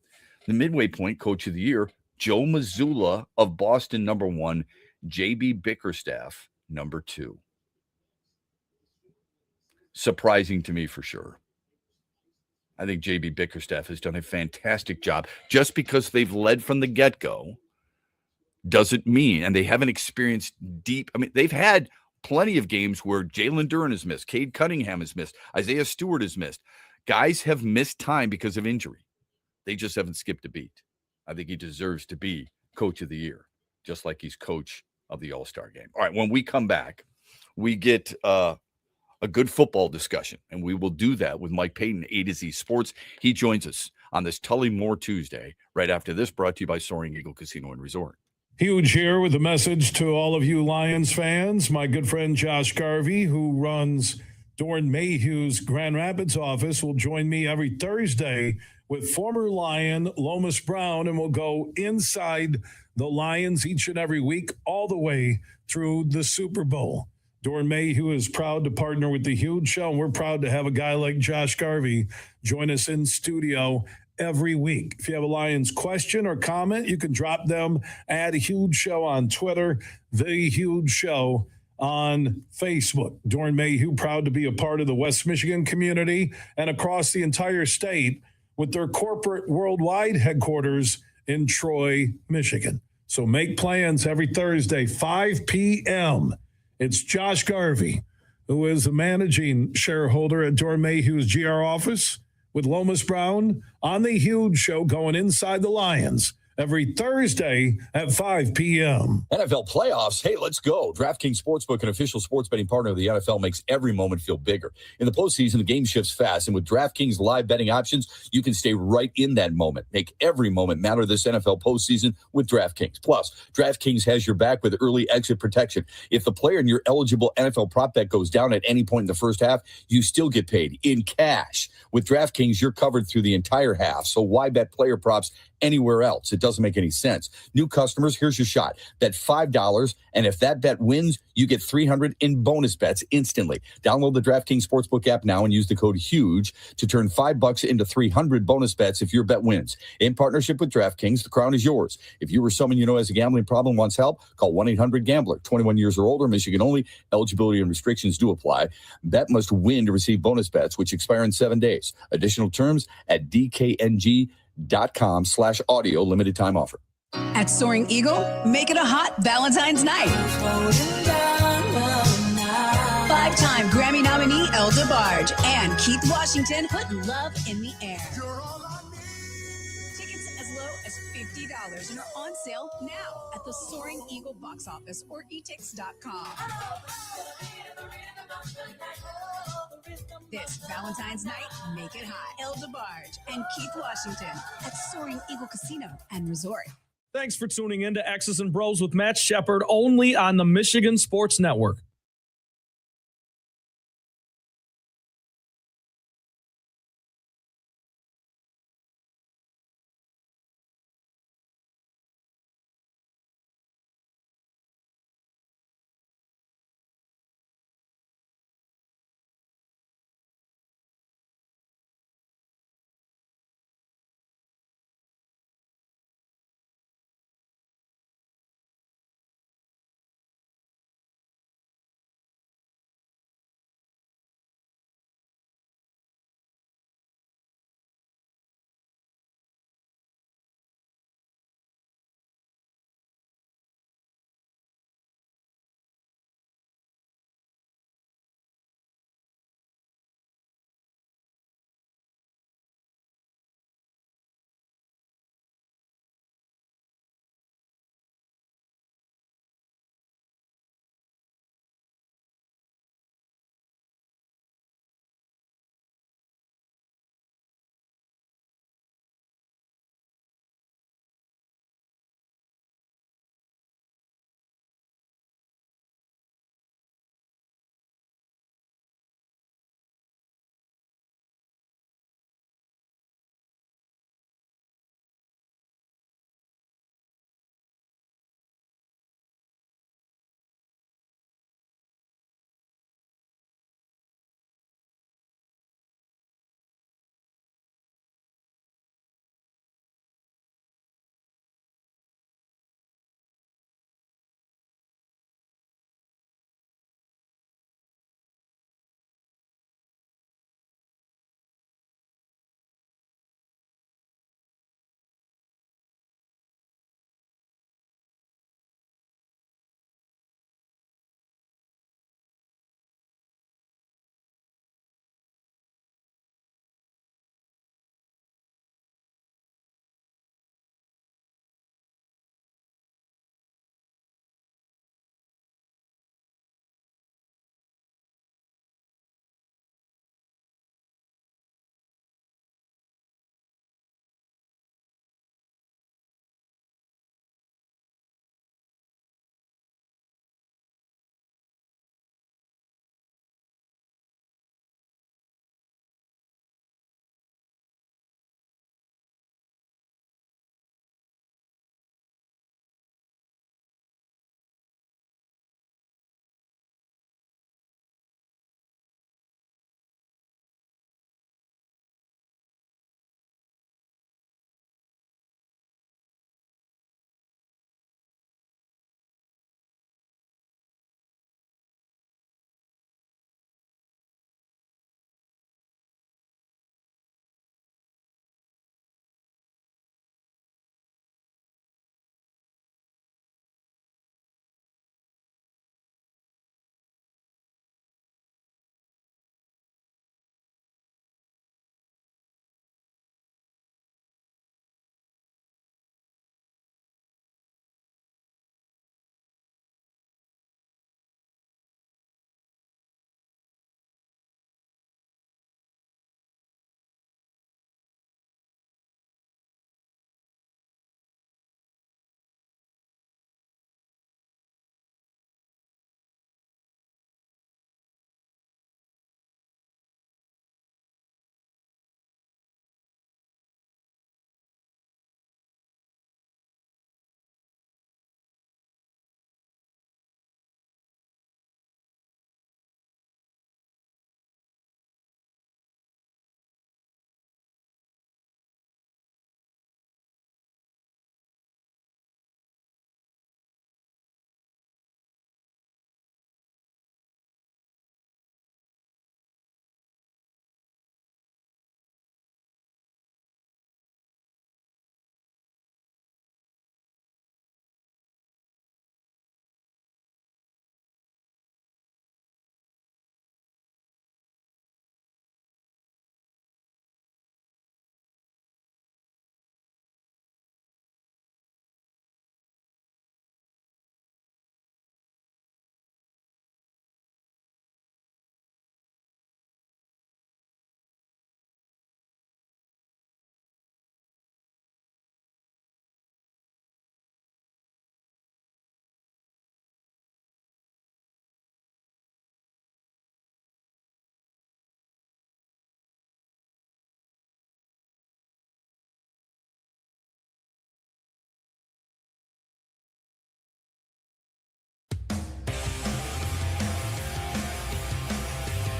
The midway point, Coach of the Year, Joe Mazzulla of Boston, number 1, J.B. Bickerstaff, number 2. Surprising to me for sure. I think J.B. Bickerstaff has done a fantastic job. Just because they've led from the get-go doesn't mean, and they haven't experienced deep, they've had plenty of games where Jalen Duren has missed, Cade Cunningham has missed, Isaiah Stewart has missed. Guys have missed time because of injury. They just haven't skipped a beat. I think he deserves to be Coach of the Year, just like he's coach of the All-Star game. All right, when we come back, we get a good football discussion, and we will do that with Mike Payton, A to Z Sports. He joins us on this Tully Moore Tuesday, right after this, brought to you by Soaring Eagle Casino and Resort. Huge here with a message to all of you Lions fans. My good friend Josh Garvey, who runs Doran Mayhew's Grand Rapids office, will join me every Thursday with former Lion Lomas Brown, and we'll go inside the Lions each and every week, all the way through the Super Bowl. Doran Mayhew is proud to partner with the Huge Show, and we're proud to have a guy like Josh Garvey join us in studio every week. If you have a Lions question or comment, you can drop them at Huge Show on Twitter, The Huge Show on Facebook. Dorn Mayhew, proud to be a part of the West Michigan community and across the entire state with their corporate worldwide headquarters in Troy, Michigan. So make plans every Thursday, 5 p.m. It's Josh Garvey, who is a managing shareholder at Dorn Mayhew's GR office, with Lomas Brown on the Huge Show going inside the Lions every Thursday at 5 p.m. NFL playoffs. Hey, let's go. DraftKings Sportsbook, an official sports betting partner of the NFL, makes every moment feel bigger. In the postseason, the game shifts fast, and with DraftKings live betting options, you can stay right in that moment. Make every moment matter this NFL postseason with DraftKings. Plus, DraftKings has your back with early exit protection. If the player in your eligible NFL prop bet goes down at any point in the first half, you still get paid in cash. With DraftKings, you're covered through the entire half, so why bet player props anywhere else? It doesn't make any sense. New customers, here's your shot. Bet $5, and if that bet wins, you get $300 in bonus bets instantly. Download the DraftKings Sportsbook app now and use the code HUGE to turn $5 into $300 bonus bets if your bet wins. In partnership with DraftKings, the crown is yours. If you or someone you know has a gambling problem wants help, call 1-800-GAMBLER. 21 years or older, Michigan only. Eligibility and restrictions do apply. Bet must win to receive bonus bets, which expire in 7 days. Additional terms at DKNG.com/audio. Limited time offer. At Soaring Eagle, make it a hot Valentine's night. 5-time Grammy nominee El DeBarge and Keith Washington put love in the air. Tickets as low as $50 and are on sale now at the Soaring Eagle box office or etix.com. This Valentine's night, make it hot. El DeBarge and Keith Washington at Soaring Eagle Casino and Resort. Thanks for tuning in to X's and Bros with Matt Shepard, only on the Michigan Sports Network.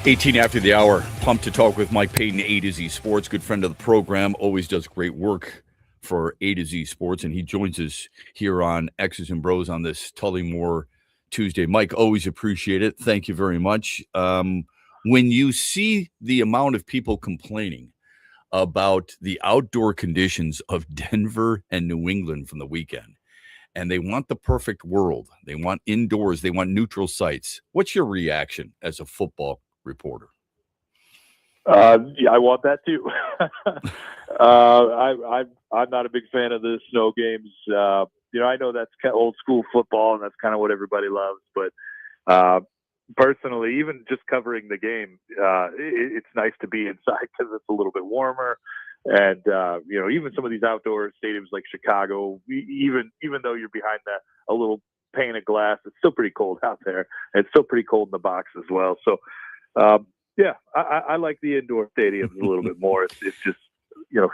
18 after the hour. Pumped to talk with Mike Payton, A to Z Sports, good friend of the program, always does great work for A to Z Sports, and he joins us here on X's and Bros on this Tullymore Tuesday. Mike, always appreciate it. Thank you very much. When you see the amount of people complaining about the outdoor conditions of Denver and New England from the weekend, and they want the perfect world, they want indoors, they want neutral sites, what's your reaction as a football reporter? Yeah, I want that too. I'm not a big fan of the snow games. I know that's kind of old school football, and that's kind of what everybody loves. But personally, even just covering the game, it's nice to be inside because it's a little bit warmer. And even some of these outdoor stadiums like Chicago, even though you're behind a little pane of glass, it's still pretty cold out there. And it's still pretty cold in the box as well. So. Yeah, I like the indoor stadiums a little bit more. It's just,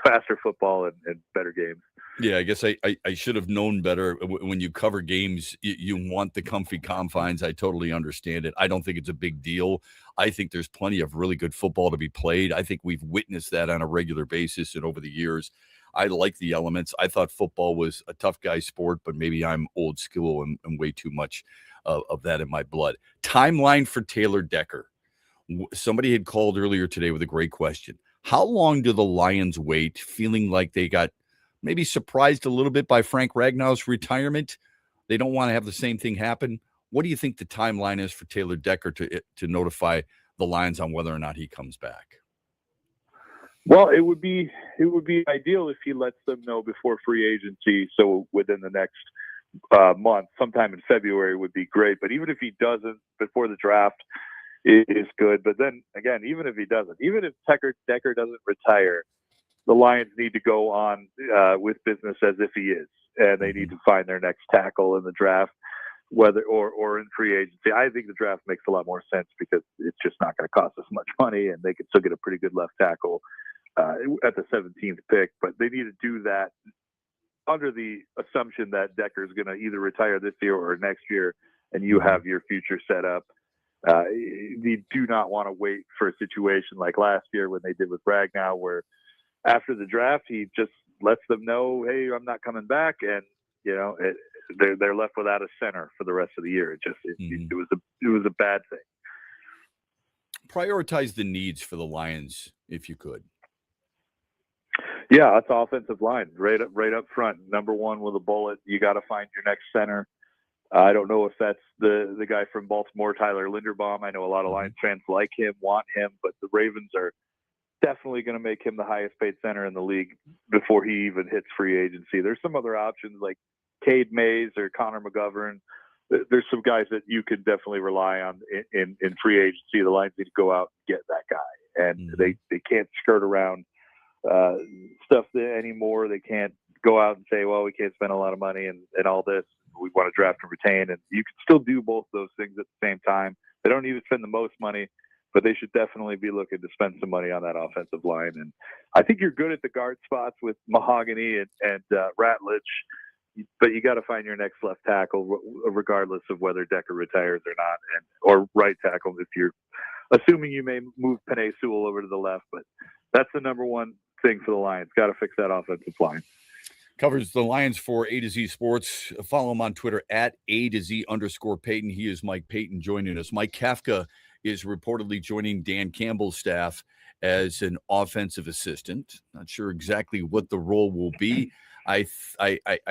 faster football and better games. Yeah, I guess I should have known better. When you cover games, you want the comfy confines. I totally understand it. I don't think it's a big deal. I think there's plenty of really good football to be played. I think we've witnessed that on a regular basis and over the years. I like the elements. I thought football was a tough guy sport, but maybe I'm old school and way too much of that in my blood. Timeline for Taylor Decker. Somebody had called earlier today with a great question. How long do the Lions wait, feeling like they got maybe surprised a little bit by Frank Ragnow's retirement? They don't want to have the same thing happen. What do you think the timeline is for Taylor Decker to notify the Lions on whether or not he comes back? Well, it would be ideal if he lets them know before free agency. So within the next month, sometime in February would be great. But even if he doesn't before the draft, it is good. But then again, even if he doesn't, even if Decker doesn't retire, the Lions need to go on with business as if he is, and they need to find their next tackle in the draft, whether or in free agency. I think the draft makes a lot more sense because it's just not going to cost us much money, and they could still get a pretty good left tackle at the 17th pick. But they need to do that under the assumption that Decker is going to either retire this year or next year, and you have your future set up. You do not want to wait for a situation like last year when they did with Ragnow, where after the draft he just lets them know, "Hey, I'm not coming back," and they're left without a center for the rest of the year. It was a bad thing. Prioritize the needs for the Lions if you could. Yeah, that's offensive line right up front. Number one with a bullet. You got to find your next center. I don't know if that's the guy from Baltimore, Tyler Linderbaum. I know a lot of Lions fans like him, want him, but the Ravens are definitely going to make him the highest paid center in the league before he even hits free agency. There's some other options like Cade Mays or Connor McGovern. There's some guys that you can definitely rely on in free agency. The Lions need to go out and get that guy, and they can't skirt around stuff anymore. They can't go out and say, well, we can't spend a lot of money and all this. We want to draft and retain, and you can still do both those things at the same time. They don't need to spend the most money, but they should definitely be looking to spend some money on that offensive line. And I think you're good at the guard spots with Mahogany and Ratledge, but you got to find your next left tackle, regardless of whether Decker retires or not, or right tackle if you're assuming you may move Penei Sewell over to the left. But that's the number one thing for the Lions. Got to fix that offensive line. Covers the Lions for A to Z Sports. Follow him on Twitter at @A_Payton. He is Mike Payton joining us. Mike Kafka is reportedly joining Dan Campbell's staff as an offensive assistant. Not sure exactly what the role will be. I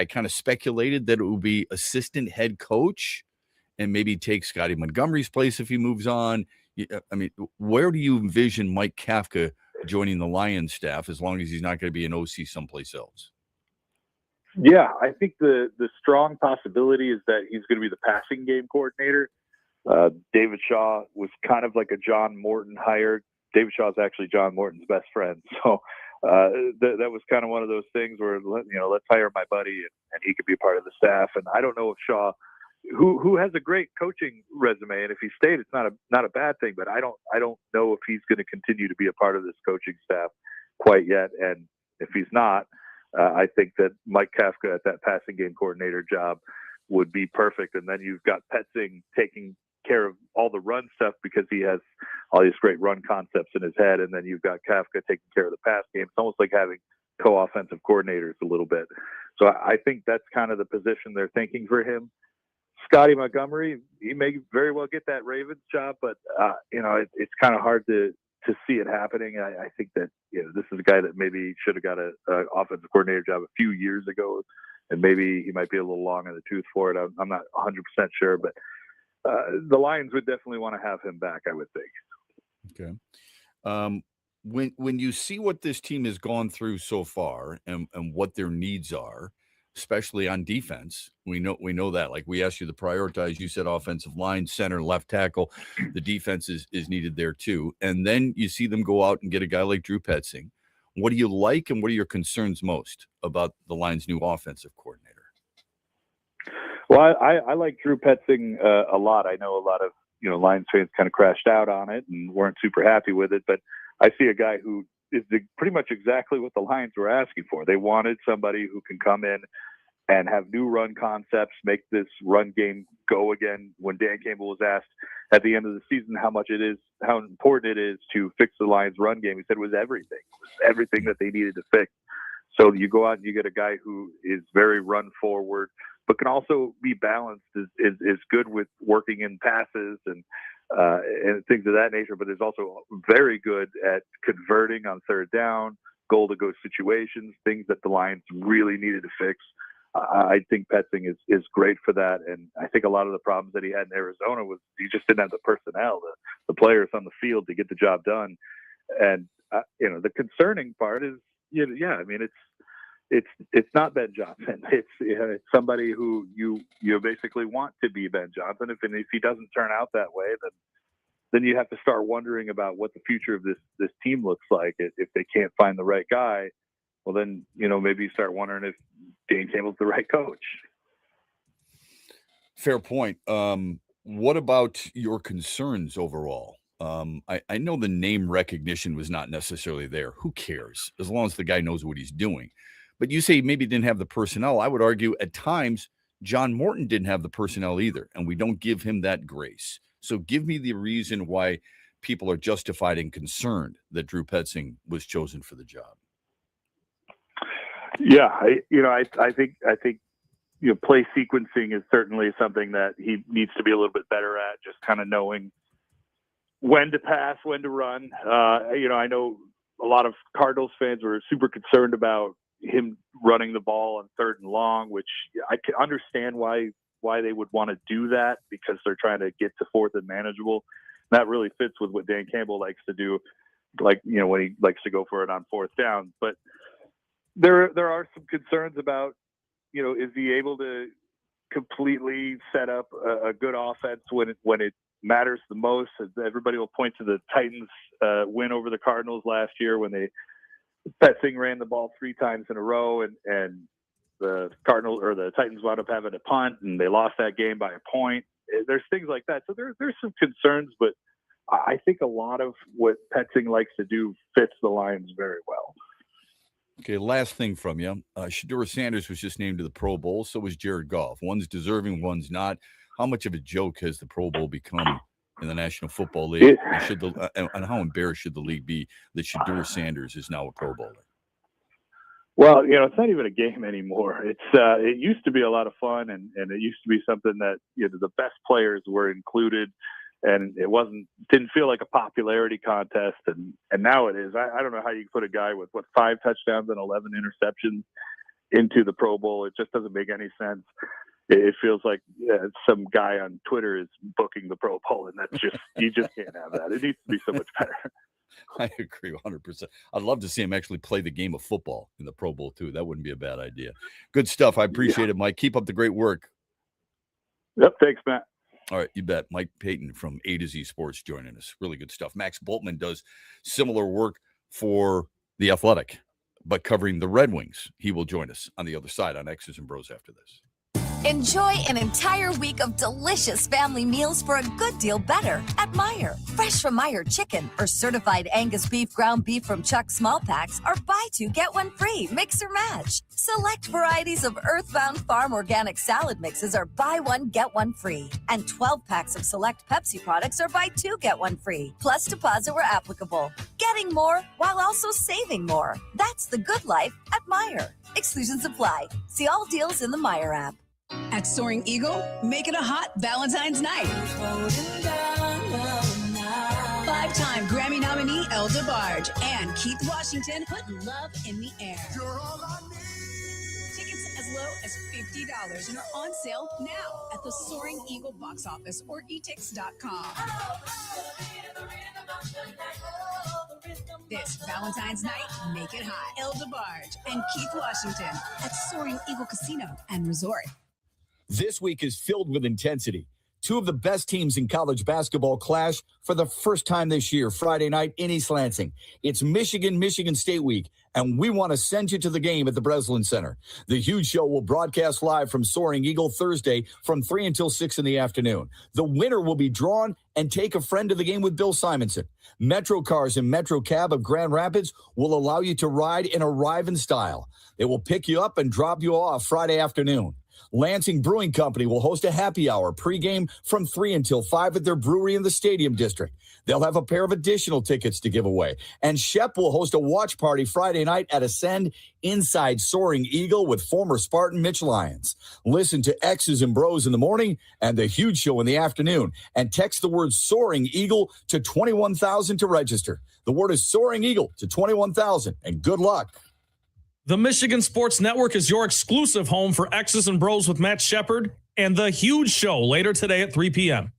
kind of speculated that it will be assistant head coach and maybe take Scotty Montgomery's place if he moves on. I mean, where do you envision Mike Kafka joining the Lions staff as long as he's not going to be an OC someplace else? Yeah, I think the strong possibility is that he's going to be the passing game coordinator. David Shaw was kind of like a John Morton hire. David Shaw is actually John Morton's best friend. So that was kind of one of those things where, let's hire my buddy and he could be part of the staff. And I don't know if Shaw, who has a great coaching resume, and if he stayed, it's not a bad thing, but I don't know if he's going to continue to be a part of this coaching staff quite yet. And if he's not, I think that Mike Kafka at that passing game coordinator job would be perfect. And then you've got Petzing taking care of all the run stuff because he has all these great run concepts in his head. And then you've got Kafka taking care of the pass game. It's almost like having co-offensive coordinators a little bit. So I think that's kind of the position they're thinking for him. Scotty Montgomery, he may very well get that Ravens job, but it's kind of hard to see it happening. I think that this is a guy that maybe should have got an offensive coordinator job a few years ago, and maybe he might be a little long in the tooth for it. I'm not 100% sure, but the Lions would definitely want to have him back, I would think. Okay. When you see what this team has gone through so far and what their needs are, especially on defense, we know that. Like we asked you to prioritize, you said offensive line, center, left tackle. The defense is needed there too. And then you see them go out and get a guy like Drew Petzing. What do you like and what are your concerns most about the Lions' new offensive coordinator? Well, I like Drew Petzing a lot. I know a lot of Lions fans kind of crashed out on it and weren't super happy with it, but I see a guy who is pretty much exactly what the Lions were asking for. They wanted somebody who can come in and have new run concepts, make this run game go again. When Dan Campbell was asked at the end of the season how important it is to fix the Lions' run game, he said it was everything. It was everything that they needed to fix. So you go out and you get a guy who is very run forward, but can also be balanced, is good with working in passes and things of that nature, but is also very good at converting on third down, goal-to-go situations, things that the Lions really needed to fix. I think Petzing is great for that, and I think a lot of the problems that he had in Arizona was he just didn't have the personnel, the players on the field to get the job done. And the concerning part is, it's not Ben Johnson. It's somebody who you basically want to be Ben Johnson. If he doesn't turn out that way, then you have to start wondering about what the future of this team looks like. If they can't find the right guy, well, then maybe you start wondering if Dan Campbell's the right coach. Fair point. What about your concerns overall? I know the name recognition was not necessarily there. Who cares? As long as the guy knows what he's doing. But you say maybe didn't have the personnel. I would argue at times John Morton didn't have the personnel either, and we don't give him that grace. So give me the reason why people are justified and concerned that Drew Petzing was chosen for the job. Yeah, I think play sequencing is certainly something that he needs to be a little bit better at, just kind of knowing when to pass, when to run. I know a lot of Cardinals fans were super concerned about him running the ball on third and long, which I can understand why they would want to do that, because they're trying to get to fourth and manageable. That really fits with what Dan Campbell likes to do, when he likes to go for it on fourth down. But there are some concerns about, is he able to completely set up a good offense when it matters the most? Everybody will point to the Titans win over the Cardinals last year when Petzing ran the ball 3 times in a row, and the Cardinals or the Titans wound up having a punt, and they lost that game by a point. There's things like that. So there's some concerns, but I think a lot of what Petzing likes to do fits the Lions very well. Okay, last thing from you. Shedeur Sanders was just named to the Pro Bowl. So was Jared Goff. One's deserving, one's not. How much of a joke has the Pro Bowl become in the National Football League? And how embarrassed should the league be that Shedeur Sanders is now a Pro Bowler? Well, it's not even a game anymore. It used to be a lot of fun, and it used to be something that the best players were included, and it didn't feel like a popularity contest, and now it is. I don't know how you put a guy with 5 touchdowns and 11 interceptions into the Pro Bowl. It just doesn't make any sense. It feels like some guy on Twitter is booking the Pro Bowl, and that's just you just can't have that. It needs to be so much better. I agree 100%. I'd love to see him actually play the game of football in the Pro Bowl too. That wouldn't be a bad idea. Good stuff. I appreciate it, Mike. Keep up the great work. Yep. Thanks, Matt. All right, you bet. Mike Payton from A to Z Sports joining us. Really good stuff. Max Boltman does similar work for The Athletic, but covering the Red Wings. He will join us on the other side on X's and Bros after this. Enjoy an entire week of delicious family meals for a good deal better at Meijer. Fresh from Meijer chicken or certified Angus beef ground beef from Chuck small packs are buy two, get one free, mix or match. Select varieties of Earthbound Farm organic salad mixes are buy one, get one free. And 12 packs of select Pepsi products are buy two, get one free. Plus deposit where applicable. Getting more while also saving more. That's the good life at Meijer. Exclusions apply. See all deals in the Meijer app. At Soaring Eagle, make it a hot Valentine's night. Five-time Grammy nominee El DeBarge and Keith Washington put love in the air. Tickets as low as $50 and are on sale now at the Soaring Eagle box office or etix.com. This Valentine's night, make it hot. El DeBarge and Keith Washington at Soaring Eagle Casino and Resort. This week is filled with intensity. Two of the best teams in college basketball clash for the first time this year, Friday night in East Lansing. It's Michigan State week, and we want to send you to the game at the Breslin Center. The Huge Show will broadcast live from Soaring Eagle Thursday from 3 until 6 in the afternoon. The winner will be drawn and take a friend to the game with Bill Simonson. Metro Cars and Metro Cab of Grand Rapids will allow you to ride and arrive in style. They will pick you up and drop you off Friday afternoon. Lansing Brewing Company will host a happy hour pregame from 3 until 5 at their brewery in the Stadium District. They'll have a pair of additional tickets to give away. And Shep will host a watch party Friday night at Ascend inside Soaring Eagle with former Spartan Mitch Lyons. Listen to X's and BrO's in the morning and the Huge Show in the afternoon. And text the word Soaring Eagle to 21,000 to register. The word is Soaring Eagle to 21,000. And good luck. The Michigan Sports Network is your exclusive home for X's and BrO's with Matt Shepard and The Huge Show later today at 3 p.m.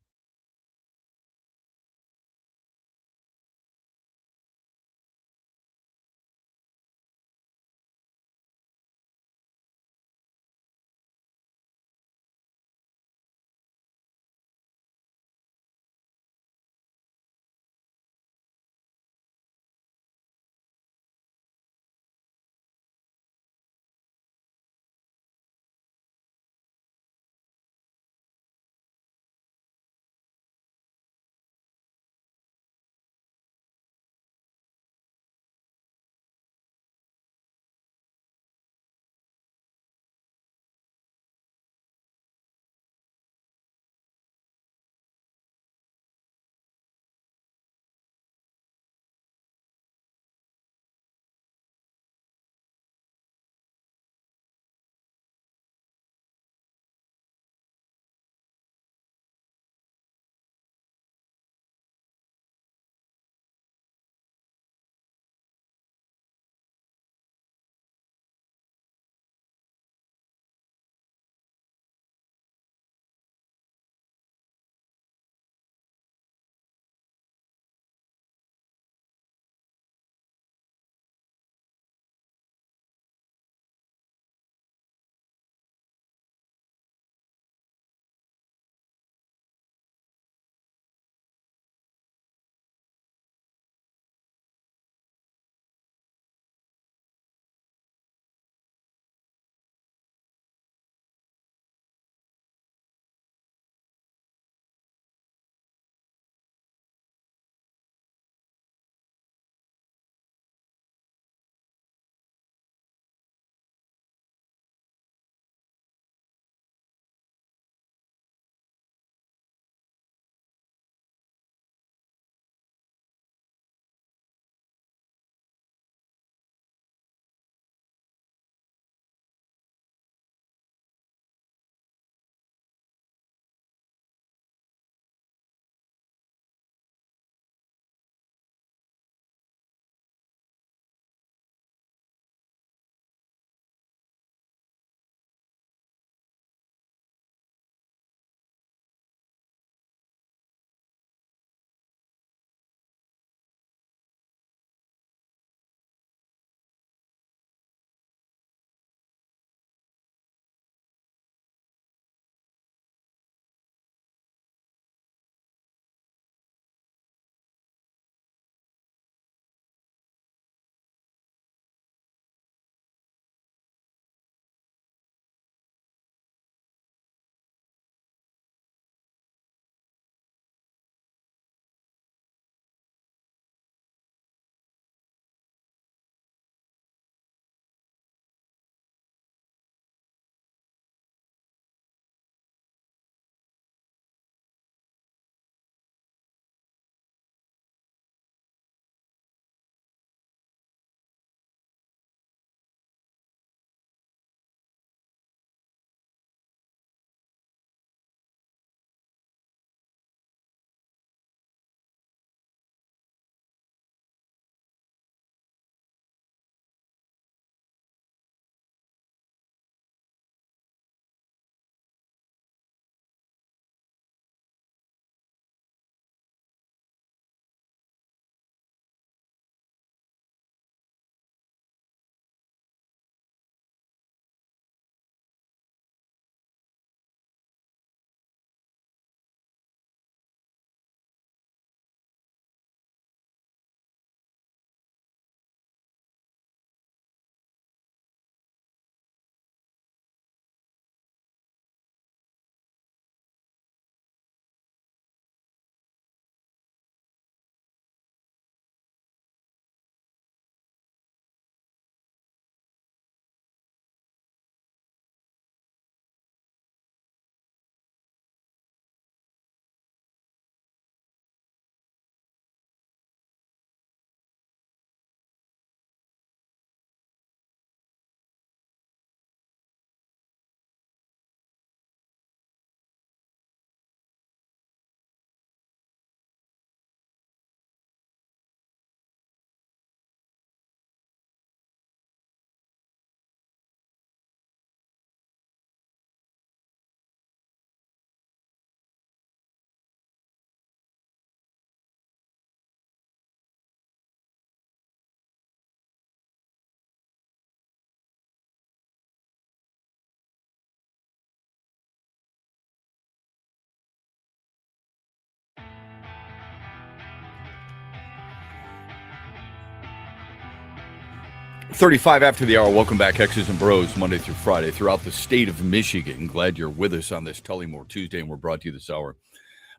35 after the hour. Welcome back, X's and Bros, Monday through Friday throughout the state of Michigan. Glad you're with us on this Tullymore Tuesday, and we're brought to you this hour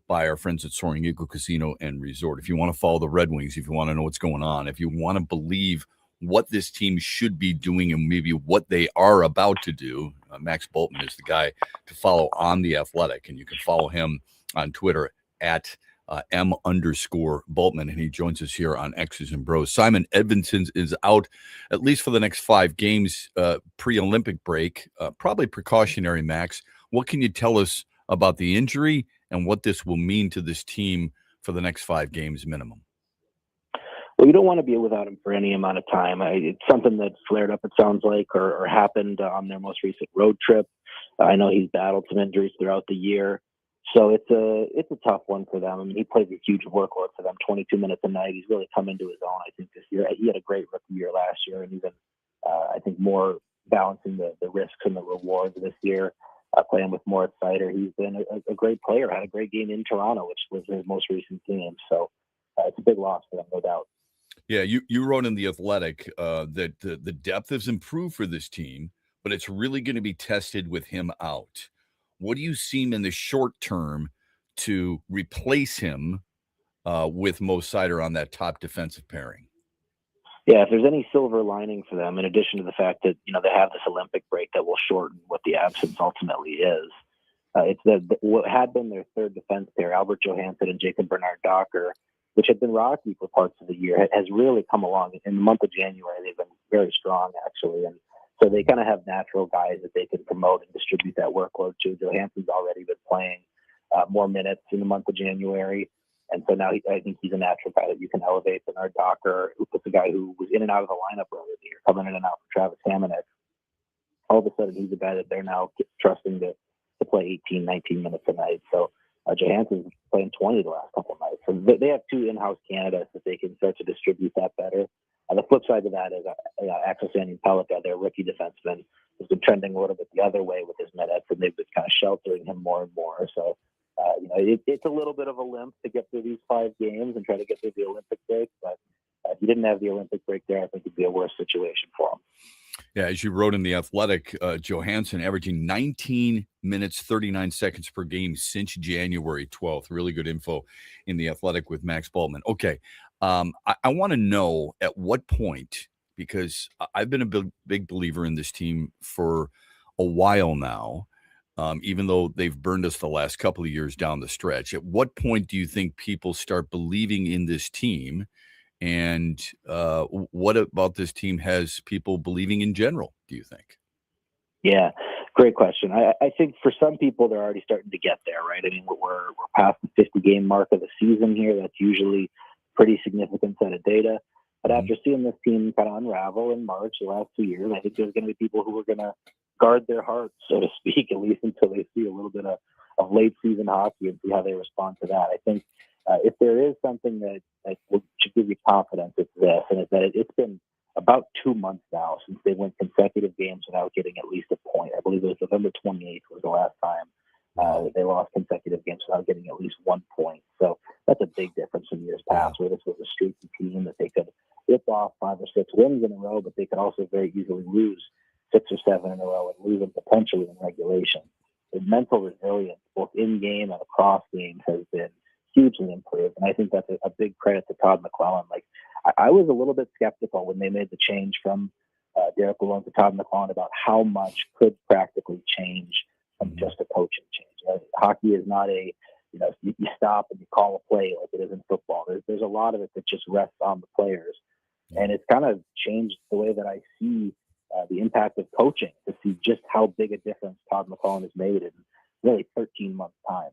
by our friends at Soaring Eagle Casino and Resort. If you want to follow the Red Wings, if you want to know what's going on, if you want to believe what this team should be doing and maybe what they are about to do, Max Boltman is the guy to follow on The Athletic, and you can follow him on Twitter at M_Boltman, and he joins us here on X's and Bros. Simon Edvinsson is out at least for the next 5 games, pre-Olympic break, probably precautionary, Max. What can you tell us about the injury and what this will mean to this team for the next 5 games minimum? Well, you don't want to be without him for any amount of time. It's something that flared up, it sounds like, or happened on their most recent road trip. I know he's battled some injuries throughout the year. So it's a tough one for them. I mean, he plays a huge workload for them, 22 minutes a night. He's really come into his own, I think, this year. He had a great rookie year last year, and even, I think, more balancing the risks and the rewards this year, playing with Moritz Seider. He's been a great player, had a great game in Toronto, which was his most recent game. So it's a big loss for them, no doubt. Yeah, you wrote in The Athletic that the depth has improved for this team, but it's really going to be tested with him out. What do you see in the short term to replace him with Mo Seider on that top defensive pairing? Yeah, if there's any silver lining for them, in addition to the fact that, they have this Olympic break that will shorten what the absence ultimately is, it's what had been their third defense pair, Albert Johansson and Jacob Bernard Docker, which had been rocky for parts of the year, has really come along. In the month of January, they've been very strong, actually, and so they kind of have natural guys that they can promote and distribute that workload to. Johansson's already been playing more minutes in the month of January. And so now I think he's a natural guy that you can elevate. Bernard Docker, who was a guy who was in and out of the lineup earlier in the year, coming in and out for Travis Hammonick. All of a sudden, he's a guy that they're now trusting to play 18, 19 minutes a night. So Johansson's playing 20 the last couple of nights. So they have 2 in-house candidates that they can start to distribute that better. The flip side of that is Axel Sandin-Pellikka, their rookie defenseman, has been trending a little bit the other way with his minutes, and they've been kind of sheltering him more and more. So, it's a little bit of a limp to get through these 5 games and try to get through the Olympic break. But if you didn't have the Olympic break there, I think it'd be a worse situation for him. Yeah, as you wrote in The Athletic, Johansson averaging 19 minutes, 39 seconds per game since January 12th. Really good info in The Athletic with Max Boltman. Okay, I want to know at what point, because I've been a big believer in this team for a while now, even though they've burned us the last couple of years down the stretch. At what point do you think people start believing in this team? And what about this team has people believing in general, do you think? Yeah, great question. I think for some people, they're already starting to get there, right? I mean, we're past the 50-game mark of the season here. That's usually a pretty significant set of data. But after seeing this team kind of unravel in March, the last 2 years, I think there's going to be people who are going to guard their hearts, so to speak, at least until they see a little bit of late season hockey and see how they respond to that. I think if there is something that should give you confidence, it's this, and it's that it's been about 2 months now since they went consecutive games without getting at least a point. I believe it was November 28th was the last time they lost consecutive games without getting at least 1 point. So that's a big difference from years past, where this was a streaky team that they could rip off 5 or 6 wins in a row, but they could also very easily lose 6 or 7 in a row and lose them potentially in regulation. The mental resilience, both in game and across games, has been hugely improved, and I think that's a big credit to Todd McClellan. Like, I was a little bit skeptical when they made the change from Derek Lalonde to Todd McClellan about how much could practically change from just a coaching change. Hockey is not you stop and you call a play like it is in football. There's a lot of it that just rests on the players, and it's kind of changed the way that I see the impact of coaching, to see just how big a difference Todd McClellan has made in really 13 months' time.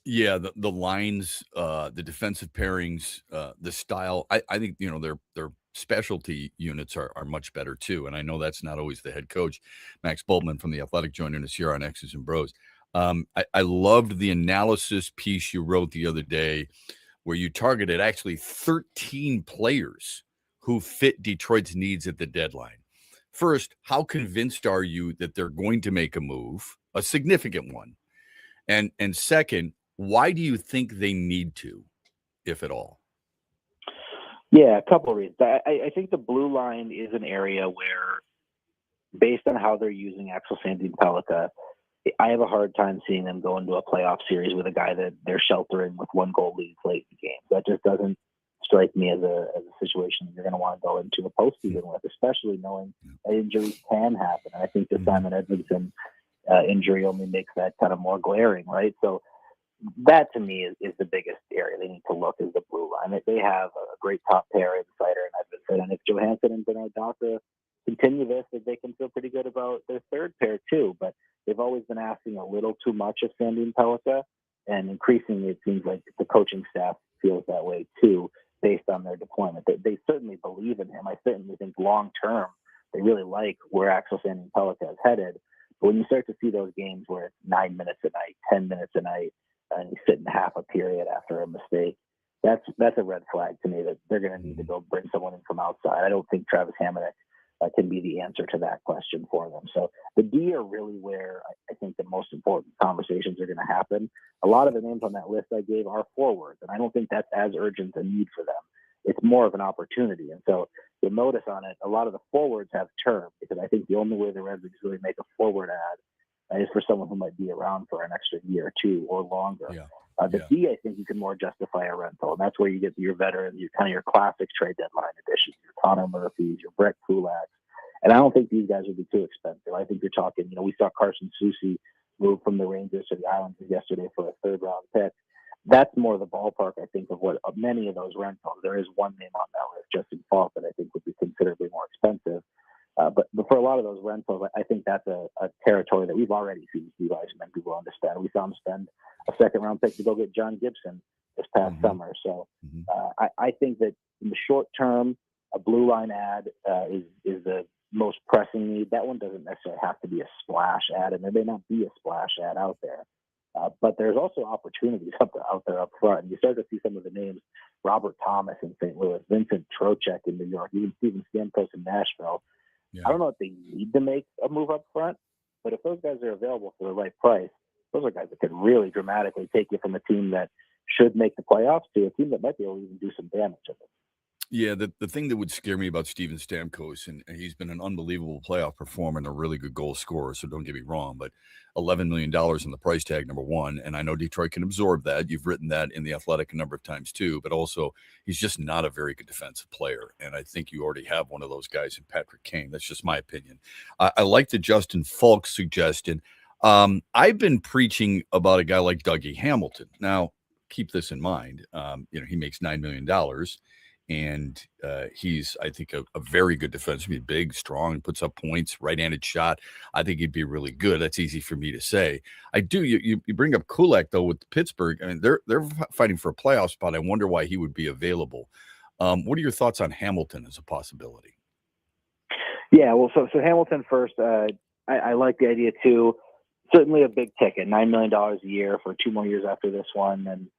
Yeah, the lines, the defensive pairings, the style. I think their specialty units are much better too. And I know that's not always the head coach, Max Boltman from The Athletic, joining us here on X's and Bros. I loved the analysis piece you wrote the other day, where you targeted actually 13 players who fit Detroit's needs at the deadline. First, how convinced are you that they're going to make a move, a significant one? And second, why do you think they need to, if at all? Yeah, a couple of reasons. I think the blue line is an area where, based on how they're using Axel Sandin Pellikka, I have a hard time seeing them go into a playoff series with a guy that they're sheltering with 1-goal leads late in the game. That just doesn't strike me as a situation that you're going to want to go into a postseason with, especially knowing that injuries can happen. And I think the Simon Edmondson injury only makes that kind of more glaring, right? So that to me is the biggest area they need to look is the blue line. They have a great top pair in Seider and Edmondson, and if Johansson and Bernard Docker continue this, that they can feel pretty good about their third pair too. But they've always been asking a little too much of Sandin Pellikka, and increasingly it seems like the coaching staff feels that way too, based on their deployment. They certainly believe in him. I certainly think long term they really like where Axel Sandin Pellikka is headed. But when you start to see those games where it's 9 minutes a night, 10 minutes a night, and he's sitting half a period after a mistake, that's a red flag to me that they're going to need to go bring someone in from outside. I don't think Travis Hamonic can be the answer to that question for them. So the D are really where I think the most important conversations are going to happen. A lot of the names on that list I gave are forwards, and I don't think that's as urgent a need for them. It's more of an opportunity. And so you'll notice on it, a lot of the forwards have term, because I think the only way the Red Wings really make a forward ad is for someone who might be around for an extra year or two or longer. The D, I think you can more justify a rental, and that's where you get your veterans, your classic trade deadline additions, your Connor Murphys, your Brett Kulaks. And I don't think these guys would be too expensive. I think you're talking, we saw Carson Soucy move from the Rangers to the Islanders yesterday for a third-round pick. That's more the ballpark, I think, of what many of those rentals. There is one name on that list, Justin Falk, that I think would be considerably more expensive. But for a lot of those rentals, I think that's a territory that we've already seen Steve Yzerman people understand. We saw him spend a second-round pick to go get John Gibson this past summer. So I think that in the short term, a blue line ad is the most pressing need. That one doesn't necessarily have to be a splash ad, and there may not be a splash ad out there. But there's also opportunities out there up front. And you start to see some of the names, Robert Thomas in St. Louis, Vincent Trocheck in New York, even Steven Stamkos in Nashville. I don't know if they need to make a move up front, but if those guys are available for the right price, those are guys that could really dramatically take you from a team that should make the playoffs to a team that might be able to even do some damage to them. Yeah, the thing that would scare me about Steven Stamkos, and he's been an unbelievable playoff performer and a really good goal scorer, so don't get me wrong, but $11 million in the price tag, number one, and I know Detroit can absorb that. You've written that in The Athletic a number of times too, but also he's just not a very good defensive player, and I think you already have one of those guys in Patrick Kane. That's just my opinion. I like the Justin Falk suggestion. I've been preaching about a guy like Dougie Hamilton. Now, keep this in mind. He makes $9 million. And he's, I think, a very good defenseman. He's big, strong, puts up points, right-handed shot. I think he'd be really good. That's easy for me to say. I do. You bring up Kulak, though, with Pittsburgh. I mean, they're fighting for a playoff spot. I wonder why he would be available. What are your thoughts on Hamilton as a possibility? Yeah, well, so Hamilton first. I like the idea, too. Certainly a big ticket, $9 million a year for 2 more years after this one. And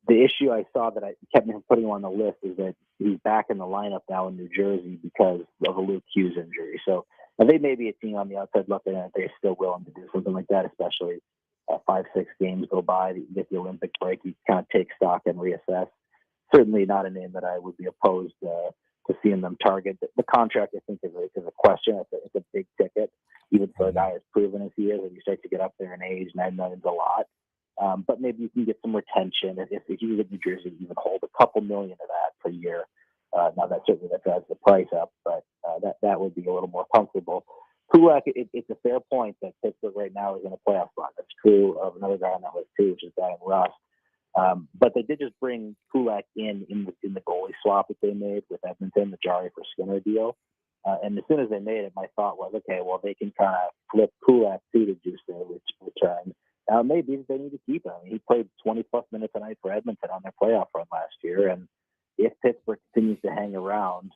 the issue I saw that I kept putting him on the list is that he's back in the lineup now in New Jersey because of a Luke Hughes injury. So they may be a team on the outside looking at it. They're still willing to do something like that, especially 5-6 games go by, you get the Olympic break, you kind of take stock and reassess. Certainly not a name that I would be opposed to seeing them target. The contract, I think, is a question. It's a big ticket, even for a guy as proven as he is. When you start to get up there in age, $9 million is a lot. But maybe you can get some retention if you get New Jersey, even hold a couple million of that per year. Now that certainly that drives the price up, but that would be a little more comfortable. Kulak, it's a fair point that Pittsburgh right now is in a playoff spot. That's true of another guy on that list too, which is Brian Rust. But they did just bring Kulak in the goalie swap that they made with Edmonton, the Jari for Skinner deal. And as soon as they made it, my thought was, okay, well, they can kind of flip Kulak to the juice there, which return. Now, maybe they need to keep him. He played 20-plus minutes a night for Edmonton on their playoff run last year. And if Pittsburgh continues to hang around,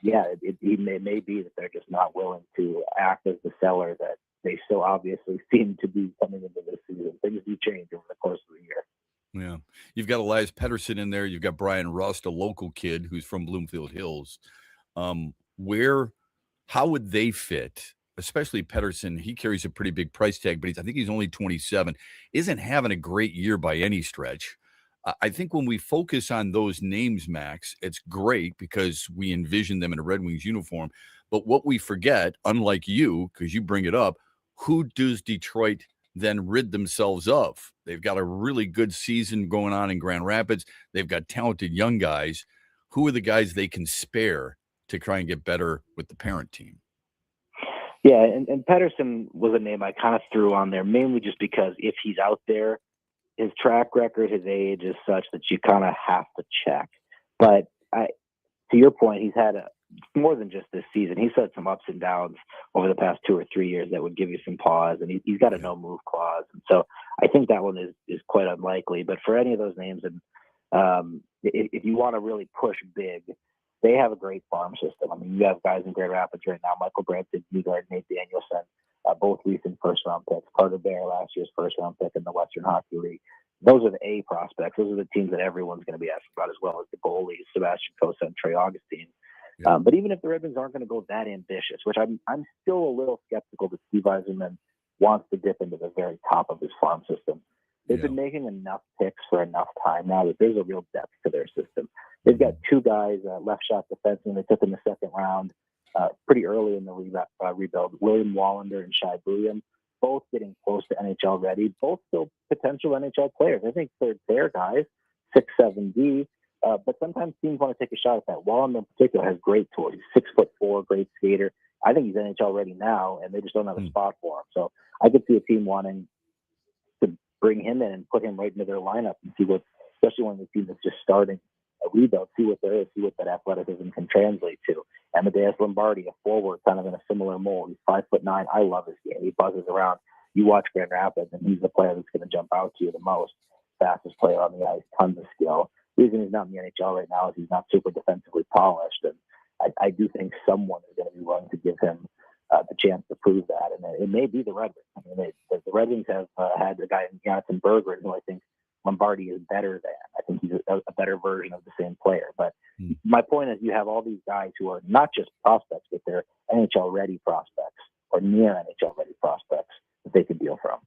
it may be that they're just not willing to act as the seller that they so obviously seem to be coming into this season. Things do change over the course of the year. Yeah. You've got Elias Pettersson in there. You've got Brian Rust, a local kid who's from Bloomfield Hills. How would they fit? Especially Pettersson, he carries a pretty big price tag, but I think he's only 27, isn't having a great year by any stretch. I think when we focus on those names, Max, it's great because we envision them in a Red Wings uniform. But what we forget, unlike you, because you bring it up, who does Detroit then rid themselves of? They've got a really good season going on in Grand Rapids. They've got talented young guys. Who are the guys they can spare to try and get better with the parent team? Yeah, and Pedersen was a name I kind of threw on there, mainly just because if he's out there, his track record, his age is such that you kind of have to check. But to your point, he's had more than just this season. He's had some ups and downs over the past 2 or 3 years that would give you some pause, and he's got a no-move clause. And so I think that one is quite unlikely. But for any of those names, and if you want to really push big, they have a great farm system. I mean, you have guys in Grand Rapids right now, Michael Branson, Newgard, Nate Danielson, both recent first-round picks. Carter Bear, last year's first-round pick in the Western Hockey League. Those are the A prospects. Those are the teams that everyone's going to be asking about, as well as the goalies, Sebastian Cossa and Trey Augustine. Yeah. But even if the Red Wings aren't going to go that ambitious, which I'm still a little skeptical that Steve Yzerman wants to dip into the very top of his farm system. They've been making enough picks for enough time now that there's a real depth to their system. They've got 2 guys, left shot defensemen they took in the second round, pretty early in the rebuild, William Wallander and Shai Buliam, both getting close to NHL ready, both still potential NHL players. I think they're their guys, 6'7", but sometimes teams want to take a shot at that. Wallander in particular has great tools. He's 6'4", great skater. I think he's NHL ready now, and they just don't have a spot for him. So I could see a team wanting to bring him in and put him right into their lineup and see what, especially when the team is just starting a rebuild, see what there is, see what that athleticism can translate to. Amadeus Lombardi, a forward, kind of in a similar mold. He's 5'9". I love his game. He buzzes around. You watch Grand Rapids, and he's the player that's going to jump out to you the most. Fastest player on the ice, tons of skill. The reason he's not in the NHL right now is he's not super defensively polished, and I do think someone is going to be willing to give him the chance to prove that, and it may be the Red Wings. I mean, the Red Wings have had a guy in Jonathan Berggren who I think Lombardi is better than. I think he's a better version of the same player. But my point is, you have all these guys who are not just prospects, but they're NHL-ready prospects or near NHL-ready prospects that they could deal from.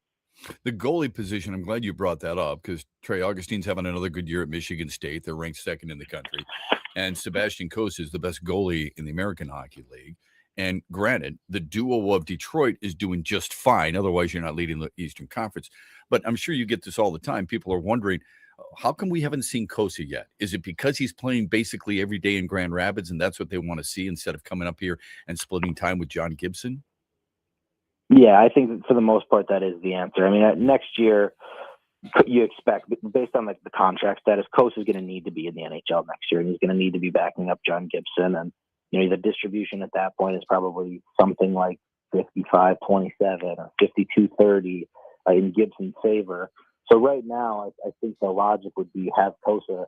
The goalie position, I'm glad you brought that up because Trey Augustine's having another good year at Michigan State. They're ranked second in the country. And Sebastian Cossa is the best goalie in the American Hockey League. And granted, the duo of Detroit is doing just fine. Otherwise, you're not leading the Eastern Conference. But I'm sure you get this all the time. People are wondering, how come we haven't seen Cossa yet? Is it because he's playing basically every day in Grand Rapids and that's what they want to see instead of coming up here and splitting time with John Gibson? Yeah, I think for the most part, that is the answer. I mean, next year, you expect, based on the contract status, Cossa is going to need to be in the NHL next year, and he's going to need to be backing up John Gibson. And, you know, the distribution at that point is probably something like 55-27 or 52-30 in Gibson's favor. So right now, I think the logic would be have Cossa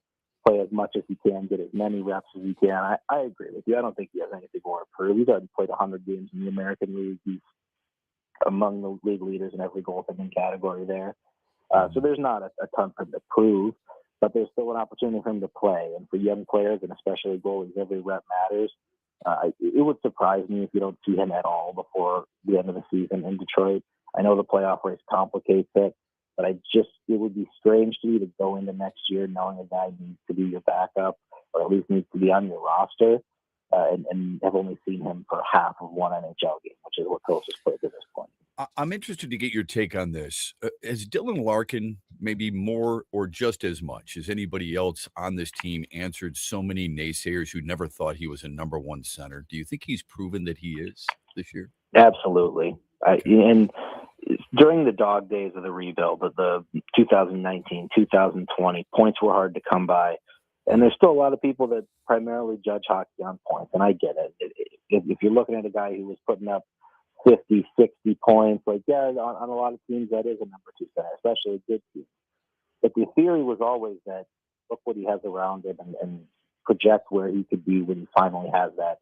play as much as he can, get as many reps as he can. I agree with you. I don't think he has anything more to prove. He's already played 100 games in the American League. He's among the league leaders in every goaltending category there. So there's not a ton for him to prove, but there's still an opportunity for him to play. And for young players, and especially goalies, every rep matters. It would surprise me if you don't see him at all before the end of the season in Detroit. I know the playoff race complicates it, but it would be strange to me to go into next year knowing a guy needs to be your backup or at least needs to be on your roster and have only seen him for half of one NHL game, which is what Cossa's played to this point. I'm interested to get your take on this. Has Dylan Larkin maybe more or just as much as anybody else on this team answered so many naysayers who never thought he was a number one center? Do you think he's proven that he is this year? Absolutely. And during the dog days of the rebuild, of the 2019, 2020, points were hard to come by. And there's still a lot of people that primarily judge hockey on points, and I get it. If you're looking at a guy who was putting up 50, 60 points, on a lot of teams, that is a number two center, especially a good team. But the theory was always that look what he has around him and project where he could be when he finally has that,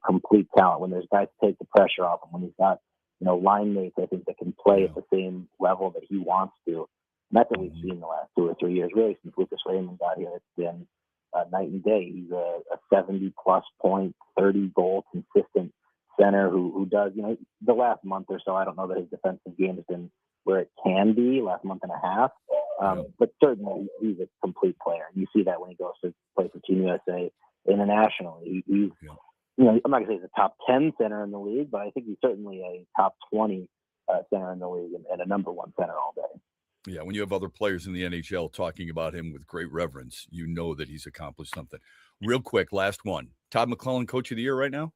complete talent, when there's guys to take the pressure off him, when he's got, line mates, I think, that can play at the same level that he wants to. And that's what we've seen the last 2 or 3 years, really, since Lucas Raymond got here. It's been night and day. He's a 70-plus point, 30-goal consistent center who does, the last month or so, I don't know that his defensive game has been where it can be, last month and a half, But certainly he's a complete player. You see that when he goes to play for Team USA internationally. He's, I'm not going to say he's a top 10 center in the league, but I think he's certainly a top 20 center in the league and a number one center all day. Yeah, when you have other players in the NHL talking about him with great reverence, you know that he's accomplished something. Real quick, last one. Todd McClellan, Coach of the Year right now?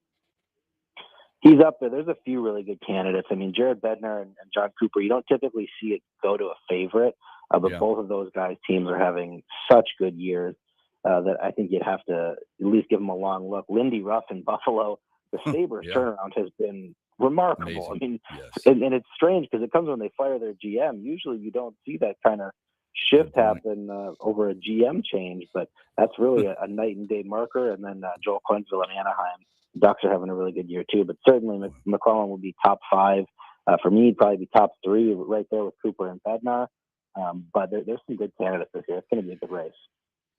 He's up there. There's a few really good candidates. I mean, Jared Bednar and John Cooper, you don't typically see it go to a favorite, but both of those guys' teams are having such good years that I think you'd have to at least give them a long look. Lindy Ruff in Buffalo, the Sabres turnaround has been remarkable. Amazing. I mean, and it's strange because it comes when they fire their GM. Usually you don't see that kind of shift happen over a GM change, but that's really a night and day marker. And then Joel Quenneville in Anaheim. The Ducks are having a really good year too, but certainly McClellan will be top 5. For me, he'd probably be top 3 right there with Cooper and Bednar. But there's some good candidates this year. It's going to be a good race.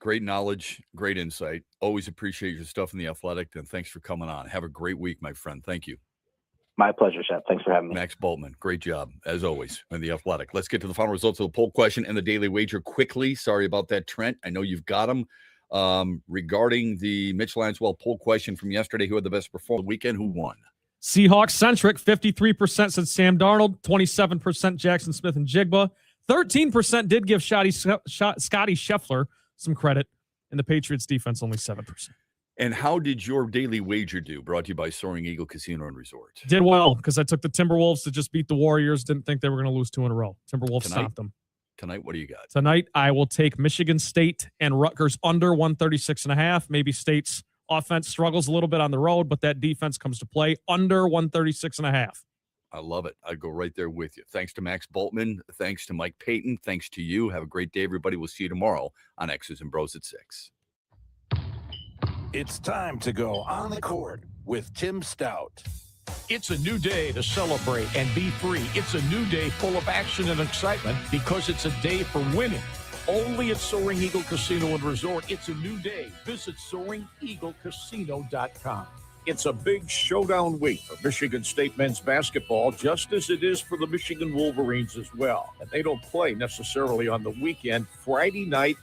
Great knowledge, great insight. Always appreciate your stuff in the Athletic, and thanks for coming on. Have a great week, my friend. Thank you. My pleasure, Shep. Thanks for having me. Max Boltman, great job, as always, in the Athletic. Let's get to the final results of the poll question and the daily wager quickly. Sorry about that, Trent. I know you've got them. Regarding the Mitch Lanswell poll question from yesterday, who had the best performance of the weekend? Who won? Seahawks centric, 53% said Sam Darnold, 27% Jackson Smith and Jigba, 13% did give Scotty Scheffler some credit, and the Patriots defense only 7%. And how did your daily wager do? Brought to you by Soaring Eagle Casino and Resort. Did well because I took the Timberwolves to just beat the Warriors. Didn't think they were going to lose 2 in a row. Timberwolves stopped them. Tonight, what do you got? Tonight, I will take Michigan State and Rutgers under 136.5. Maybe State's offense struggles a little bit on the road, but that defense comes to play under 136.5. I love it. I go right there with you. Thanks to Max Boltman. Thanks to Mike Payton. Thanks to you. Have a great day, everybody. We'll see you tomorrow on X's and Bros at 6. It's time to go on the court with Tim Stout. It's a new day to celebrate and be free. It's a new day full of action and excitement because it's a day for winning. Only at Soaring Eagle Casino and Resort. It's a new day. Visit SoaringEagleCasino.com. It's a big showdown week for Michigan State men's basketball, just as it is for the Michigan Wolverines as well. And they don't play necessarily on the weekend. Friday night,